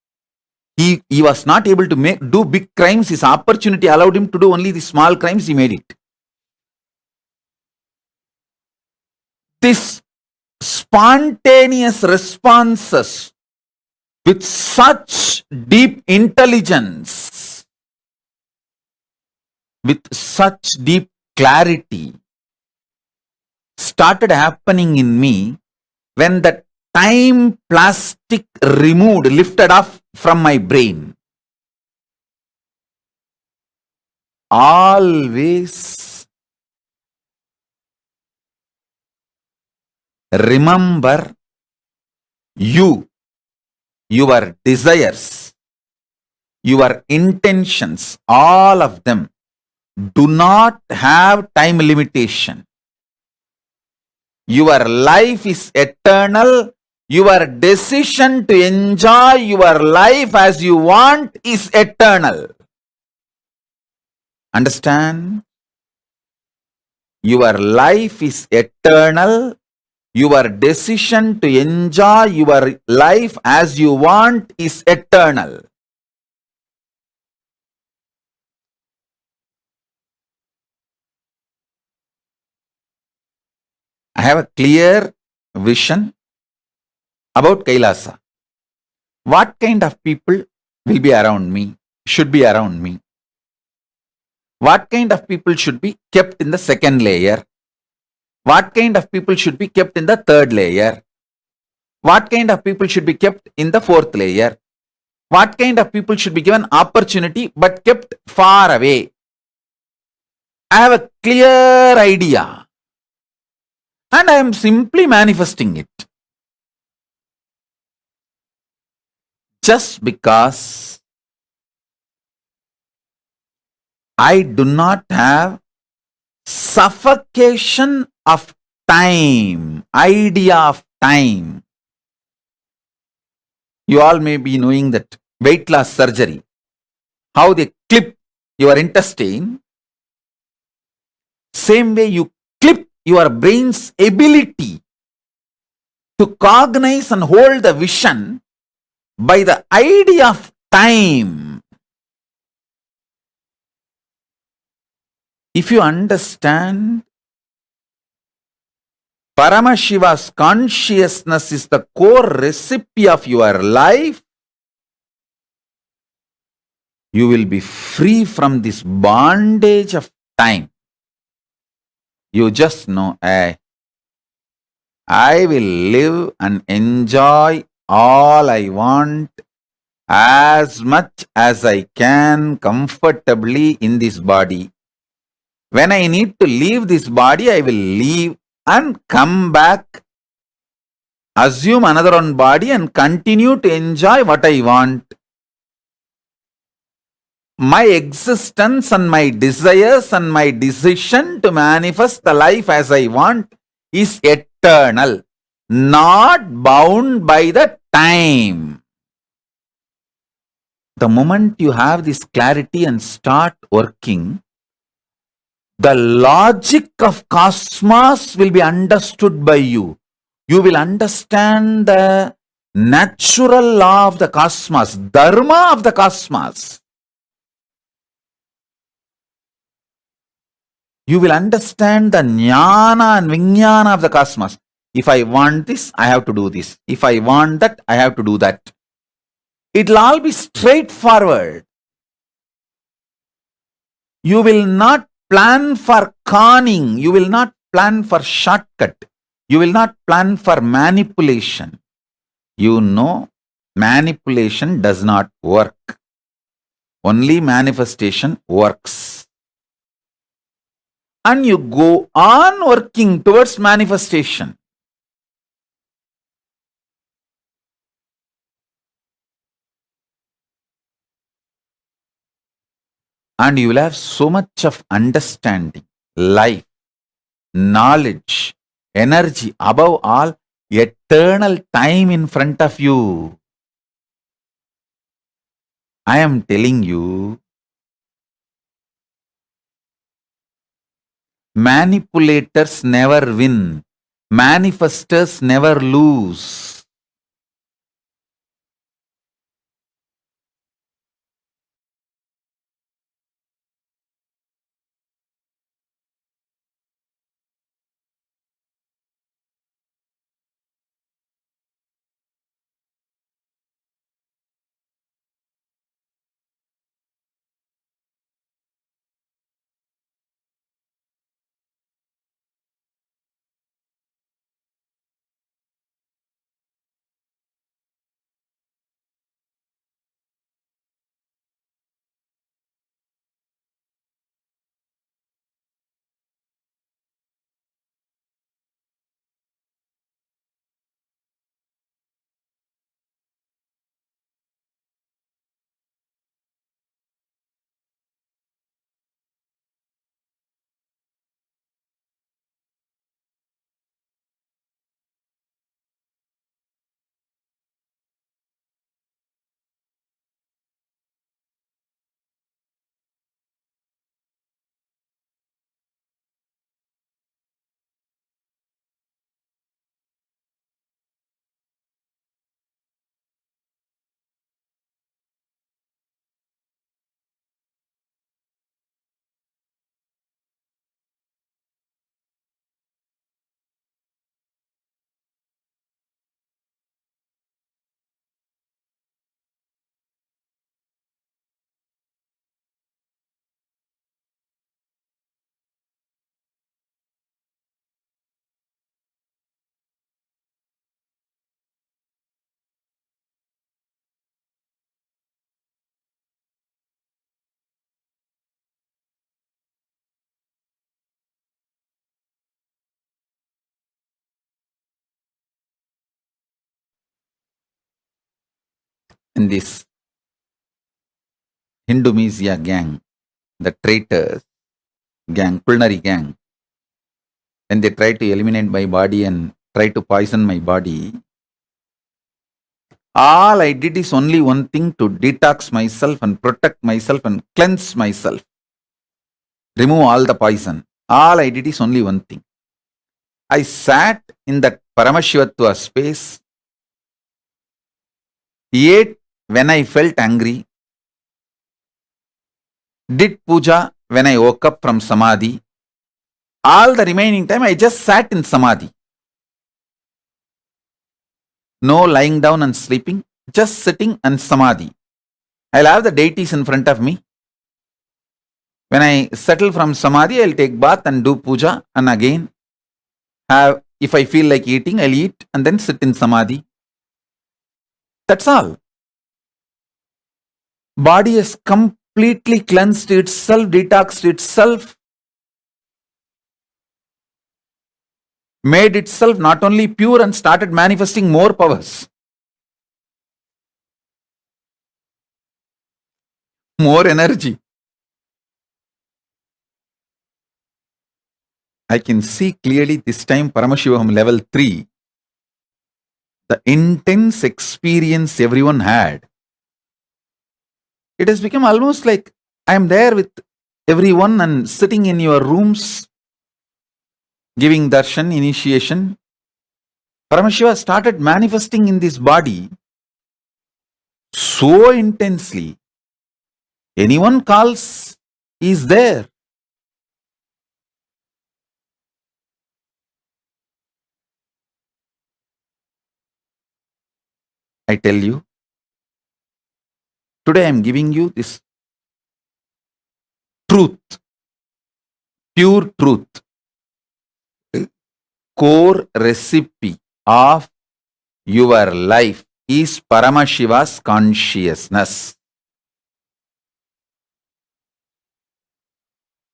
He was not able to do big crimes. His opportunity allowed him to do only the small crimes. He made it. This spontaneous responses with such deep intelligence, with such deep clarity, started happening in me when the time plastic lifted off from my brain. Always remember you, your desires, your intentions, all of them do not have time limitation. Your life is eternal. Your decision to enjoy your life as you want is eternal. Understand? Your life is eternal. Your decision to enjoy your life as you want is eternal. I have a clear vision about Kailasa. What kind of people will be around me, should be around me? What kind of people should be kept in the second layer? What kind of people should be kept in the third layer? What kind of people should be kept in the fourth layer? What kind of people should be given opportunity but kept far away? I have a clear idea and I am simply manifesting it. Just because I do not have suffocation of time, idea of time. You all may be knowing that weight loss surgery, how they clip your intestine, same way you clip your brain's ability to cognize and hold the vision by the idea of time. If you understand, Paramashiva's consciousness is the core recipe of your life, you will be free from this bondage of time. You just know, I will live and enjoy all I want as much as I can comfortably in this body. When I need to leave this body, I will leave and come back, assume another one body and continue to enjoy what I want. My existence and my desires and my decision to manifest the life as I want is eternal, not bound by the time. The moment you have this clarity and start working, the logic of cosmos will be understood by you. You will understand the natural law of the cosmos, dharma of the cosmos. You will understand the jnana and vijnana of the cosmos. If I want this, I have to do this. If I want that, I have to do that. It will all be straightforward. You will not plan for conning. You will not plan for shortcut. You will not plan for manipulation. You know, manipulation does not work. Only manifestation works. And you go on working towards manifestation. And you will have so much of understanding, life, knowledge, energy, above all, eternal time in front of you. I am telling you, manipulators never win. Manifestors never lose. In this Hindumesia gang, the traitors gang, culinary gang, when they try to eliminate my body and try to poison my body, all I did is only one thing, to detox myself and protect myself and cleanse myself. Remove all the poison. All I did is only one thing. I sat in that Paramashiva space, ate when I felt angry, did puja when I woke up from samadhi. All the remaining time I just sat in samadhi. No lying down and sleeping, just sitting and samadhi. I'll have the deities in front of me. When I settle from samadhi, I'll take bath and do puja, and again have, if I feel like eating, I'll eat and then sit in samadhi. That's all. Body has completely cleansed itself, detoxed itself. made itself not only pure and started manifesting more powers, more energy. I can see clearly this time Paramashiva level 3, the intense experience everyone had. It has become almost like I am there with everyone and sitting in your rooms, giving darshan, initiation. Paramashiva started manifesting in this body so intensely. Anyone calls, he is there. I tell you, today I am giving you this truth, pure truth, core recipe of your life is Paramashiva's consciousness.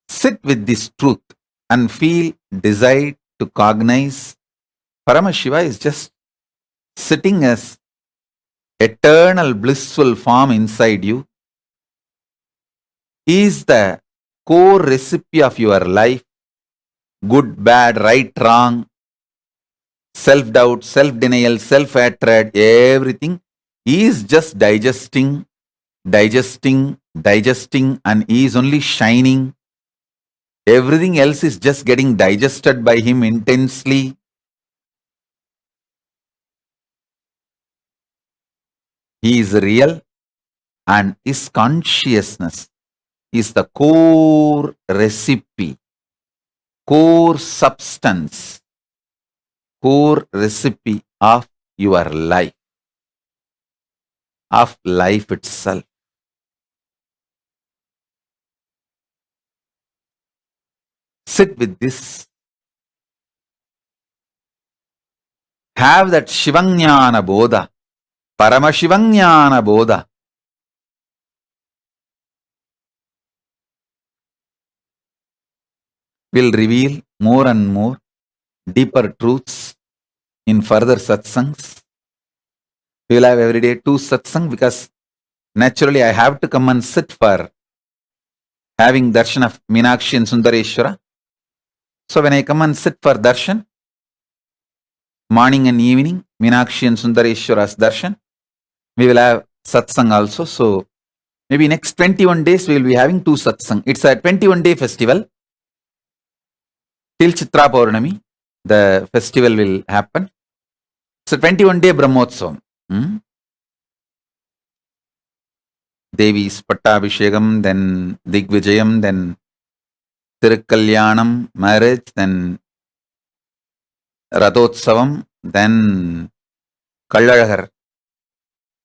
Sit with this truth and feel desire to cognize Paramashiva is just sitting as eternal blissful form inside you. He is the core recipe of your life. Good, bad, right, wrong, self-doubt, self-denial, self-hatred, everything. He is just digesting, and he is only shining. Everything else is just getting digested by him intensely. He is real, and his consciousness is the core recipe, core substance, core recipe of your life, of life itself. Sit with this. Have that Shivanyana Bodha, Paramashivanyana Bodha. Will reveal more and more deeper truths in further satsangs. We will have every day 2 satsang because naturally I have to come and sit for having darshan of Meenakshi and Sundareshwara. So when I come and sit for darshan, morning and evening, Meenakshi and Sundareshwara's darshan, we will have satsang also. So maybe next 21 days we will be having 2 satsang. It's a 21-day festival. Till Chitra Purnami, the festival will happen. It's a 21-day Brahmotsavam. Devi's Pattabhishekam, then Digvijayam, then Tirukkalyanam, marriage, then Rathotsavam, then Kallazhar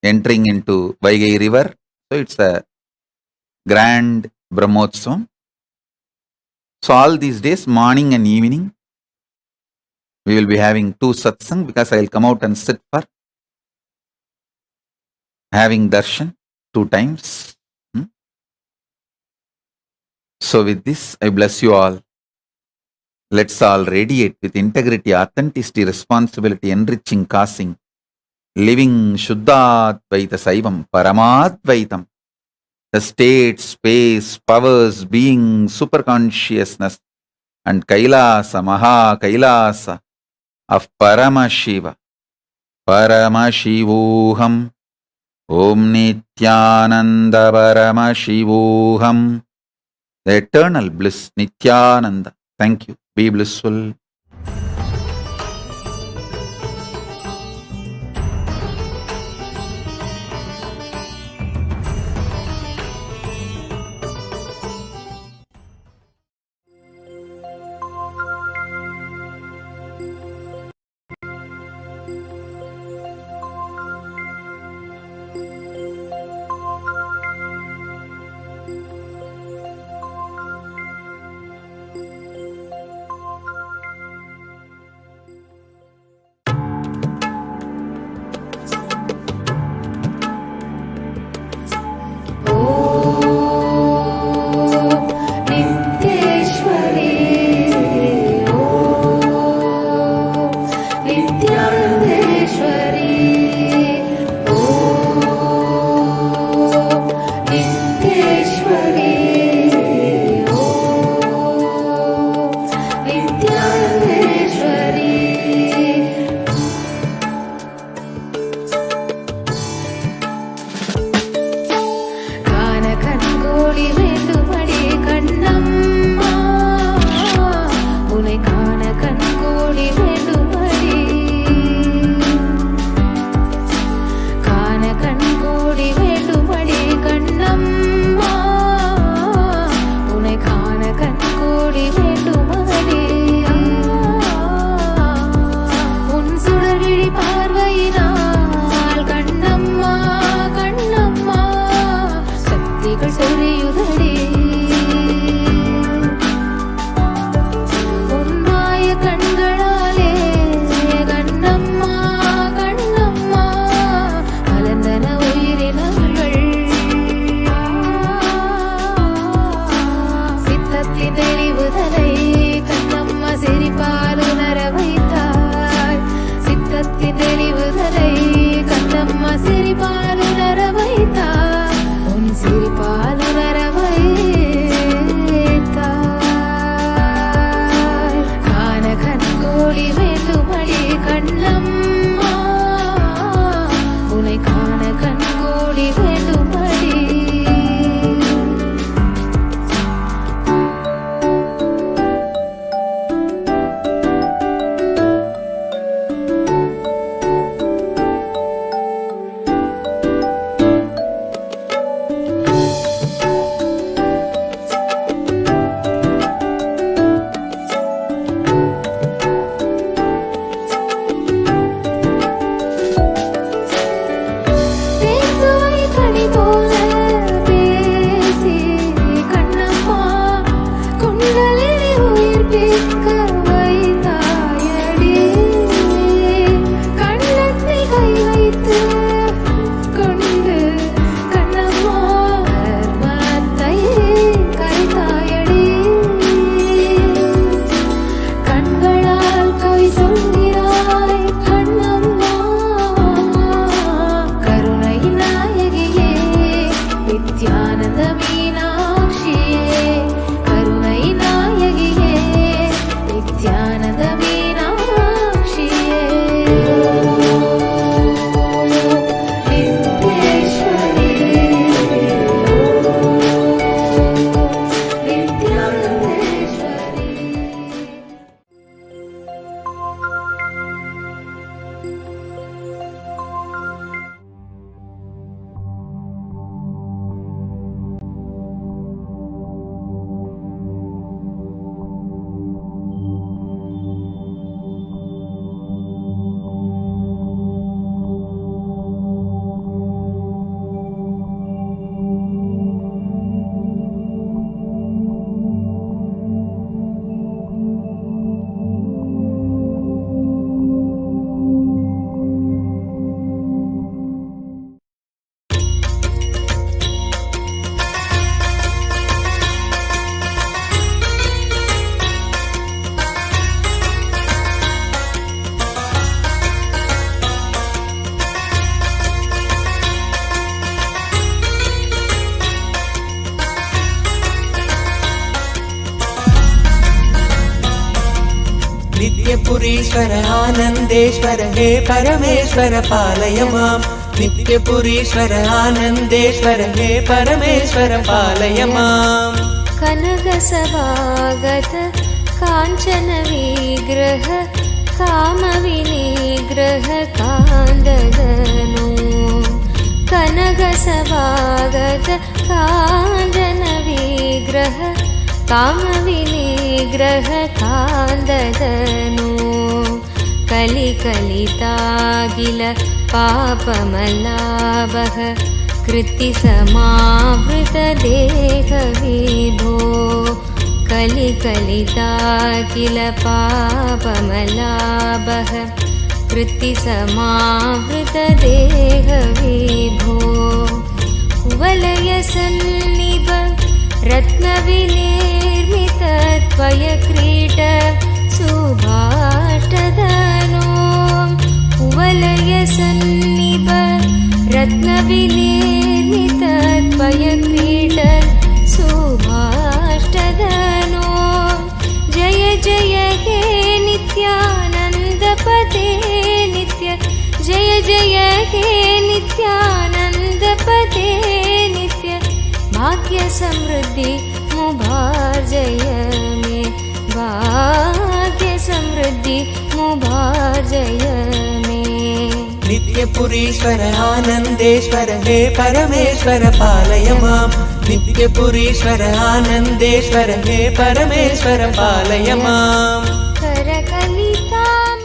entering into Vaigai river. So it's a grand Brahmotsavam. So all these days, morning and evening, we will be having 2 satsang because I will come out and sit for having darshan 2 times. So with this, I bless you all. Let's all radiate with integrity, authenticity, responsibility, enriching, causing, living Shuddhadvaita Saivam, Paramadvaitam. The state, space, powers, being, superconsciousness, and Kailasa, Maha Kailasa of Paramashiva. Paramashivoham. Om Nithyananda Paramashivoham. The eternal bliss, Nithyananda. Thank you. Be blissful. नित्यपुरीश्वर Anandeshwar हे परमेश्वर पालय माम् नित्यपुरीश्वर आनन्देश्वर हे परमेश्वर पालय माम् कनकसभागत काञ्चन विग्रह कामविनिग्रह कान्ददनो कनकसभागत काञ्चन विग्रह कामविनिग्रह कान्ददनो कलिकलितागिल पापमलाभः कृतिसमावृतदेहविभो कलिकलितागिल पापमलाभः कृतिसमावृतदेहविभो कुवलयसन्निभ रत्नविनिर्मित त्वयक्रीट सुभाष्टदनो रत्नविलेनितत्पयक्रीड सुभाष्टदनो जय जय हे नित्यानन्दपदे नित्य जय जय हे नित्यानन्दपदे नित्य भाग्य समृद्धि मुभार जय मे भाग्य समृद्धि मुभार जय मे नित्यपुरीश्वर आनन्देश्वर हे परमेश्वर पालय मां नित्यपुरीश्वर आनन्देश्वर हे परमेश्वर पालय मां करकलिताम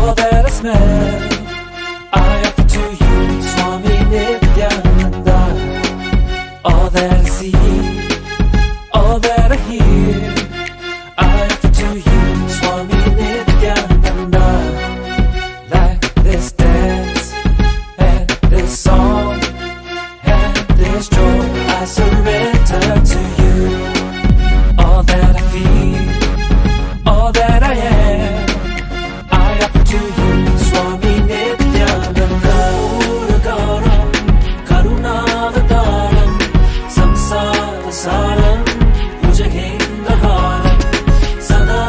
all that I smell, I offer to you, Swami Nithyananda. All that I see, all that I hear, I offer to you, Swami Nithyananda. Like this dance and this song and this joy, I surrender to you. All that I feel, all that I am, I offer to you, Swami Nithyananda. Uragaram, Karunavataram, Samsara Saram, Bhujagendraharam, Sada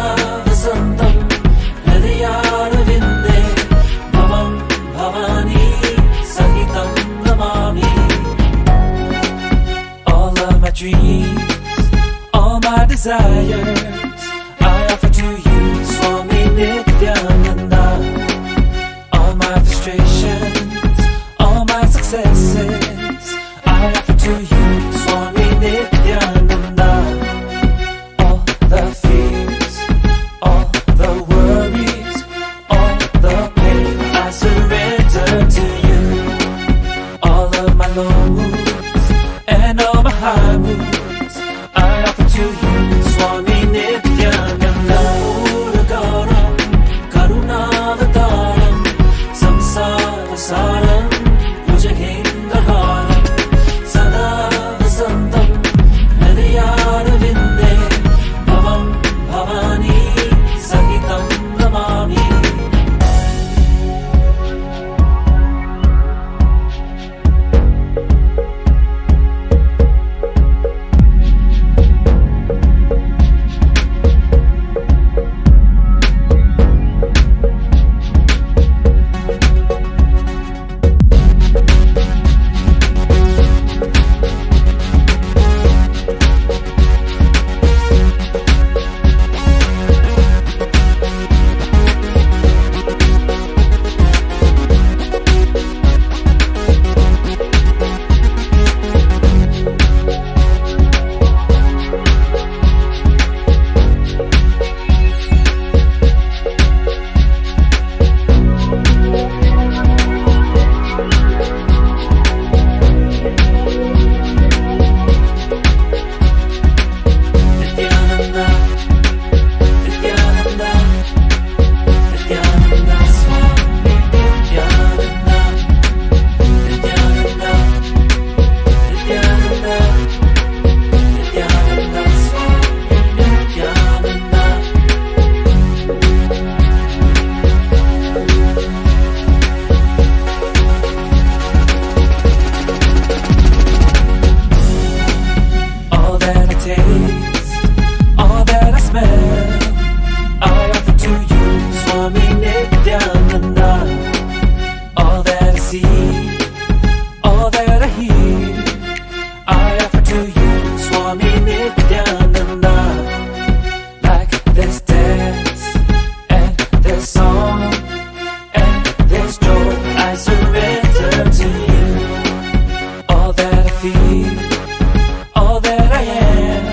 Vasantam, Hridayarvinde, Bhavam Bhavani, Sahitam Namami. All of my dreams, all my desires, I offer to you, Swami Nithyananda. All my frustrations, all my successes, I offer to you, Swami Nithyananda. All the fears, all the worries, all the pain, I surrender to you. All of my low moods and all my high moods, I offer to you, Swami Nithyananda. Uragaram, Karunavataram, Samsara Saram, Bhujagendraharam, Sada Vasantam, Hridayarvinde, Bhavam Bhavani, Sahitam Namami. Nithyananda, Nithyananda, Nithyananda, Swami Nithyananda, Nithyananda, Nithyananda, Nithyananda, Swami Nithyananda. All that I taste, all that I smell, I offer to you, Swami Nithyananda. All that I see, all that I hear, I offer to you, Swami Nithyananda. Like this dance and this song and this joy, I surrender to you. All that I feel, all that I am,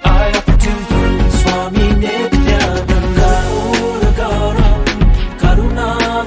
I offer to you, Swami Nithyananda. Uragaram, Karunavataram,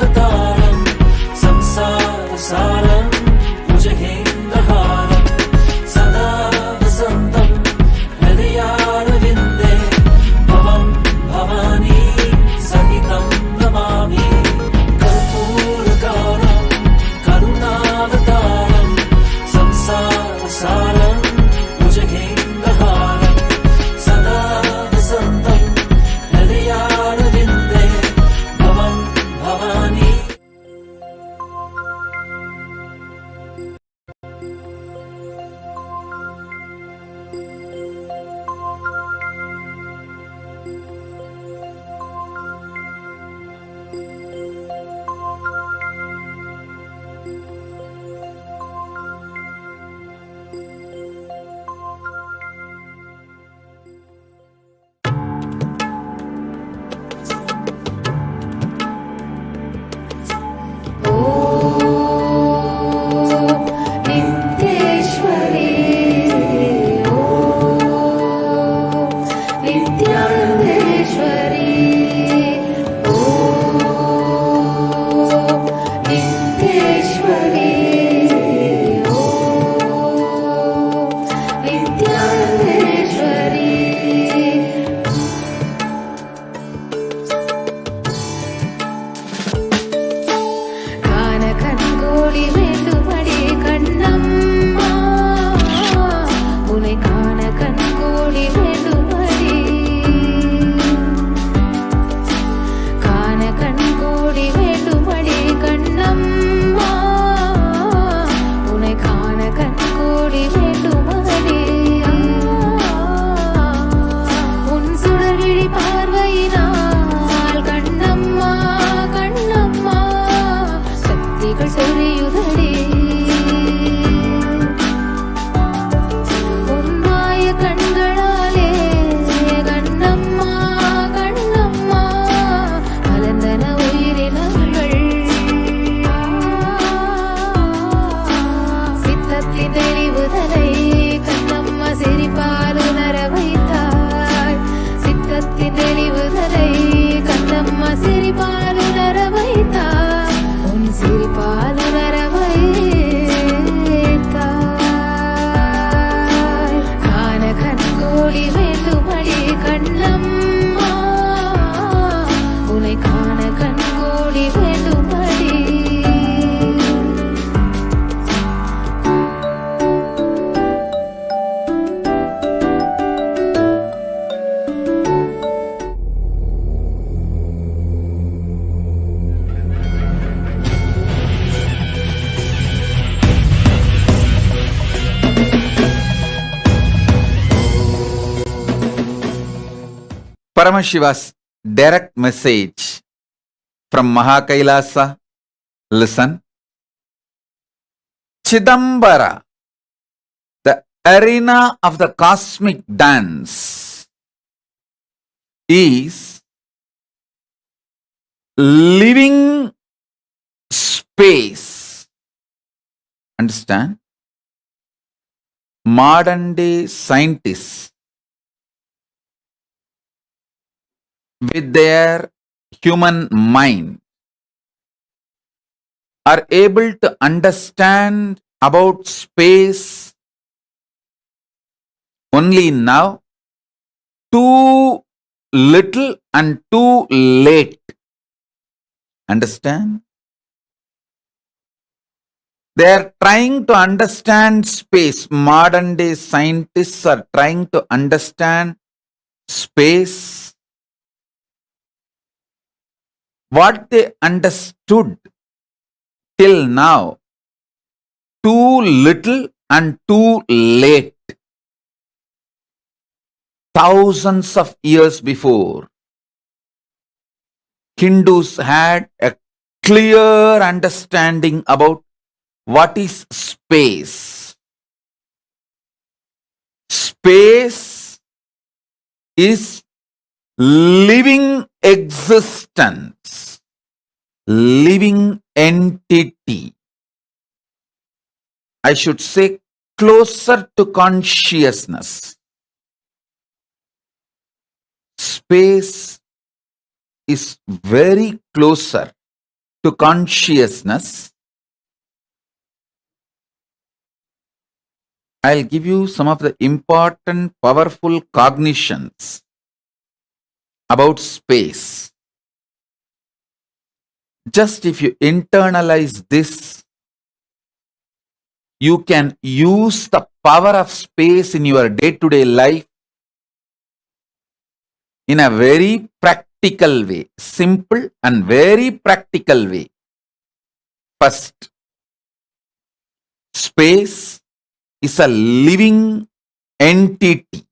Paramashiva's direct message from Mahakailasa. Listen. Chidambara, the arena of the cosmic dance, is living space. Understand? Modern day scientists, with their human mind, are able to understand about space only now, too little and too late. Understand? They are trying to understand space. Modern day scientists are trying to understand space. What they understood till now, too little and too late. Thousands of years before, Hindus had a clear understanding about what is space. Space is living existence, living entity. I should say closer to consciousness. Space is very closer to consciousness. I'll give you some of the important, powerful cognitions about space. Just if you internalize this, you can use the power of space in your day-to-day life in a very practical way, simple and very practical way. First, space is a living entity.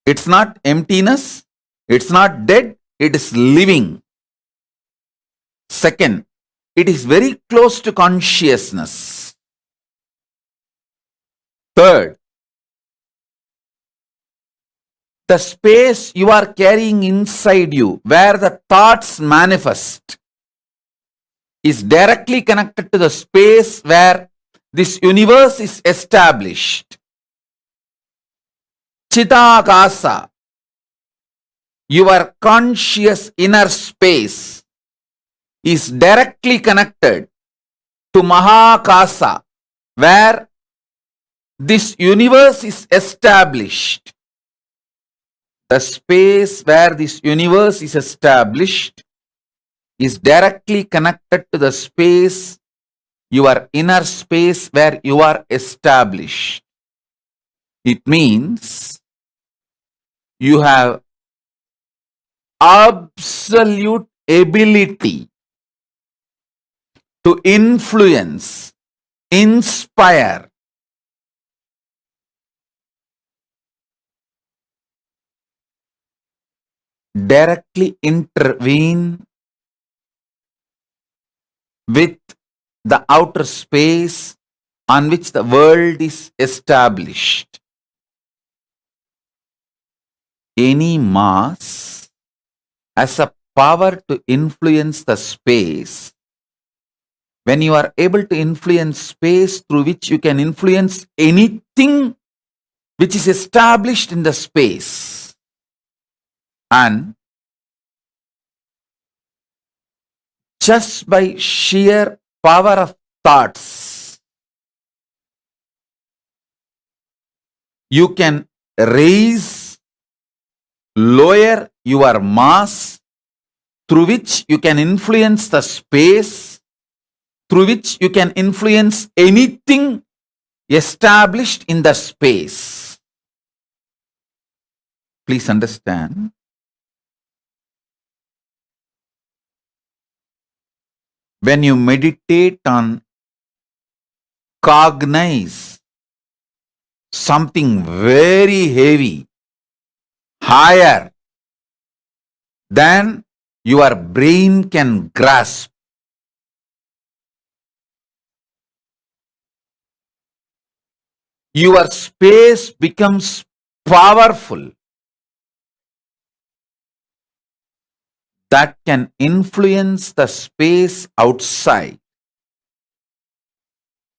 It's not emptiness, it's not dead, it is living. Second, it is very close to consciousness. Third, the space you are carrying inside you, where the thoughts manifest, is directly connected to the space where this universe is established. Chidakasa, your conscious inner space, is directly connected to Mahakasa, where this universe is established. The space where this universe is established is directly connected to the space, your inner space where you are established. It means you have absolute ability to influence, inspire, directly intervene with the outer space on which the world is established. Any mass has a power to influence the space. When you are able to influence space through which you can influence anything which is established in the space, and just by sheer power of thoughts, you can raise, lower your mass, through which you can influence the space, through which you can influence anything established in the space. Please understand. When you meditate on cognize something very heavy, higher, than your brain can grasp. Your space becomes powerful that can influence the space outside,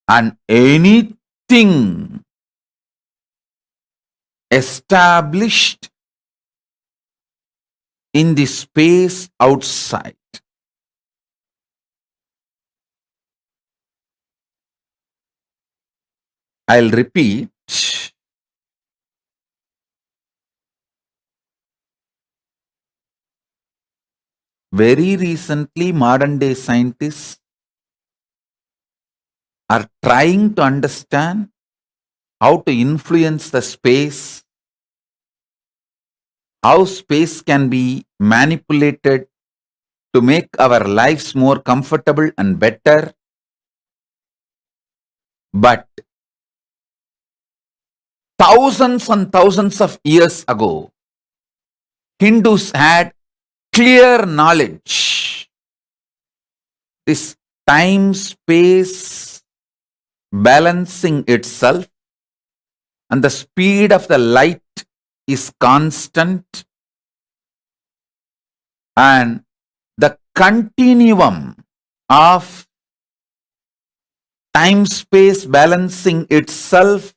and anything established in the space outside. I'll repeat. Very recently, modern day scientists are trying to understand how to influence the space, how space can be manipulated to make our lives more comfortable and better. But thousands and thousands of years ago, Hindus had clear knowledge. This time-space balancing itself and the speed of the light is constant, and the continuum of time-space balancing itself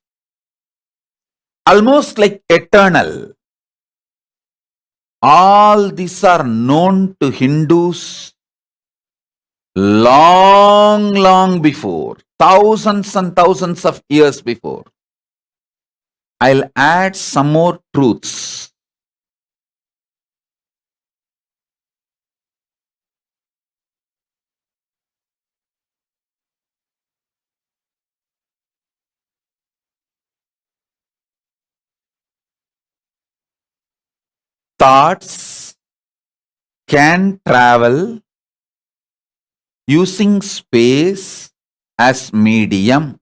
almost like eternal. All these are known to Hindus long before, thousands and thousands of years before. I'll add some more truths. Thoughts can travel using space as medium.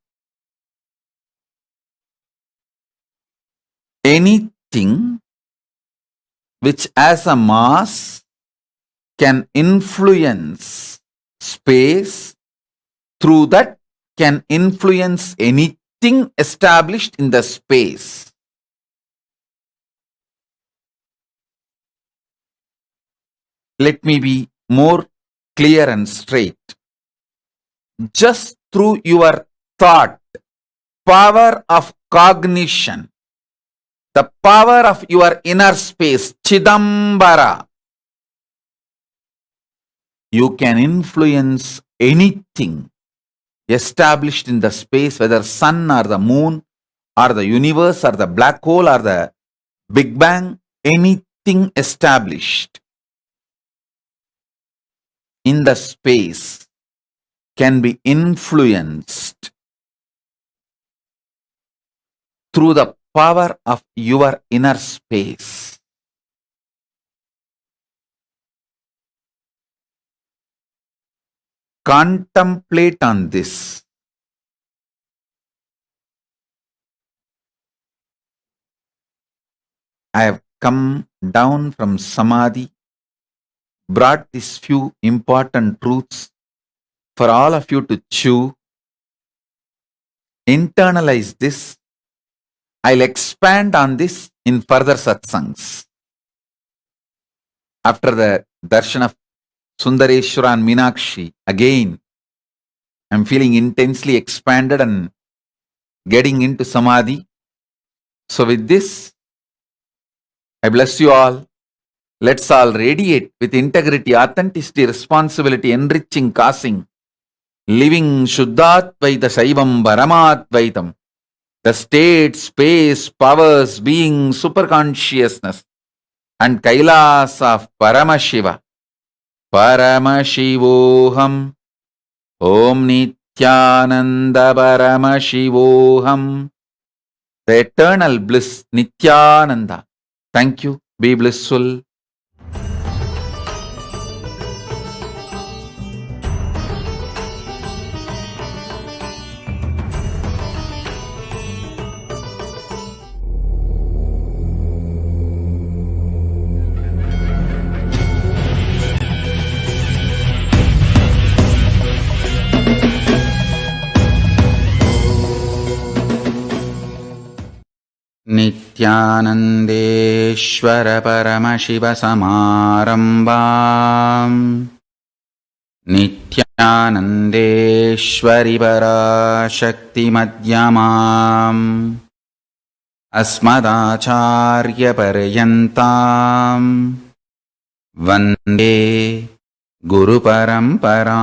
Anything which has a mass can influence space, through that can influence anything established in the space. Let me be more clear and straight. Just through your thought, power of cognition, the power of your inner space, Chidambara, you can influence anything established in the space, whether sun or the moon or the universe or the black hole or the Big Bang, anything established in the space can be influenced through the power of your inner space. Contemplate on this. I have come down from Samadhi, brought these few important truths for all of you to chew. Internalize this. I'll expand on this in further satsangs. After the darshan of Sundareshwara and Meenakshi, again, I'm feeling intensely expanded and getting into Samadhi. So with this, I bless you all. Let's all radiate with integrity, authenticity, responsibility, enriching, causing, living Shuddhatvaita Saivam Paramadvaitam. The state, space, powers, being, superconsciousness, and Kailas of Paramashiva. Paramashivoham. Om Nithyananda Paramashivoham. The eternal bliss, Nithyananda. Thank you. Be blissful. नित्यानन्देश्वर Paramshiva समारम्भाम् नित्यानन्देश्वरि पराशक्तिमध्यमाम् अस्मदाचार्यपर्यन्ताम् वन्दे गुरुपरम्पराम्.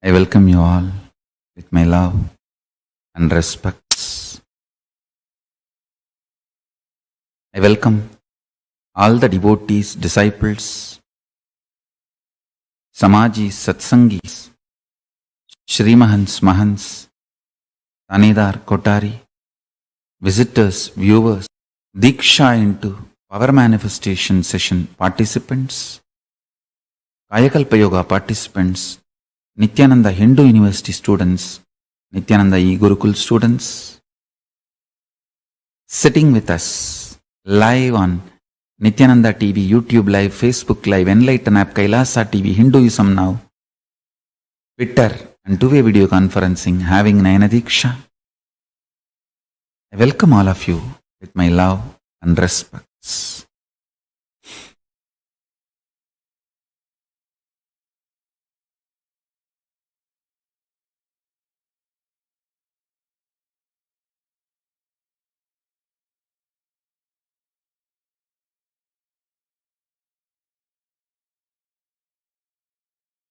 I welcome you all with my love and respects. I welcome all the devotees, disciples, Samajis, Satsangis, Shrimahans, Mahans, Tanidar, Kotari, visitors, viewers, Diksha into Power Manifestation Session participants, Kayakalpa Yoga participants, Nithyananda Hindu University students, Nithyananda E-Gurukul students, sitting with us live on Nithyananda TV, YouTube Live, Facebook Live, Enlighten App, Kailasa TV, Hinduism Now, Twitter and two-way video conferencing, having Nayana Diksha. I welcome all of you with my love and respects.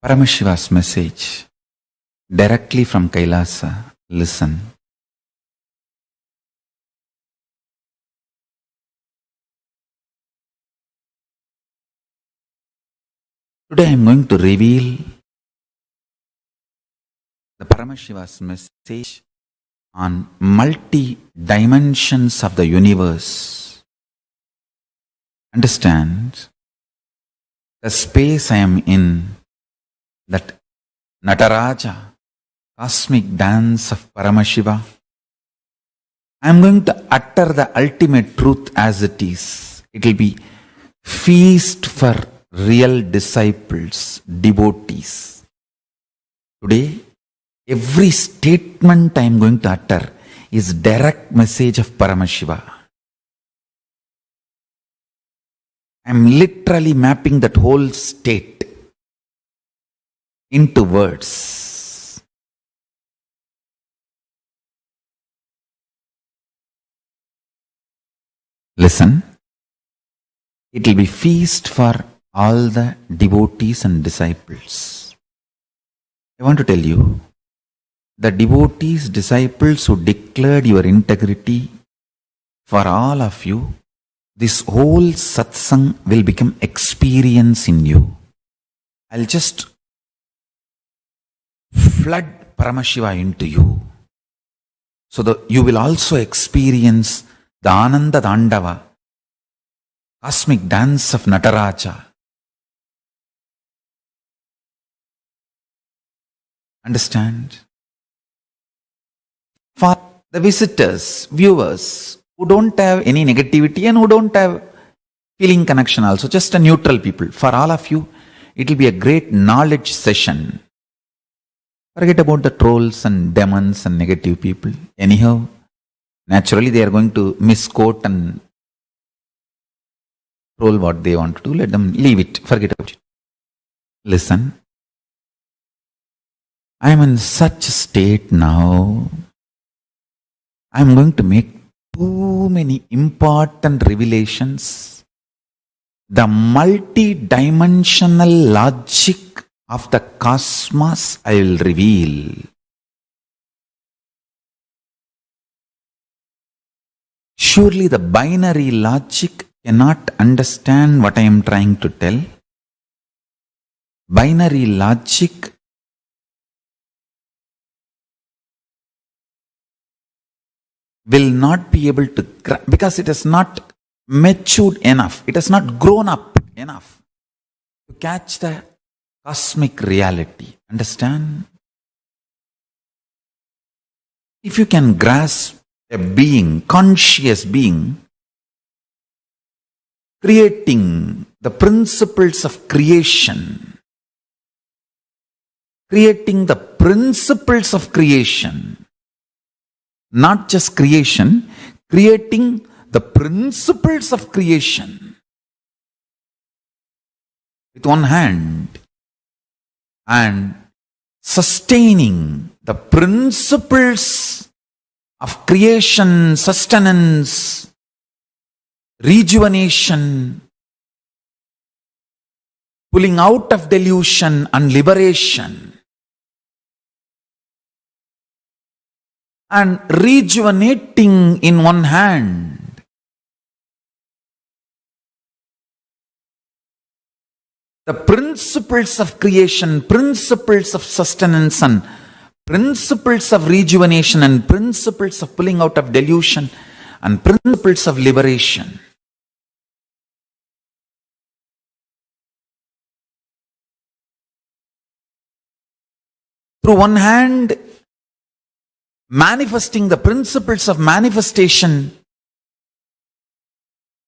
Paramashiva's message directly from Kailasa. Listen. Today I am going to reveal the Paramashiva's message on multi-dimensions of the universe. Understand the space I am in, that Nataraja, cosmic dance of Paramashiva. I am going to utter the ultimate truth as it is. It will be feast for real disciples, devotees. Today, every statement I am going to utter is direct message of Paramashiva. I am literally mapping that whole state into words. Listen, it will be feast for all the devotees and disciples. I want to tell you, the devotees, disciples who declared your integrity, for all of you, this whole satsang will become experience in you. I'll just flood Paramashiva into you, so that you will also experience the Ananda Dandava, cosmic dance of Nataraja. Understand? For the visitors, viewers, who don't have any negativity and who don't have feeling connection also, just a neutral people, for all of you, it will be a great knowledge session. Forget about the trolls and demons and negative people. Anyhow, naturally they are going to misquote and troll what they want to do. Let them leave it. Forget about it. Listen. I am in such a state now. I am going to make too many important revelations. The multi-dimensional logic of the cosmos I will reveal. Surely the binary logic cannot understand what I am trying to tell. Binary logic will not be able to, because it has not matured enough, it has not grown up enough to catch the cosmic reality. Understand? If you can grasp a being, conscious being, creating the principles of creation, creating the principles of creation, not just creation, creating the principles of creation with one hand and sustaining the principles of creation, sustenance, rejuvenation, pulling out of delusion and liberation, and rejuvenating in one hand, the principles of creation, principles of sustenance, and principles of rejuvenation, and principles of pulling out of delusion, and principles of liberation. Through one hand, manifesting the principles of manifestation,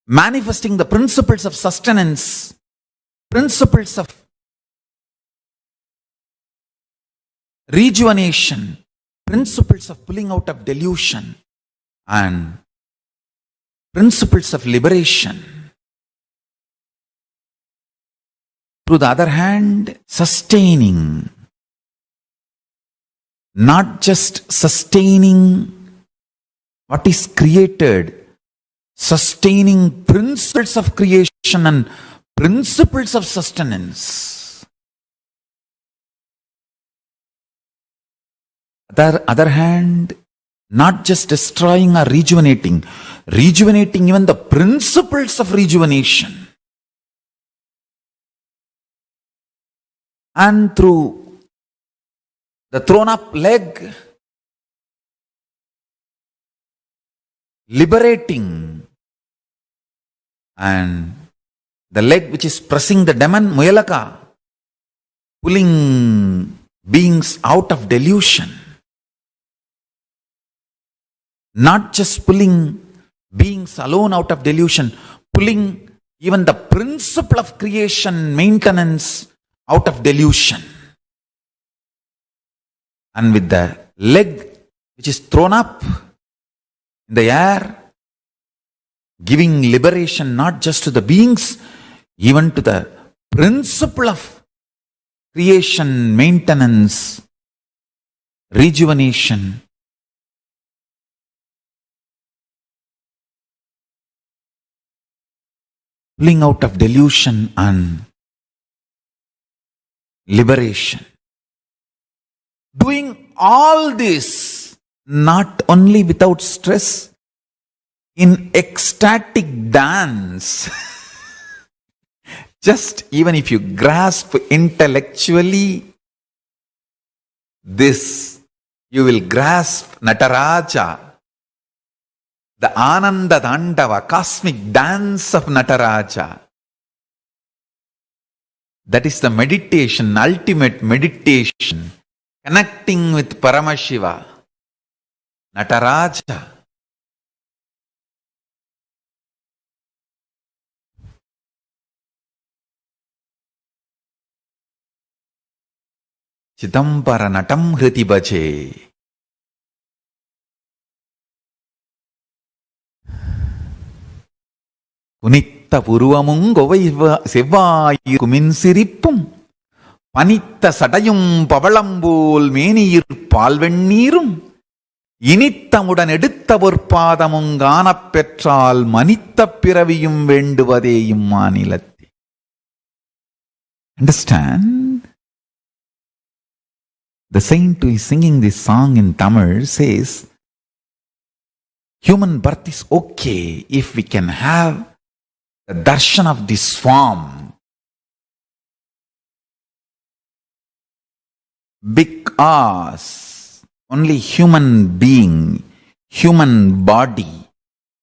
manifesting the principles of sustenance, principles of rejuvenation, principles of pulling out of delusion, and principles of liberation. Through the other hand, sustaining, not just sustaining what is created, sustaining principles of creation and principles of sustenance. Other hand, not just destroying or rejuvenating, rejuvenating even the principles of rejuvenation. And through the thrown up leg, liberating, and the leg which is pressing the demon, Muyalaka, pulling beings out of delusion. Not just pulling beings alone out of delusion, pulling even the principle of creation, maintenance out of delusion. And with the leg which is thrown up in the air, giving liberation not just to the beings, even to the principle of creation, maintenance, rejuvenation. Pulling out of delusion and liberation. Doing all this not only without stress, in ecstatic dance. Just even if you grasp intellectually this, you will grasp Nataraja, the Ananda Dandava, cosmic dance of Nataraja. That is the meditation, ultimate meditation. Connecting with Paramashiva, Nataraja. Chidambara natam hriti bhaje. Unitta puruvamung govaiva sevvayu kuminsirippum. பனித்த சடையும் பவளம்போல் மேனியிற் பால்வெண்ணீரும் இனித்தமுடன் எடுத்த பொற்பாதமும் காணப் பெற்றால் மனித்த பிறவியும் வேண்டுவதே இம்மாநிலத்தே. Understand? The saint who is singing this song in Tamil says, human birth is okay if we can have the darshan of this form. Because only human being, human body,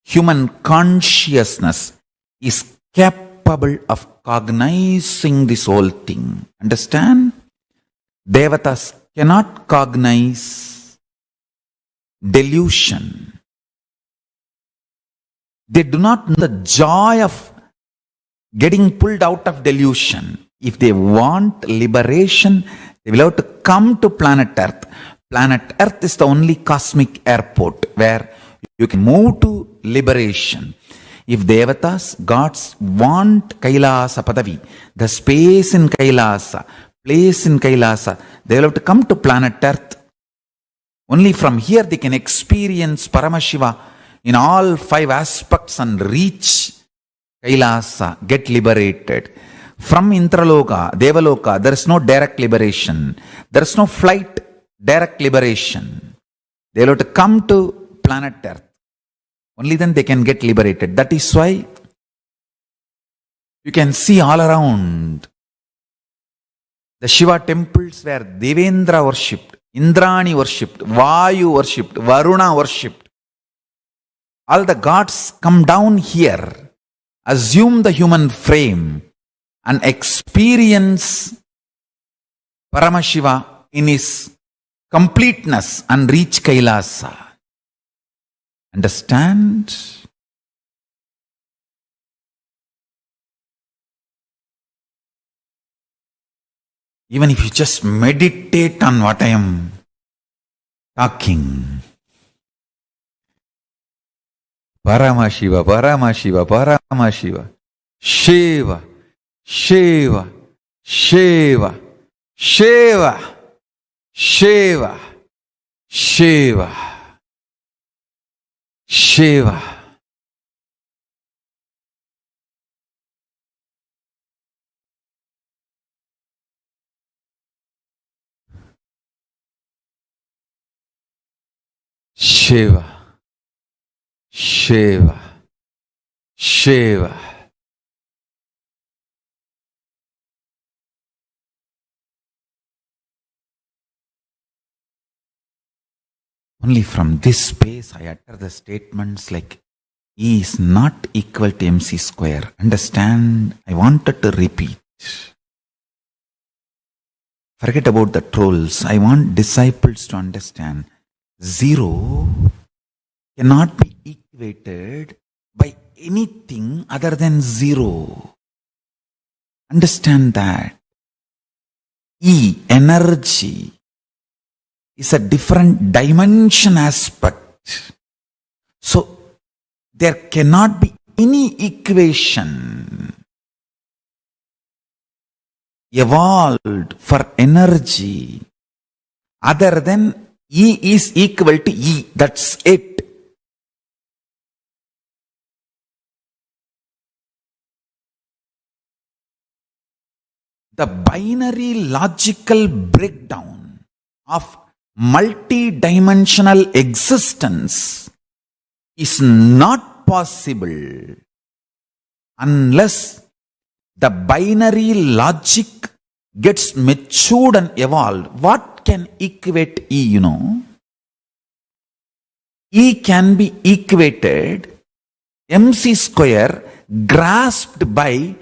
human consciousness is capable capable of cognizing this whole thing. Understand? Devatas cannot cognize delusion. They do not know the joy of getting pulled out of delusion. If they want liberation, they will have to come to planet Earth. Planet Earth is the only cosmic airport where you can move to liberation. If Devatas, gods, want Kailasa Padavi, the space in Kailasa, place in Kailasa, they will have to come to planet Earth. Only from here they can experience Paramashiva in all 5 aspects and reach Kailasa, get liberated. From Intraloka, Devaloka, there is no direct liberation. There is no flight, direct liberation. They will have to come to planet Earth. Only then they can get liberated. That is why you can see all around the Shiva temples where Devendra worshipped, Indrani worshipped, Vayu worshipped, Varuna worshipped. All the gods come down here, assume the human frame, and experience Paramashiva in his completeness and reach Kailasa. Understand? Even if you just meditate on what I am talking. Paramashiva, Paramashiva, Paramashiva. Shiva, Shiva, Shiva, Shiva, Shiva, Shiva, Shiva. Shiva, Shiva, Shiva. Only from this space I utter the statements like E is not equal to MC square. Understand? I wanted to repeat. Forget about the trolls. I want disciples to understand. 0 cannot be equated by anything other than 0. Understand that. E, energy, is a different dimension aspect. So, there cannot be any equation evolved for energy other than E is equal to E. That's it. The binary logical breakdown of multi-dimensional existence is not possible unless the binary logic gets matured and evolved. What can equate E, you know? E can be equated MC square grasped by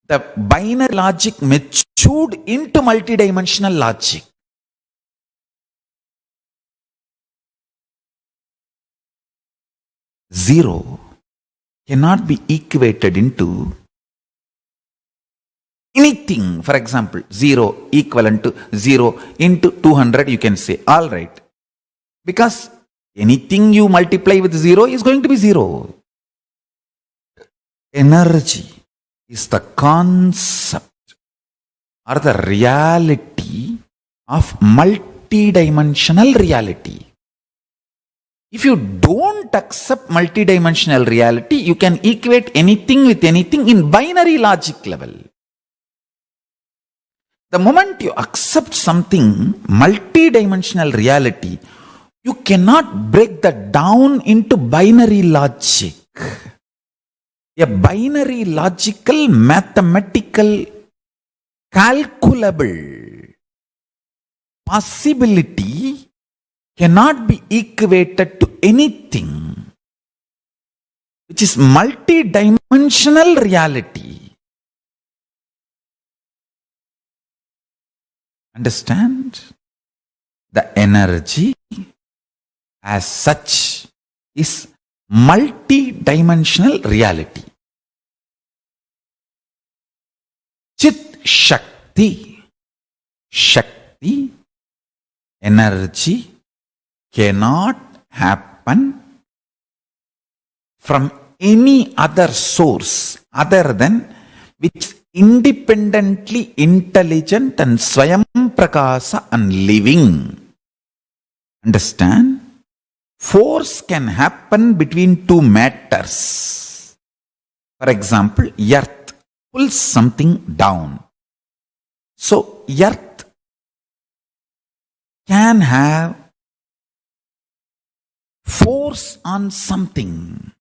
the binary logic matured into multidimensional logic. Zero cannot be equated into anything. For example, 0 equivalent to 0 into 200, you can say, all right. Because anything you multiply with 0 is going to be 0. Energy is the concept or the reality of multidimensional reality. If you don't accept multidimensional reality, you can equate anything with anything in binary logic level. The moment you accept something, multidimensional reality, you cannot break that down into binary logic. A binary logical, mathematical, calculable possibility cannot be equated to anything which is multidimensional reality. Understand? The energy as such is multi-dimensional reality. Chit Shakti. Shakti, energy, cannot happen from any other source other than which independently intelligent and Swayam Prakasa and living. Understand? Force can happen between two matters. For example, earth pulls something down. So, earth can have force on something.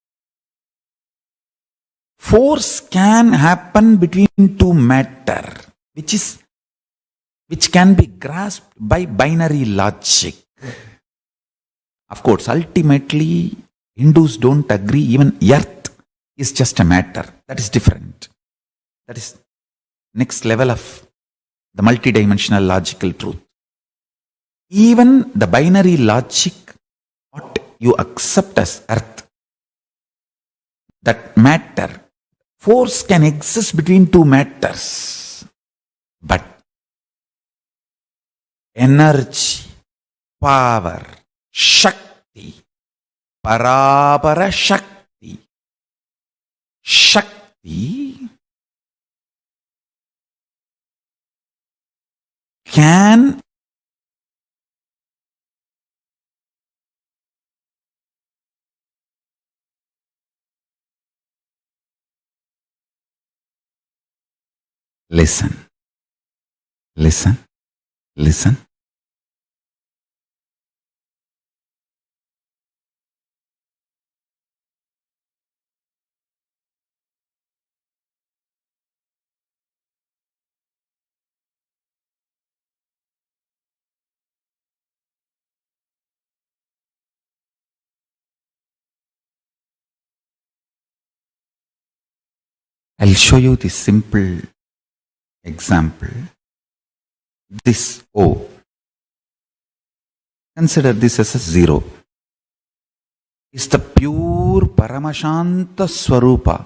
Force can happen between two matter, which can be grasped by binary logic. Of course, ultimately, Hindus don't agree. Even earth is just a matter. That is different. That is next level of the multidimensional logical truth. Even the binary logic, what you accept as earth, that matter, force can exist between two matters. But energy, power, Shakti, Parapara Shakti, Shakti can listen. I'll show you this simple example. This O. Consider this as a 0. Is the pure Paramashanta Swarupa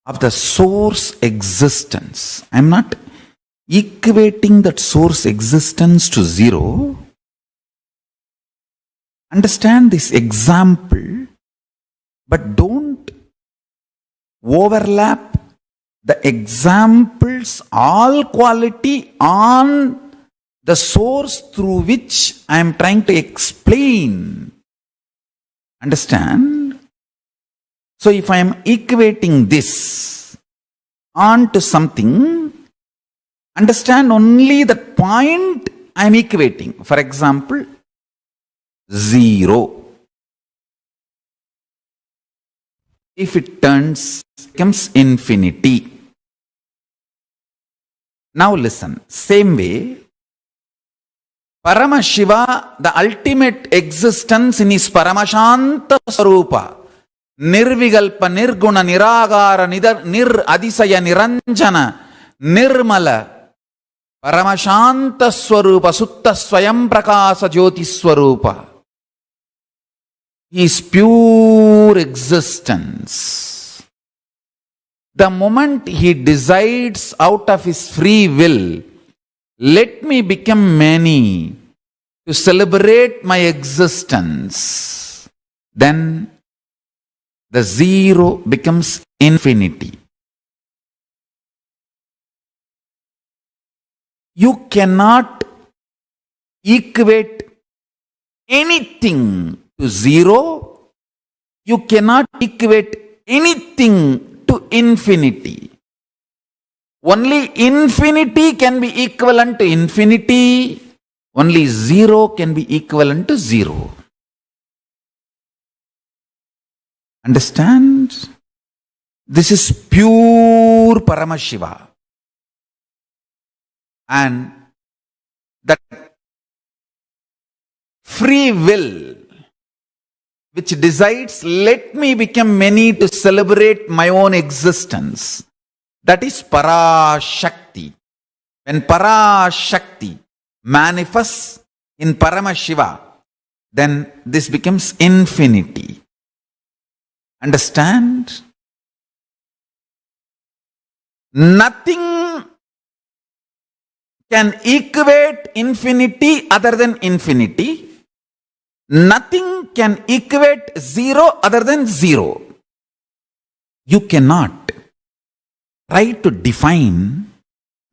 of the source existence. I'm not equating that source existence to 0. Understand this example, but don't overlap the examples, all quality on the source through which I am trying to explain. Understand? So if I am equating this onto something, understand only the point I am equating. For example, 0. If it becomes infinity. Now listen, same way, Paramashiva, the ultimate existence in his Paramashanta Swarupa, Nirvigalpa, Nirguna, Niragara, Nir Adisaya, Niranjana, Nirmala, Paramashanta Swarupa, Sutta Swayam Prakasa Jyoti Swarupa. He is pure existence. The moment he decides out of his free will, let me become many to celebrate my existence, then the 0 becomes infinity. You cannot equate anything to 0. You cannot equate anything to infinity. Only infinity can be equivalent to infinity. Only 0 can be equivalent to 0. Understand? This is pure Paramashiva. And that free will which decides, let me become many to celebrate my own existence. That is Parashakti. When Parashakti, manifests in Paramashiva, then this becomes infinity. Understand? Nothing can equate infinity other than infinity. Nothing can equate zero other than zero. You cannot try to define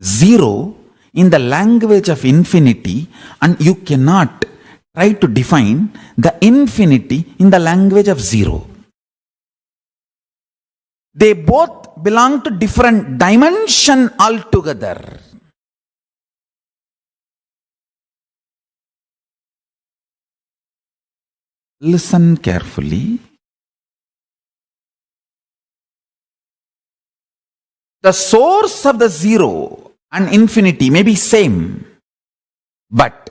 zero in the language of infinity, and you cannot try to define the infinity in the language of zero. They both belong to different dimension altogether. Listen carefully. The source of the zero and infinity may be same, but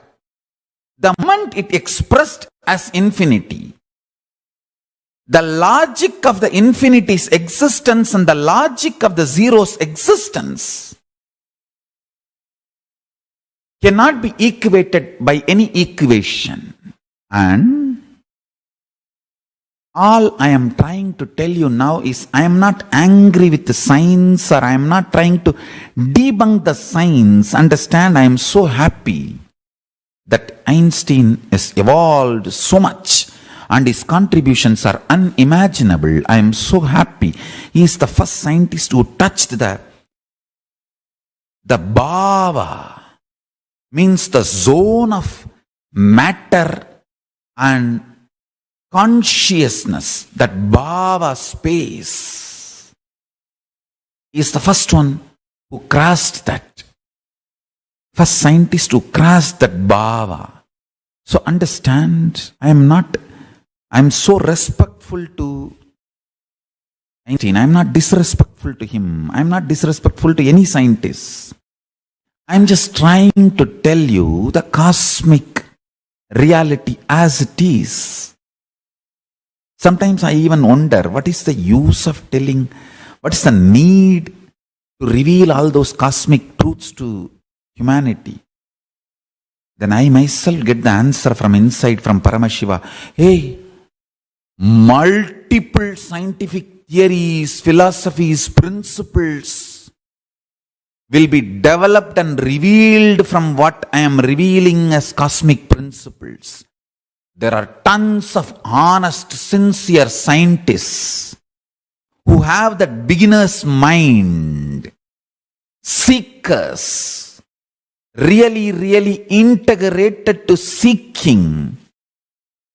the moment it expressed as infinity, the logic of the infinity's existence and the logic of the zero's existence cannot be equated by any equation. And all I am trying to tell you now is, I am not angry with the science, or I am not trying to debunk the science. Understand, I am so happy that Einstein has evolved so much and his contributions are unimaginable. I am so happy. He is the first scientist who touched the bhava, means the zone of matter and consciousness, that bhava space. He is the first one who crossed that. First scientist who crossed that bhava. So understand, I am so respectful to Einstein. I am not disrespectful to him. I am not disrespectful to any scientist. I am just trying to tell you the cosmic reality as it is. Sometimes I even wonder, what is the use of telling, what is the need to reveal all those cosmic truths to humanity? Then I myself get the answer from inside, from Paramashiva. Hey, multiple scientific theories, philosophies, principles will be developed and revealed from what I am revealing as cosmic principles. There are tons of honest, sincere scientists who have that beginner's mind, seekers, really integrated to seeking.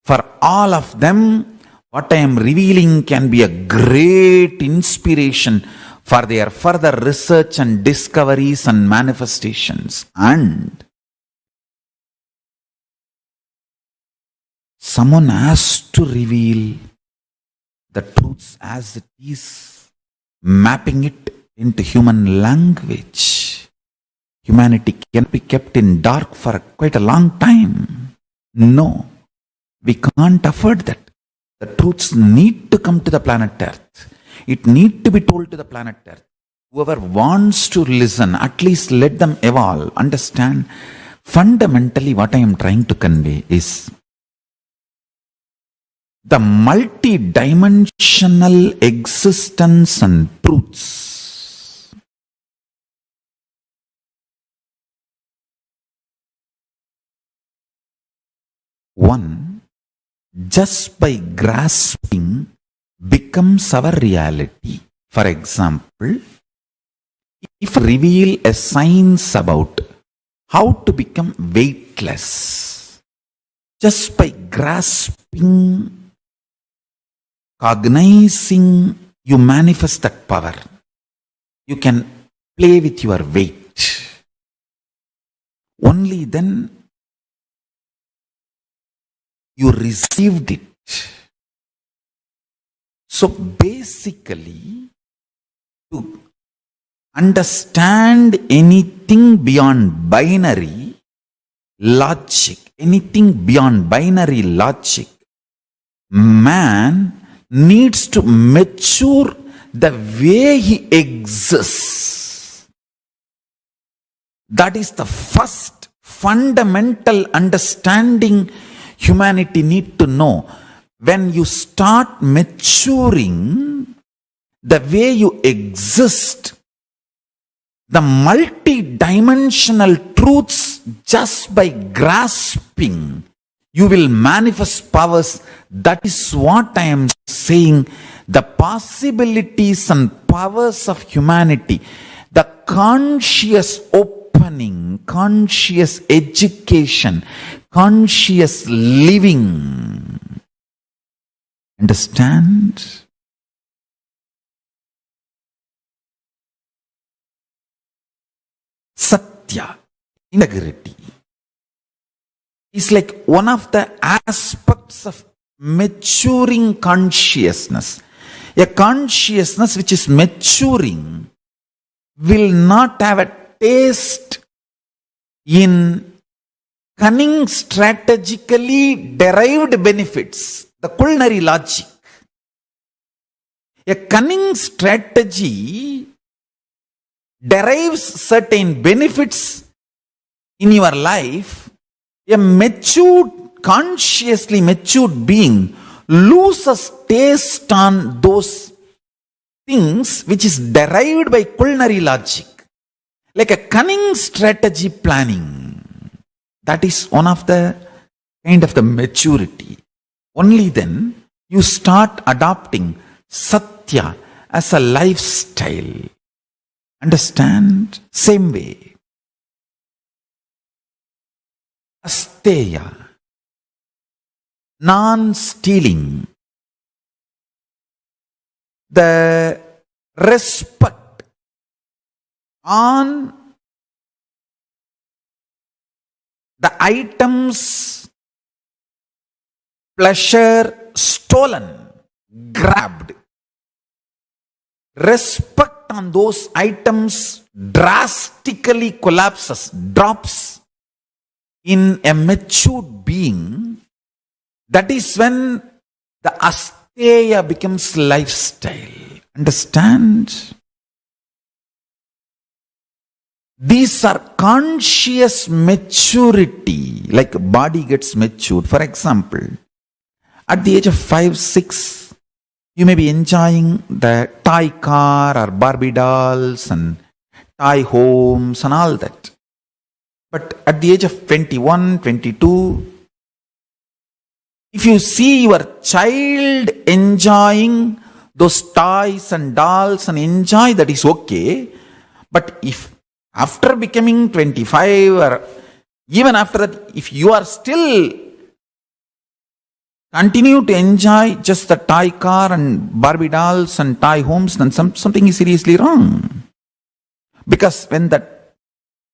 For all of them, what I am revealing can be a great inspiration for their further research and discoveries and manifestations. And someone has to reveal the truths as it is, mapping it into human language. Humanity can be kept in dark for quite a long time. No, we can't afford that. The truths need to come to the planet Earth. It needs to be told to the planet Earth. Whoever wants to listen, at least let them evolve. Understand, fundamentally what I am trying to convey is the multi-dimensional existence and truths. One, just by grasping, becomes our reality. For example, if I reveal a science about how to become weightless, just by grasping, cognizing, you manifest that power. You can play with your weight. Only then you received it. So basically, to understand anything beyond binary logic, man needs to mature the way he exists. That is the first fundamental understanding humanity need to know. When you start maturing the way you exist, the multi-dimensional truths, just by grasping, you will manifest powers. That is what I am saying. The possibilities and powers of humanity, the conscious opening, conscious education, conscious living. Understand? Satya, integrity, is like one of the aspects of maturing consciousness. A consciousness which is maturing will not have a taste in cunning, strategically derived benefits, the culinary logic. A cunning strategy derives certain benefits in your life. A matured, consciously matured being loses taste on those things which is derived by culinary logic, like a cunning strategy planning. That is one of the kind of the maturity. Only then you start adopting Satya as a lifestyle. Understand? Same way. Asteya, non-stealing, the respect on the items, pleasure stolen, grabbed. Respect on those items drastically collapses, drops in a matured being. That is when the asteya becomes lifestyle. Understand? These are conscious maturity, like body gets matured. For example, at the age of 5, 6, you may be enjoying the toy car or Barbie dolls and toy homes and all that. But at the age of 21, 22, if you see your child enjoying those toys and dolls and enjoy, that is okay. But if after becoming 25 or even after that, if you are still continue to enjoy just the toy car and Barbie dolls and toy homes, then something is seriously wrong. Because when that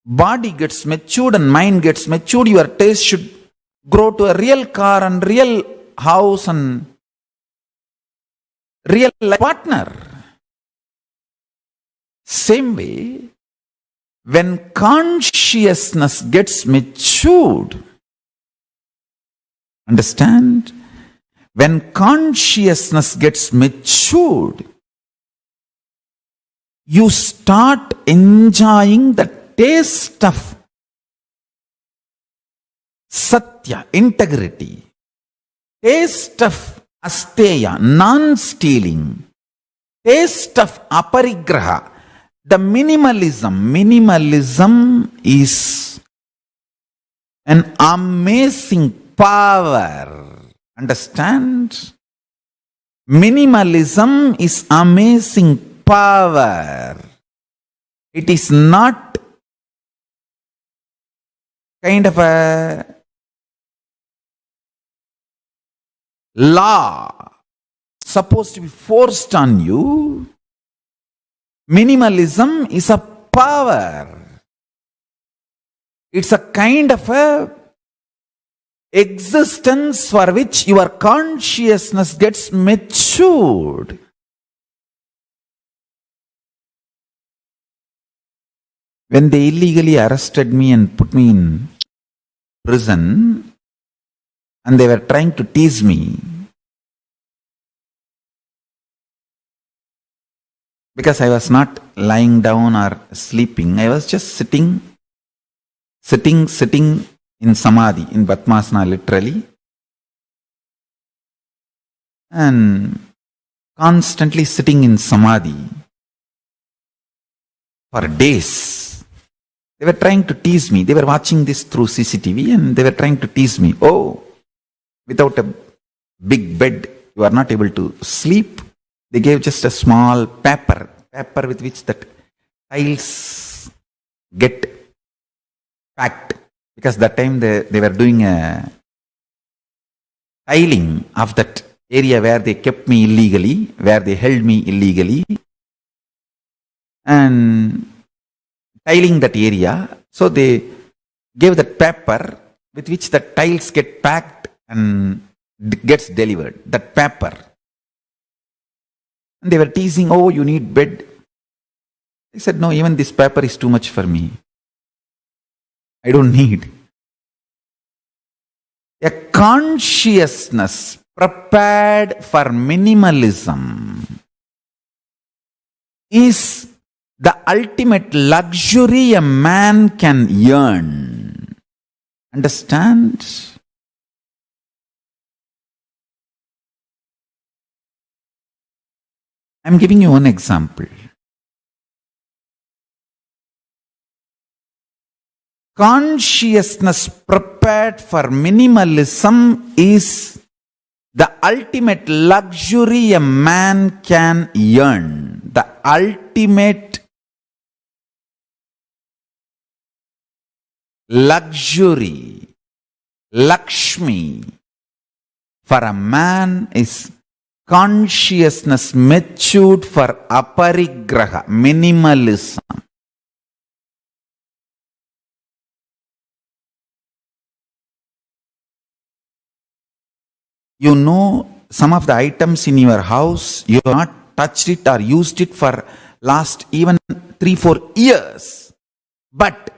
body gets matured and mind gets matured, your taste should grow to a real car and real house and real life partner. Same way, when consciousness gets matured, understand? When consciousness gets matured, you start enjoying the taste of Satya, integrity, taste of Asteya, non-stealing, taste of Aparigraha, the minimalism. Minimalism is an amazing power. Understand? Minimalism is amazing power. It is not kind of a law supposed to be forced on you. Minimalism is a power. It's a kind of a existence for which your consciousness gets matured. When they illegally arrested me and put me in prison, and they were trying to tease me, because I was not lying down or sleeping, I was just sitting sitting in samadhi, in Padmasana literally, and constantly sitting in samadhi for days. They were trying to tease me. They were watching this through CCTV and they were trying to tease me. Oh, without a big bed, you are not able to sleep. They gave just a small paper with which that tiles get packed. Because that time they were doing a tiling of that area where they kept me illegally, where they held me illegally, and tiling that area. So they gave that paper with which the tiles get packed and gets delivered. That paper. And they were teasing, oh, you need bed. I said, no, even this paper is too much for me. I don't need. A consciousness prepared for minimalism is the ultimate luxury a man can earn. Understand? I'm giving you one example. Consciousness prepared for minimalism is the ultimate luxury a man can earn. The ultimate luxury, Lakshmi, for a man is consciousness matured for aparigraha, minimalism. You know, some of the items in your house, you have not touched it or used it for last even 3-4 years. But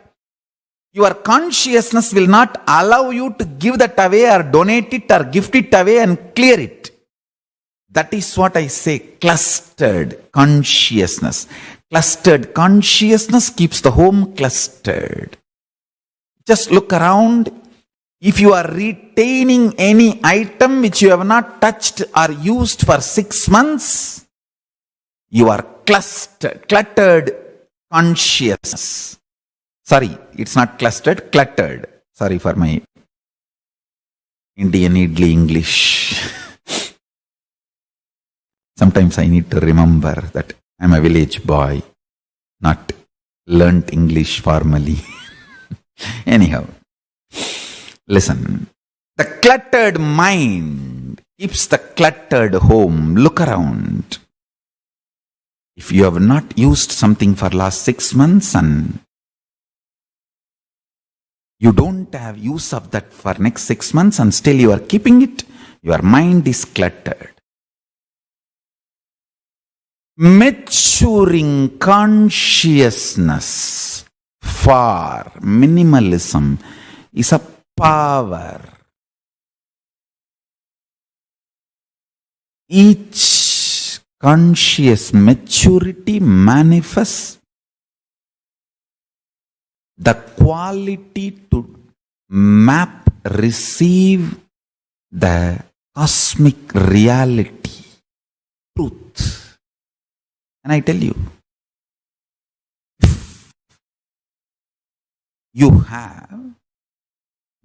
your consciousness will not allow you to give that away or donate it or gift it away and clear it. That is what I say, clustered consciousness. Clustered consciousness keeps the home clustered. Just look around. If you are retaining any item which you have not touched or used for 6 months, you are cluttered consciousness. Sorry, it's not clustered, cluttered. Sorry for my Indian idli English. Sometimes I need to remember that I'm a village boy, not learnt English formally. Anyhow. Listen, the cluttered mind keeps the cluttered home. Look around. If you have not used something for last 6 months and you don't have use of that for next 6 months and still you are keeping it, your mind is cluttered. Maturing consciousness for minimalism is a power. Each conscious maturity manifests the quality to map, receive the cosmic reality, truth. And I tell you, if you have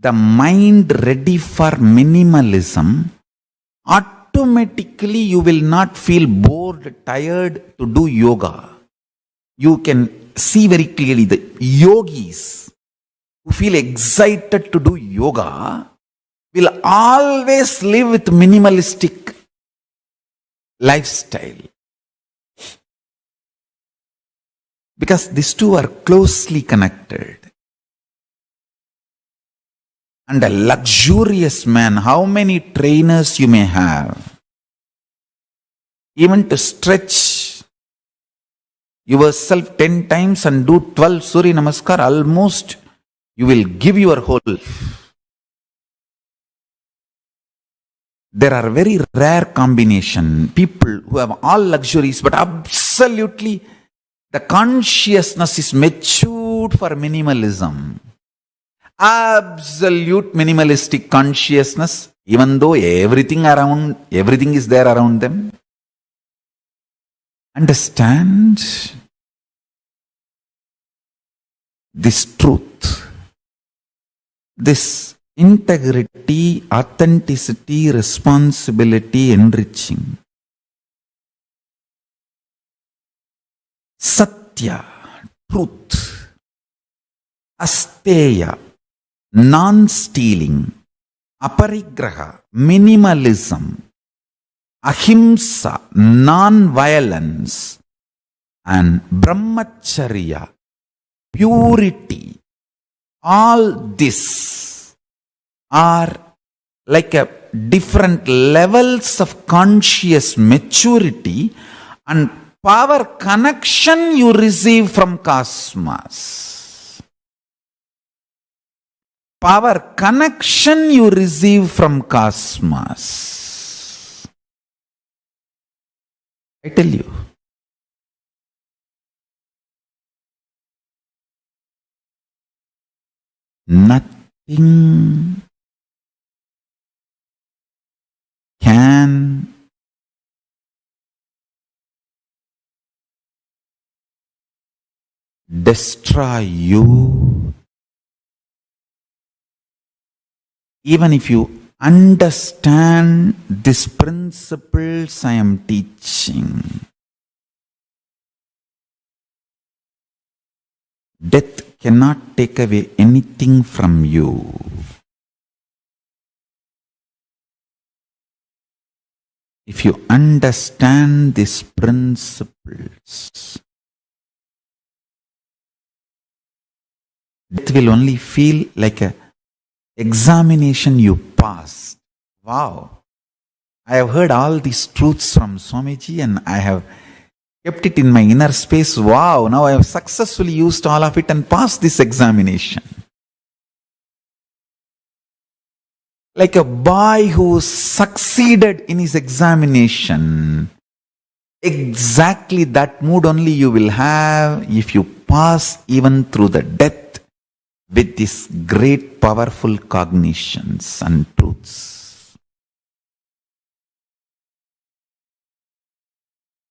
the mind ready for minimalism, automatically you will not feel bored, tired to do yoga. You can see very clearly the yogis who feel excited to do yoga will always live with minimalistic lifestyle. Because these two are closely connected. And a luxurious man, how many trainers you may have, even to stretch yourself 10 times and do 12 Surya Namaskar, almost you will give your whole life. There are very rare combination, people who have all luxuries, but absolutely the consciousness is matured for minimalism. absolute minimalistic consciousness, even though everything is there around them. Understand this truth, this integrity, authenticity, responsibility, enriching. Satya, truth. Asteya, non-stealing. Aparigraha, minimalism. Ahimsa, non-violence. And brahmacharya, purity. All this are like a different levels of conscious maturity and power connection you receive from cosmos. Power connection you receive from cosmos. I tell you. Nothing can destroy you even if you understand these principles I am teaching. Death cannot take away anything from you. If you understand these principles, death will only feel like a examination you passed. Wow! I have heard all these truths from Swamiji and I have kept it in my inner space. Wow! Now I have successfully used all of it and passed this examination. Like a boy who succeeded in his examination. Exactly that mood only you will have if you pass even through the death with these great powerful cognitions and truths.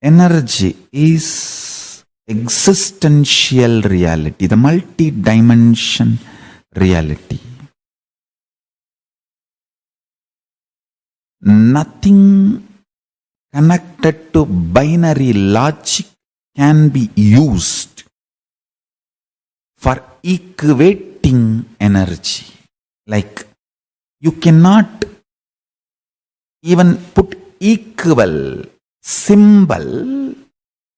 Energy is existential reality, the multi-dimension reality. Nothing connected to binary logic can be used for equating energy. Like you cannot even put equal symbol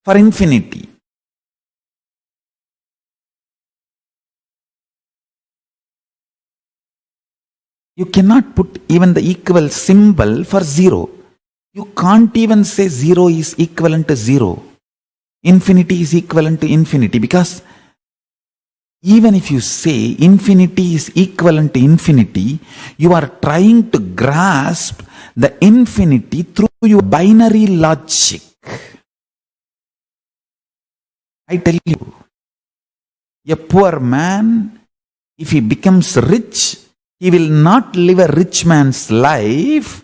for infinity. You cannot put even the equal symbol for zero. You can't even say zero is equivalent to zero. Infinity is equivalent to infinity, because even if you say infinity is equivalent to infinity, you are trying to grasp the infinity through your binary logic. I tell you, a poor man, if he becomes rich, he will not live a rich man's life.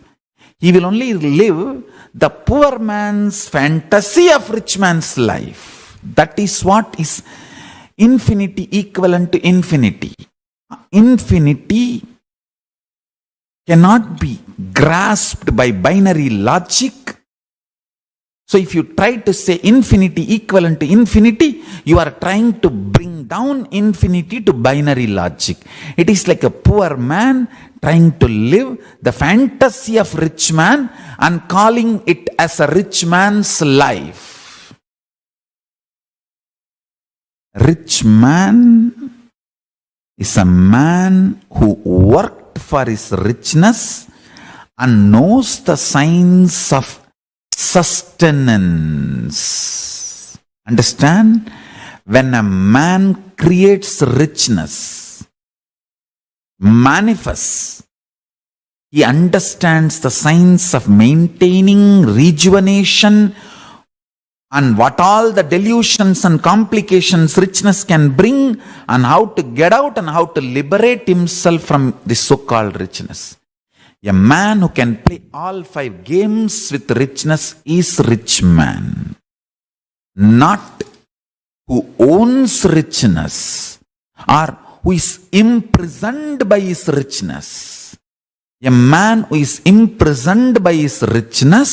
He will only live the poor man's fantasy of rich man's life. That is what is infinity equivalent to infinity. Infinity cannot be grasped by binary logic. So if you try to say infinity equivalent to infinity, you are trying to bring down infinity to binary logic. It is like a poor man trying to live the fantasy of rich man and calling it as a rich man's life. Rich man is a man who worked for his richness and knows the signs of sustenance. Understand? When a man creates richness, manifests, he understands the signs of maintaining rejuvenation and what all the delusions and complications richness can bring, and how to get out and how to liberate himself from this so-called richness. A man who can play all 5 games with richness is rich man. Not who owns richness or who is imprisoned by his richness. A man who is imprisoned by his richness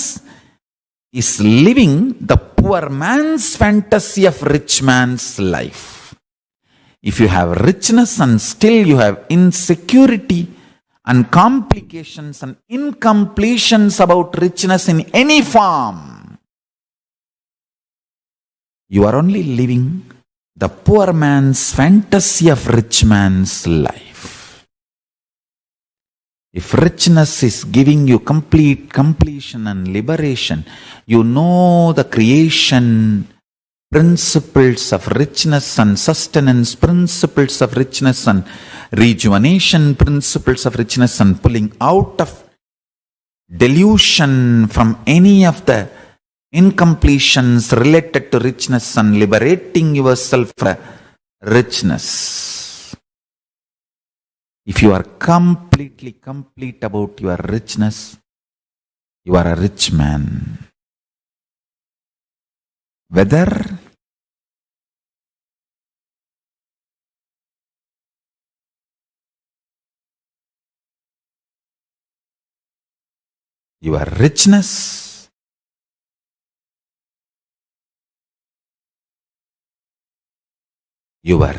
is living the poor man's fantasy of rich man's life. If you have richness and still you have insecurity and complications and incompletions about richness in any form, you are only living the poor man's fantasy of rich man's life. If richness is giving you complete completion and liberation, you know the creation principles of richness and sustenance, principles of richness and rejuvenation, principles of richness and pulling out of delusion from any of the incompletions related to richness and liberating yourself from richness. If you are completely complete about your richness, you are a rich man. Whether your richness, your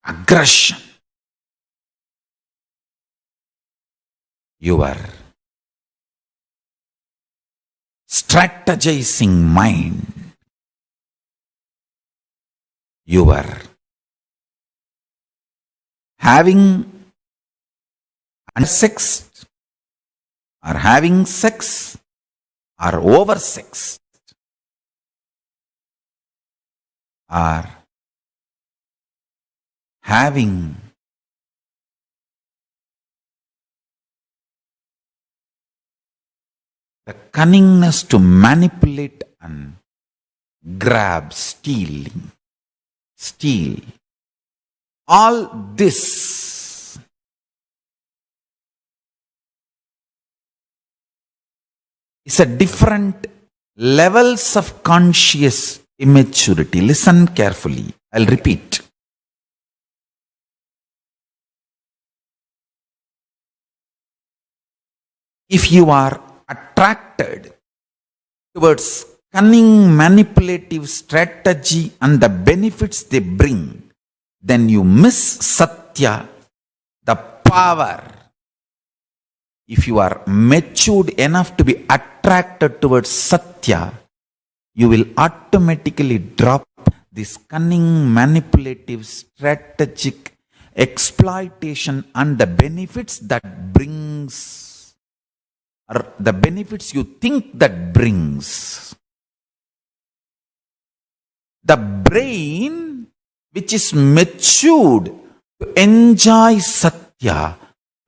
aggression, your strategizing mind, your having unsexed or having sex or oversexed or having the cunningness to manipulate and grab, steal. All this is a different levels of conscious immaturity. Listen carefully. I'll repeat. If you are attracted towards cunning, manipulative strategy and the benefits they bring, then you miss Satya, the power. If you are matured enough to be attracted towards Satya, you will automatically drop this cunning, manipulative, strategic exploitation and the benefits that brings, or the benefits you think that brings. The brain, which is matured to enjoy Satya,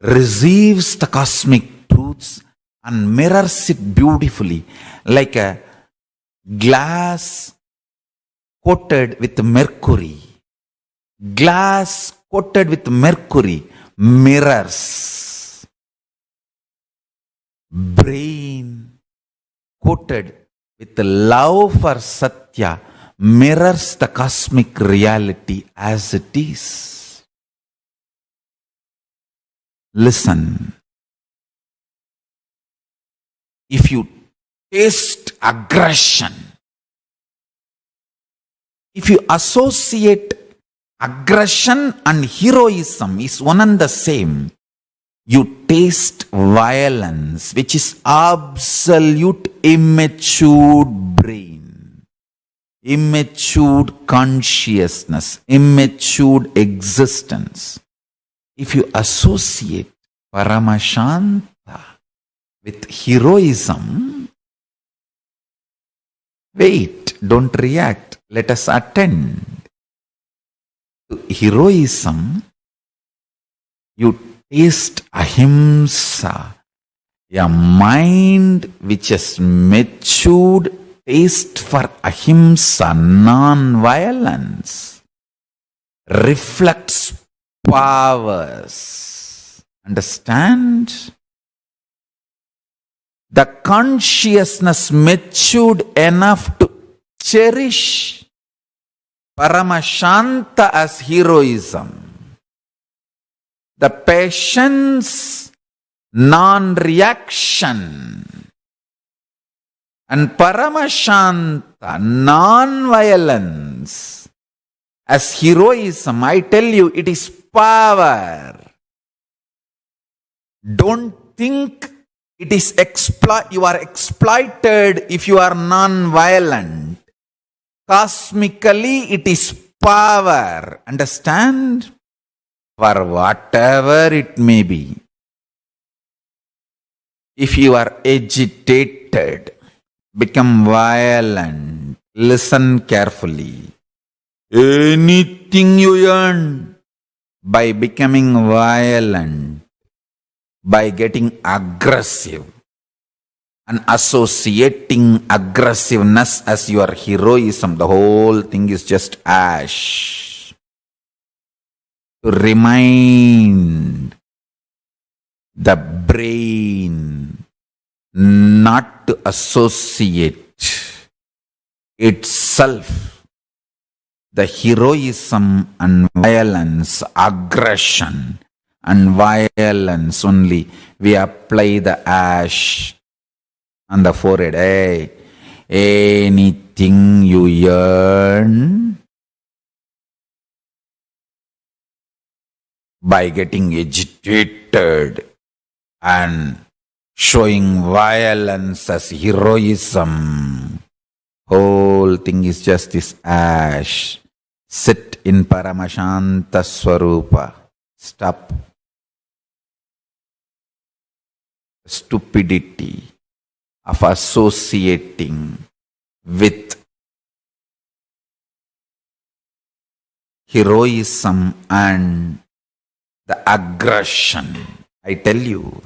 receives the cosmic truths and mirrors it beautifully, like a glass coated with mercury. Glass coated with mercury mirrors. Brain coated with the love for Satya mirrors the cosmic reality as it is. Listen. If you taste aggression, if you associate aggression and heroism is one and the same, you taste violence, which is absolute immature brain, immature consciousness, immature existence. If you associate Paramashanta with heroism, wait, don't react, let us attend. To heroism, you taste ahimsa, A mind which has matured taste for ahimsa, non-violence, reflects powers. Understand? The consciousness matured enough to cherish Paramashanta as heroism. The patience, non-reaction, and Paramashanta, non-violence, as heroism. I tell you, it is power. Don't think it is you are exploited if you are non-violent. Cosmically, it is power. Understand? For whatever it may be. If you are agitated, become violent, listen carefully. Anything you earn by becoming violent, by getting aggressive and associating aggressiveness as your heroism, the whole thing is just ash. To remind the brain not to associate itself the heroism and violence, aggression and violence only. We apply the ash on the forehead. Hey, anything you earn by getting agitated and showing violence as heroism, whole thing is just this ash. Sit in Paramashanta Swarupa. Stop stupidity of associating with heroism and the aggression. I tell you,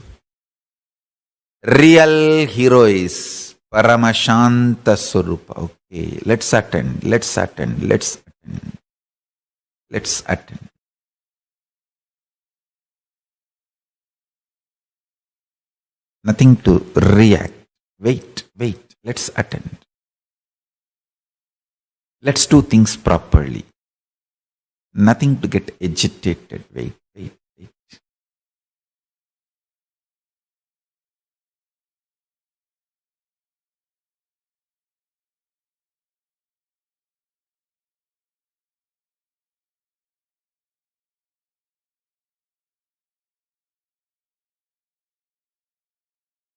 real hero is Paramashanta Swarupa. Okay, let's attend. Nothing to react. Wait. Let's attend. Let's do things properly. Nothing to get agitated. Wait.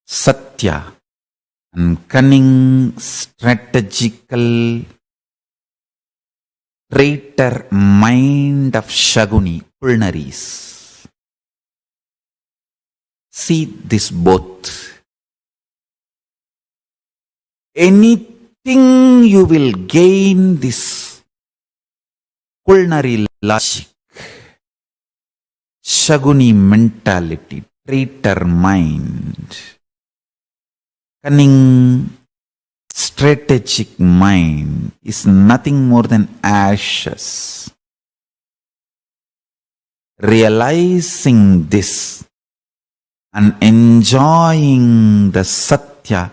Satya and cunning, strategical, traitor mind of Shaguni, culinaries. See this both. Anything you will gain this culinary logic, Shaguni mentality, traitor mind, cunning, strategic mind is nothing more than ashes. Realizing this and enjoying the Satya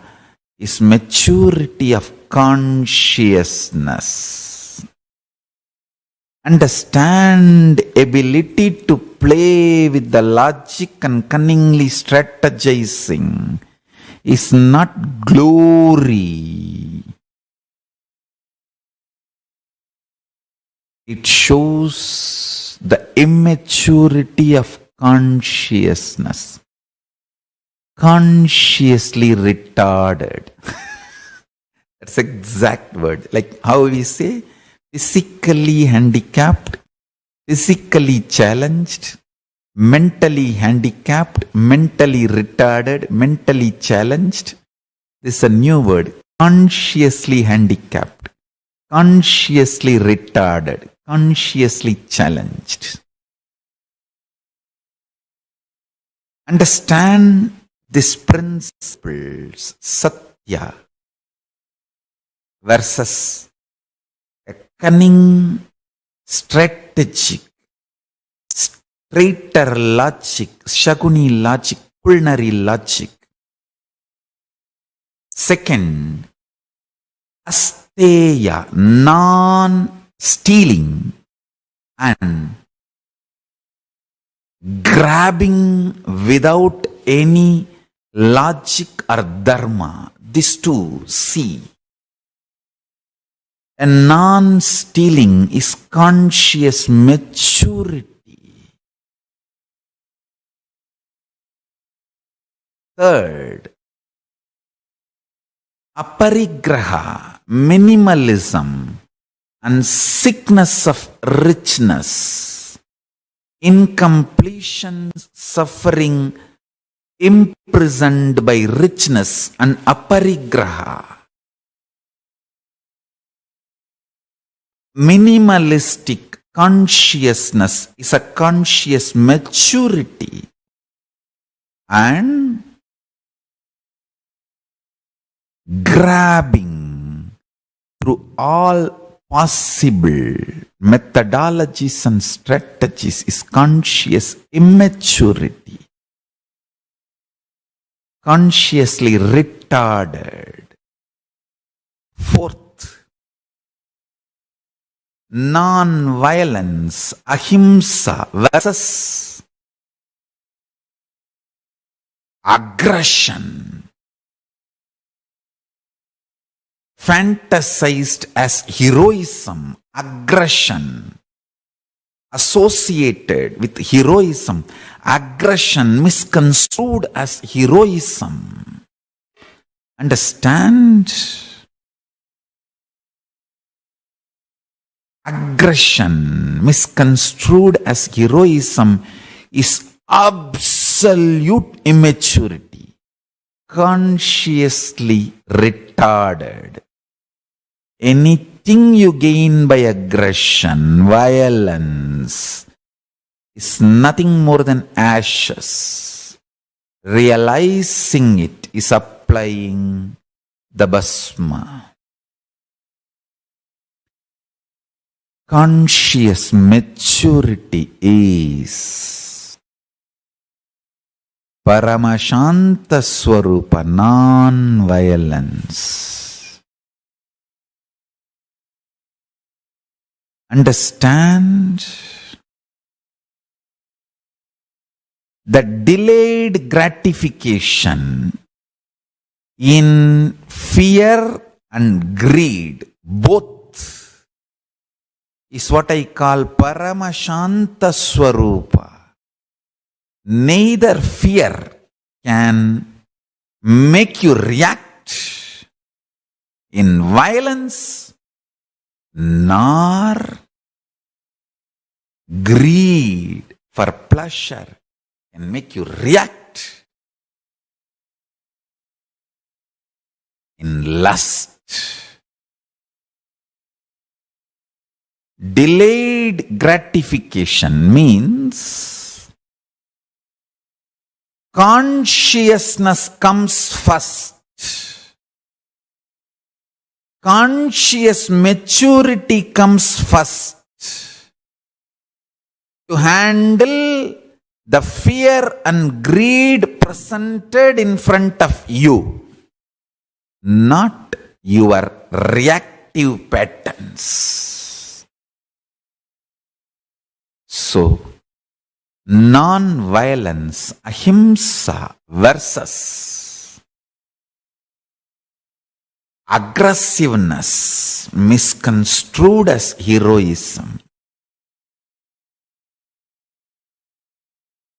is maturity of consciousness. Understand ability to play with the logic and cunningly strategizing is not glory. It shows the immaturity of consciousness. Consciously retarded. That's the exact word. Like how we say, physically handicapped, physically challenged, mentally handicapped, mentally retarded, mentally challenged. This is a new word. Consciously handicapped, consciously retarded, consciously challenged. Understand These principles, Satya versus a cunning, strategic, straighter logic, Shaguni logic, culinary logic. Second, Asteya, non-stealing and grabbing without any logic or dharma. These two, see. A non-stealing is conscious maturity. Third, aparigraha, minimalism and sickness of richness, incompletion, suffering, imprisoned by richness and aparigraha. Minimalistic consciousness is a conscious maturity, and grabbing through all possible methodologies and strategies is conscious immaturity, consciously retarded. Fourth, non-violence, ahimsa versus aggression, fantasized as heroism, aggression, associated with heroism, aggression misconstrued as heroism. Understand? Aggression misconstrued as heroism is absolute immaturity, consciously retarded. Anything you gain by aggression, violence, is nothing more than ashes. Realizing it is applying the bhasma. Conscious maturity is Paramashanta Swarupa, non-violence. Understand that delayed gratification in fear and greed, both, is what I call Paramashanta Swarupa. Neither fear can make you react in violence, nor greed for pleasure can make you react in lust. Delayed gratification means consciousness comes first. Conscious maturity comes first to handle the fear and greed presented in front of you, not your reactive patterns. So, non-violence, ahimsa versus aggressiveness misconstrued as heroism.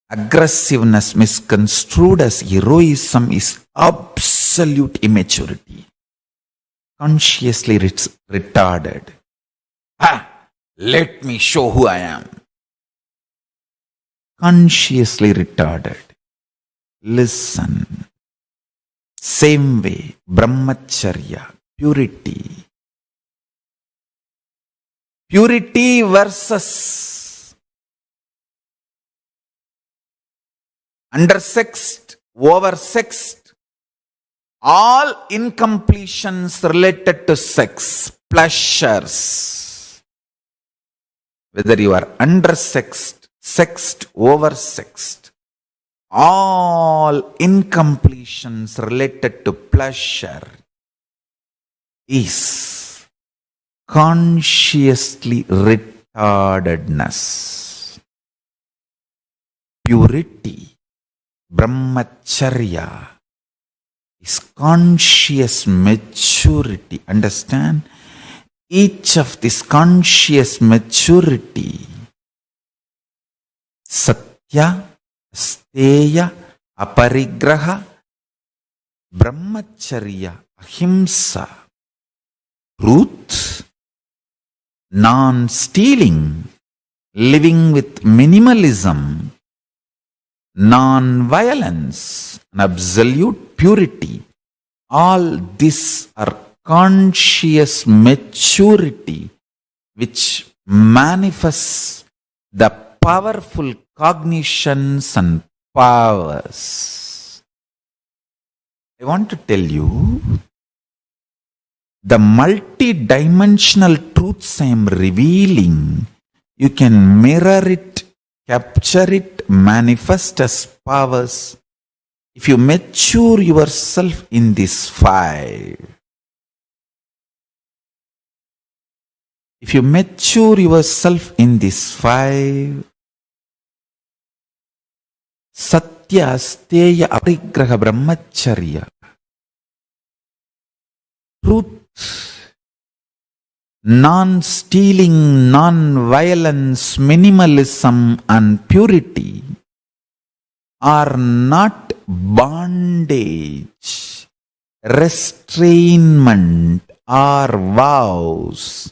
Aggressiveness misconstrued as heroism is absolute immaturity, consciously retarded. Let me show who I am. Consciously retarded. Listen. Same way, brahmacharya, purity. Purity versus undersexed oversexed, all incompletions related to sex, pleasures, whether you are undersexed, sexed, oversexed, all incompletions related to pleasure is consciously retardedness. Purity, brahmacharya, is conscious maturity. Understand? Each of this conscious maturity, satya, steya, aparigraha, brahmacharya, ahimsa, truth, non-stealing, living with minimalism, non-violence, and absolute purity. All these are conscious maturity which manifests the powerful cognitions and powers. I want to tell you, the multi-dimensional truths I am revealing, you can mirror it, capture it, manifest as powers if you mature yourself in these five. If you mature yourself in these five, satya, steya, aparigraha, brahmacharya, truth, non-stealing, non-violence, minimalism, and purity are not bondage, restrainment, or vows.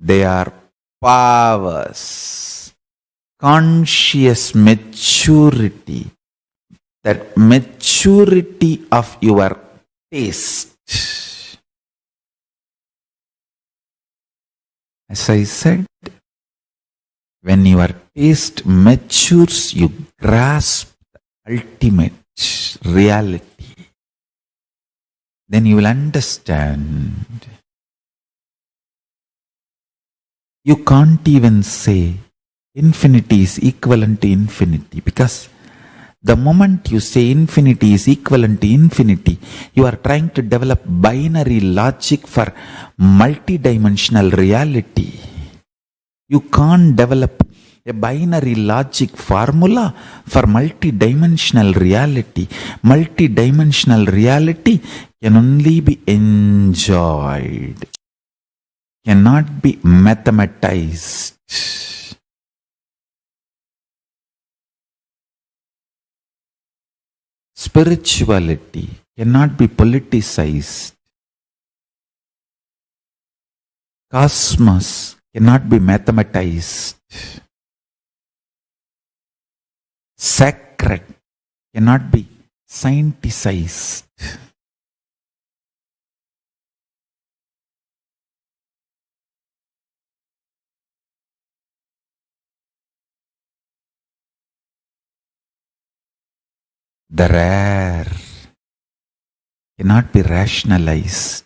They are powers, conscious maturity, that maturity of your taste. As I said, when your taste matures, you grasp the ultimate reality. Then you will understand. You can't even say infinity is equivalent to infinity, because the moment you say infinity is equivalent to infinity, you are trying to develop binary logic for multidimensional reality. You can't develop a binary logic formula for multidimensional reality. Multidimensional reality can only be enjoyed, cannot be mathematized. Spirituality cannot be politicized. Cosmos cannot be mathematized. Sacred cannot be scienticized. The rare cannot be rationalized.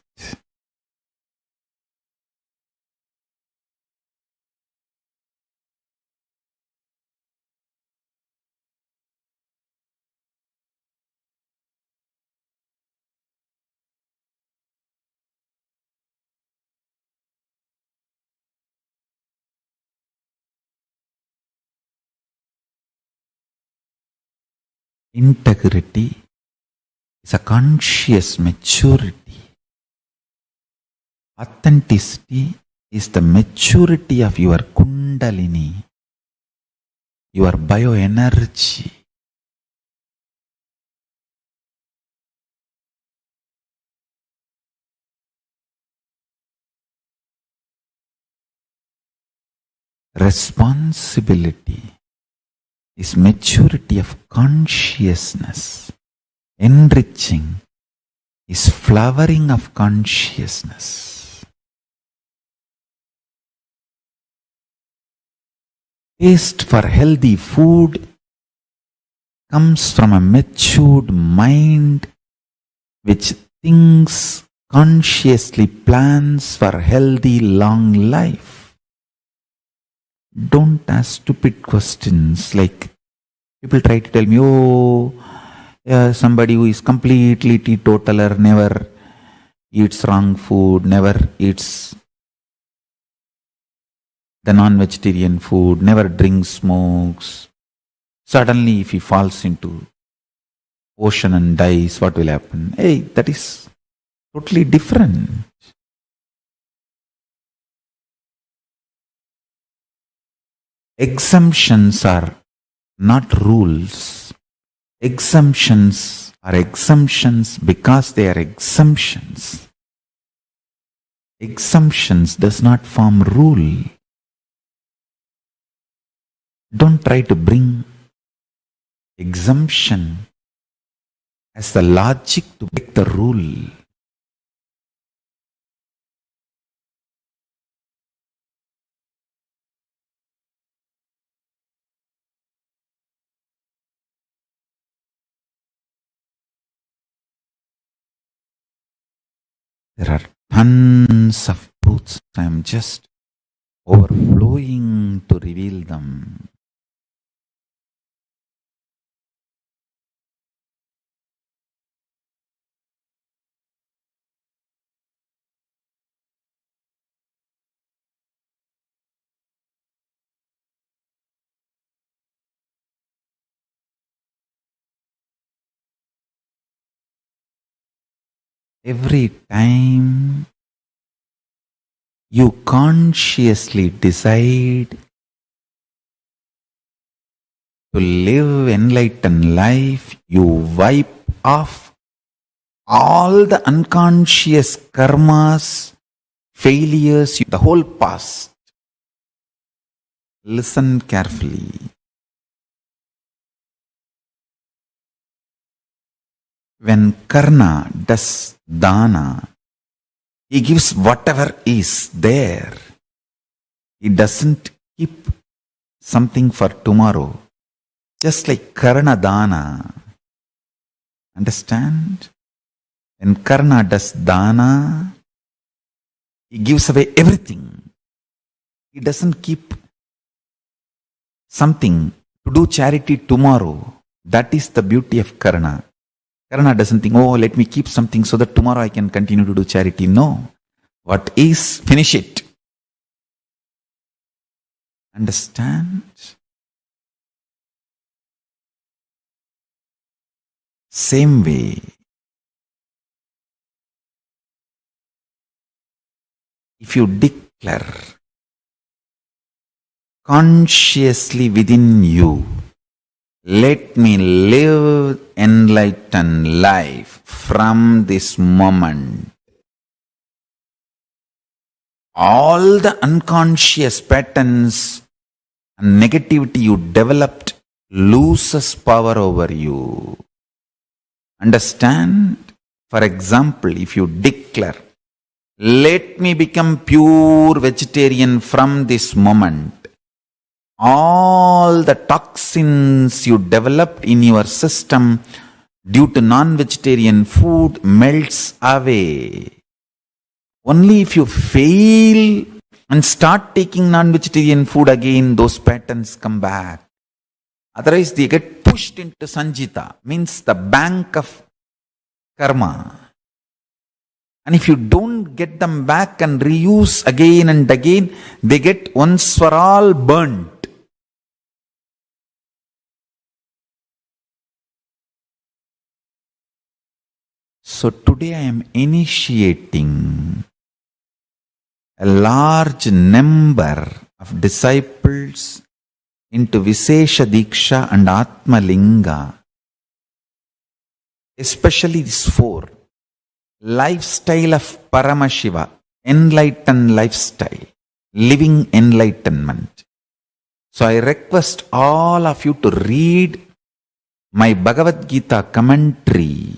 Integrity is a conscious maturity. Authenticity is the maturity of your kundalini, your bioenergy. Responsibility is maturity of consciousness. Enriching is flowering of consciousness. Taste for healthy food comes from a matured mind which thinks consciously, plans for healthy long life. Don't ask stupid questions like people try to tell me, oh, somebody who is completely teetotaler, never eats wrong food, never eats the non-vegetarian food, never drinks, smokes. Suddenly, if he falls into ocean and dies, what will happen? Hey, that is totally different. Exemptions are not rules. Exemptions are exemptions because they are exemptions. Exemptions does not form rule. Don't try to bring exemption as the logic to break the rule. There are tons of truths. I am just overflowing to reveal them. Every time you consciously decide to live enlightened life, you wipe off all the unconscious karmas, failures, the whole past. Listen carefully. When Karna does dana, he gives whatever is there. He doesn't keep something for tomorrow. Just like Karna dana. Understand? When Karna does dana, he gives away everything. He doesn't keep something to do charity tomorrow. That is the beauty of Karna. Karna doesn't think, oh, let me keep something so that tomorrow I can continue to do charity. No. What is, finish it. Understand? Same way, if you declare consciously within you, let me live enlightened life from this moment. All the unconscious patterns and negativity you developed loses power over you. Understand? For example, if you declare, let me become pure vegetarian from this moment, all the toxins you developed in your system due to non-vegetarian food melts away. Only if you fail and start taking non-vegetarian food again, those patterns come back. Otherwise, they get pushed into Sanjita, means the bank of karma. And if you don't get them back and reuse again and again, they get once for all burnt. So today I am initiating a large number of disciples into Vishesha Diksha and Atma Linga. Especially these four. Lifestyle of Paramashiva, enlightened lifestyle, living enlightenment. So I request all of you to read my Bhagavad Gita commentary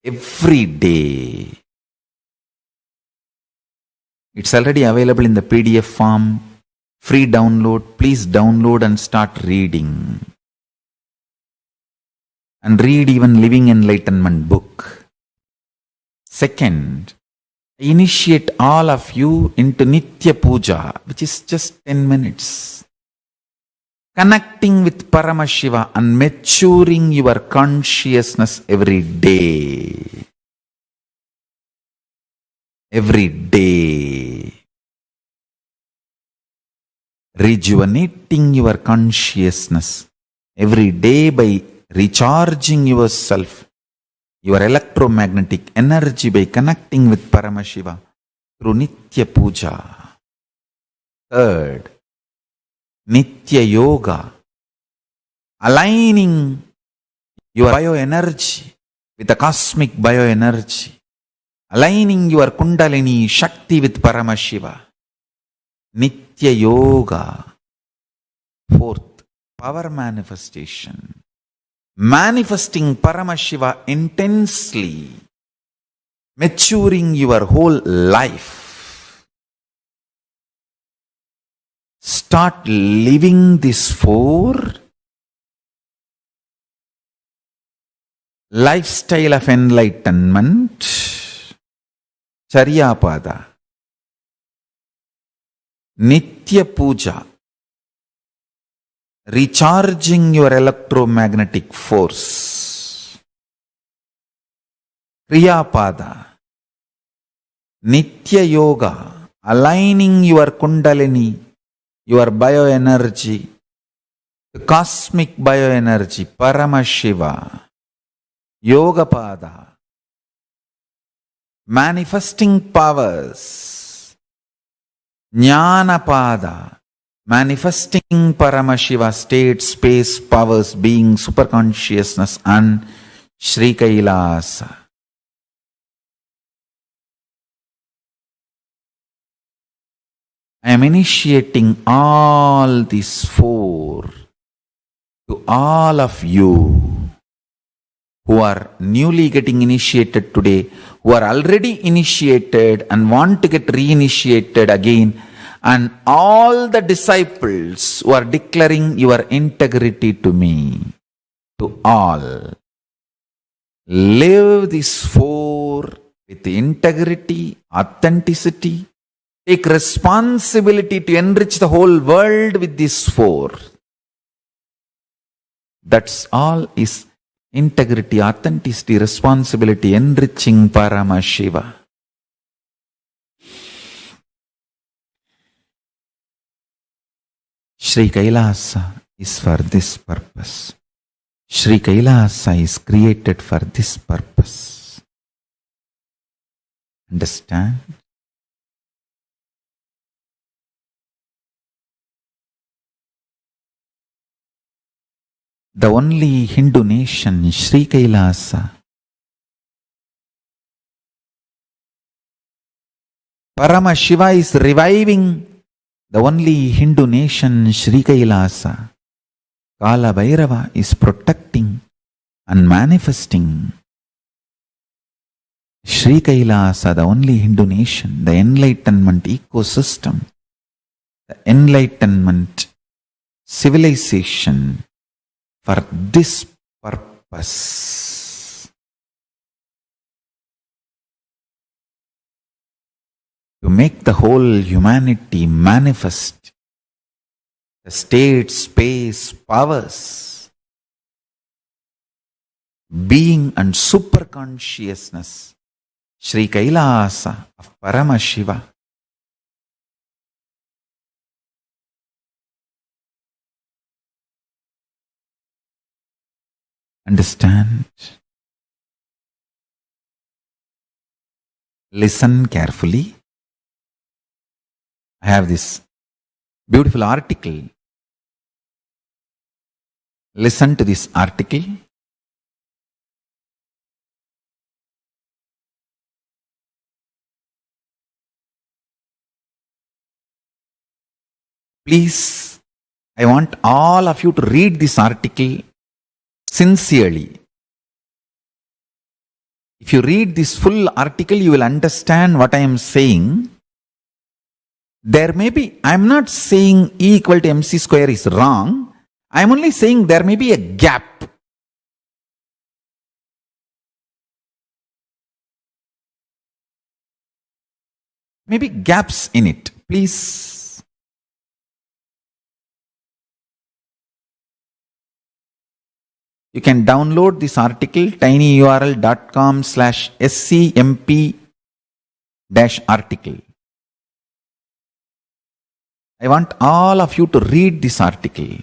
every day. It's already available in the PDF form, free download. Please download and start reading. and read even Living Enlightenment book. Second, I initiate all of you into Nitya Puja, which is just 10 minutes. Connecting with Paramashiva and maturing your consciousness every day. Every day. Rejuvenating your consciousness every day by recharging yourself, your electromagnetic energy by connecting with Paramashiva through Nitya Puja. Third, Nitya Yoga, aligning your bioenergy with the cosmic bioenergy, aligning your Kundalini Shakti with Paramashiva. Nitya Yoga. Fourth, power manifestation. Manifesting Paramashiva intensely, maturing your whole life. Start living this 4 lifestyle of enlightenment. Charyapada, Nitya Puja, recharging your electromagnetic force. Kriyapada, Nitya Yoga, aligning your Kundalini, your bioenergy, the cosmic bioenergy, Paramashiva. Yogapada, manifesting powers. Jnanapada, manifesting Paramashiva state, space, powers, being, superconsciousness, and Sri Kailasa. I am initiating all these 4 to all of you who are newly getting initiated today, who are already initiated and want to get reinitiated again, and all the disciples who are declaring your integrity to me. To all, live these 4 with integrity, authenticity. Take responsibility to enrich the whole world with these 4. That's all is integrity, authenticity, responsibility, enriching Paramashiva. Sri Kailasa is for this purpose. Sri Kailasa is created for this purpose. Understand? The only Hindu nation, Sri Kailasa. Paramashiva is reviving the only Hindu nation, Sri Kailasa. Kala Bhairava is protecting and manifesting. Sri Kailasa, the only Hindu nation, the enlightenment ecosystem, the enlightenment civilization, for this purpose. To make the whole humanity manifest the state, space, powers, being and super consciousness, Sri Kailasa of Paramashiva. Understand? Listen carefully. I have this beautiful article. Listen to this article. Please, I want all of you to read this article sincerely. If you read this full article, you will understand what I am saying. There may be, I am not saying E equal to MC square is wrong. I am only saying there may be a gap. maybe gaps in it. Please. You can download this article, tinyurl.com/scmp-article. I want all of you to read this article.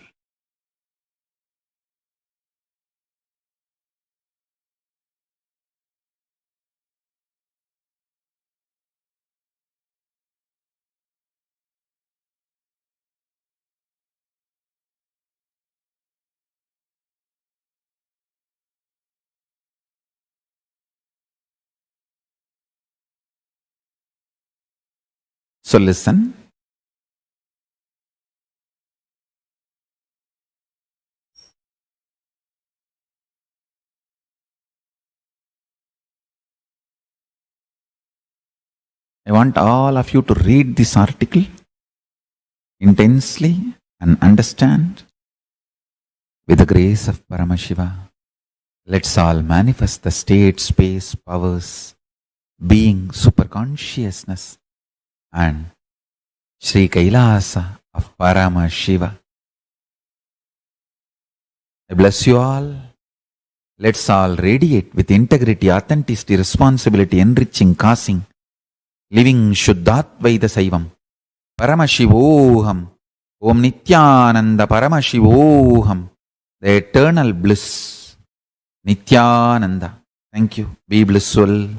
So listen. I want all of you to read this article intensely and understand. With the grace of Paramashiva, let's all manifest the state, space, powers, being, superconsciousness, and Sri Kailasa of Paramashiva. I bless you all. Let's all radiate with integrity, authenticity, responsibility, enriching, causing, living Shuddhatvaida Saivam. Paramashivoham. Om Nithyananda Paramashivoham. The eternal bliss. Nithyananda. Thank you. Be blissful.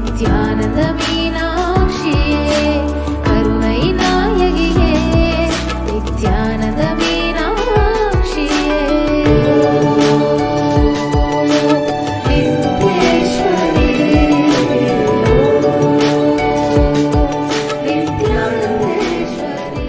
Nityanand मीनाक्षिये करुणै नायगिये Nityanand मीनाक्षिये नित्येश्वरी नित्यानन्देश्वरी.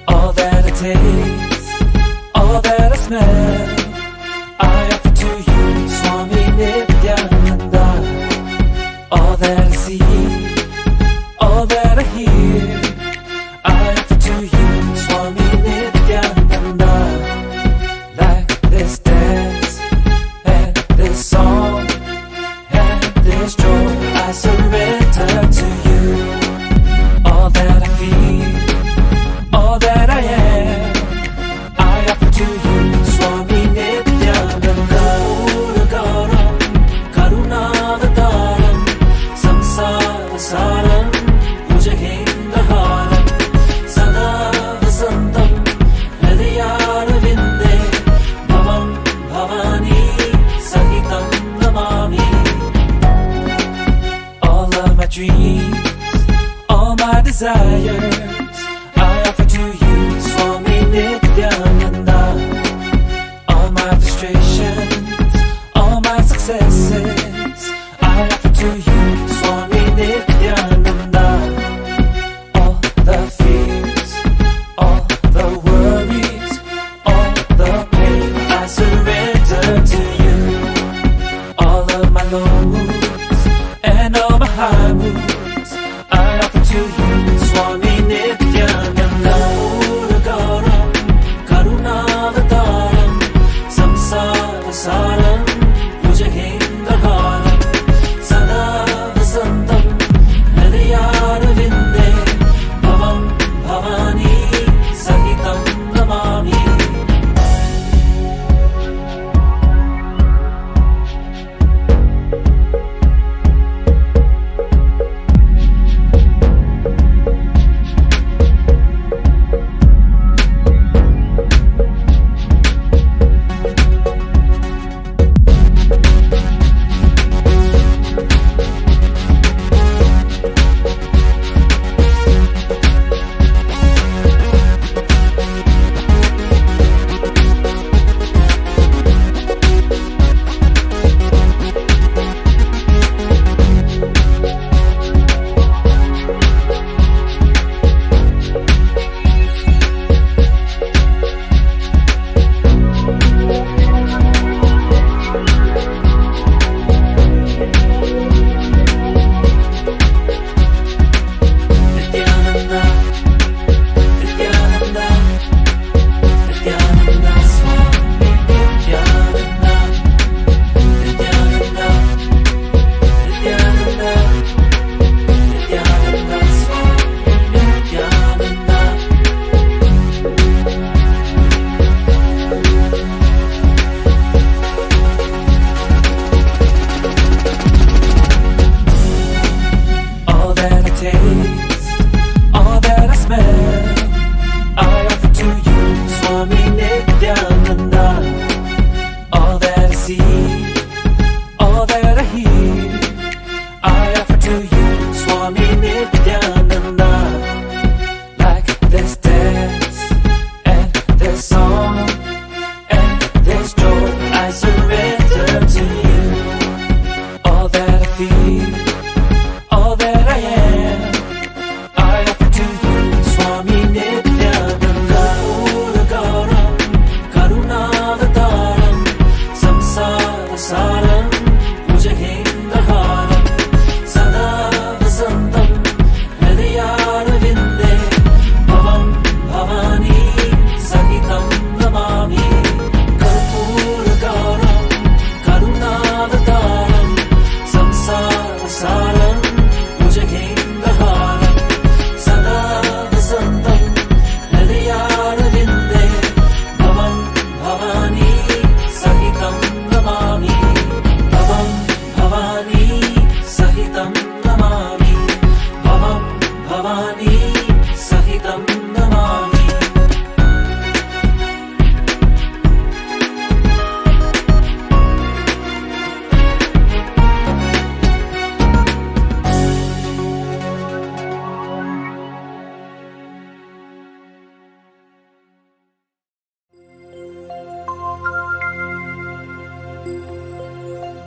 All that I taste, all that I smell, I offer to you, Swami Nithyananda. All that I see, all that I hear, I offer to you, Swami Nithyananda. Like this dance and this song and this joy, I surrender to you. All that I feel, all that I am, I offer to you, Swami Nithyananda. Puragaram, Karunavataram, Samsarasaram, Bhujagendraharam, Sada Vasantam, Hridayarvinde, Bhavam Bhavani, Sahitam Namami. All of my dreams, all my desires,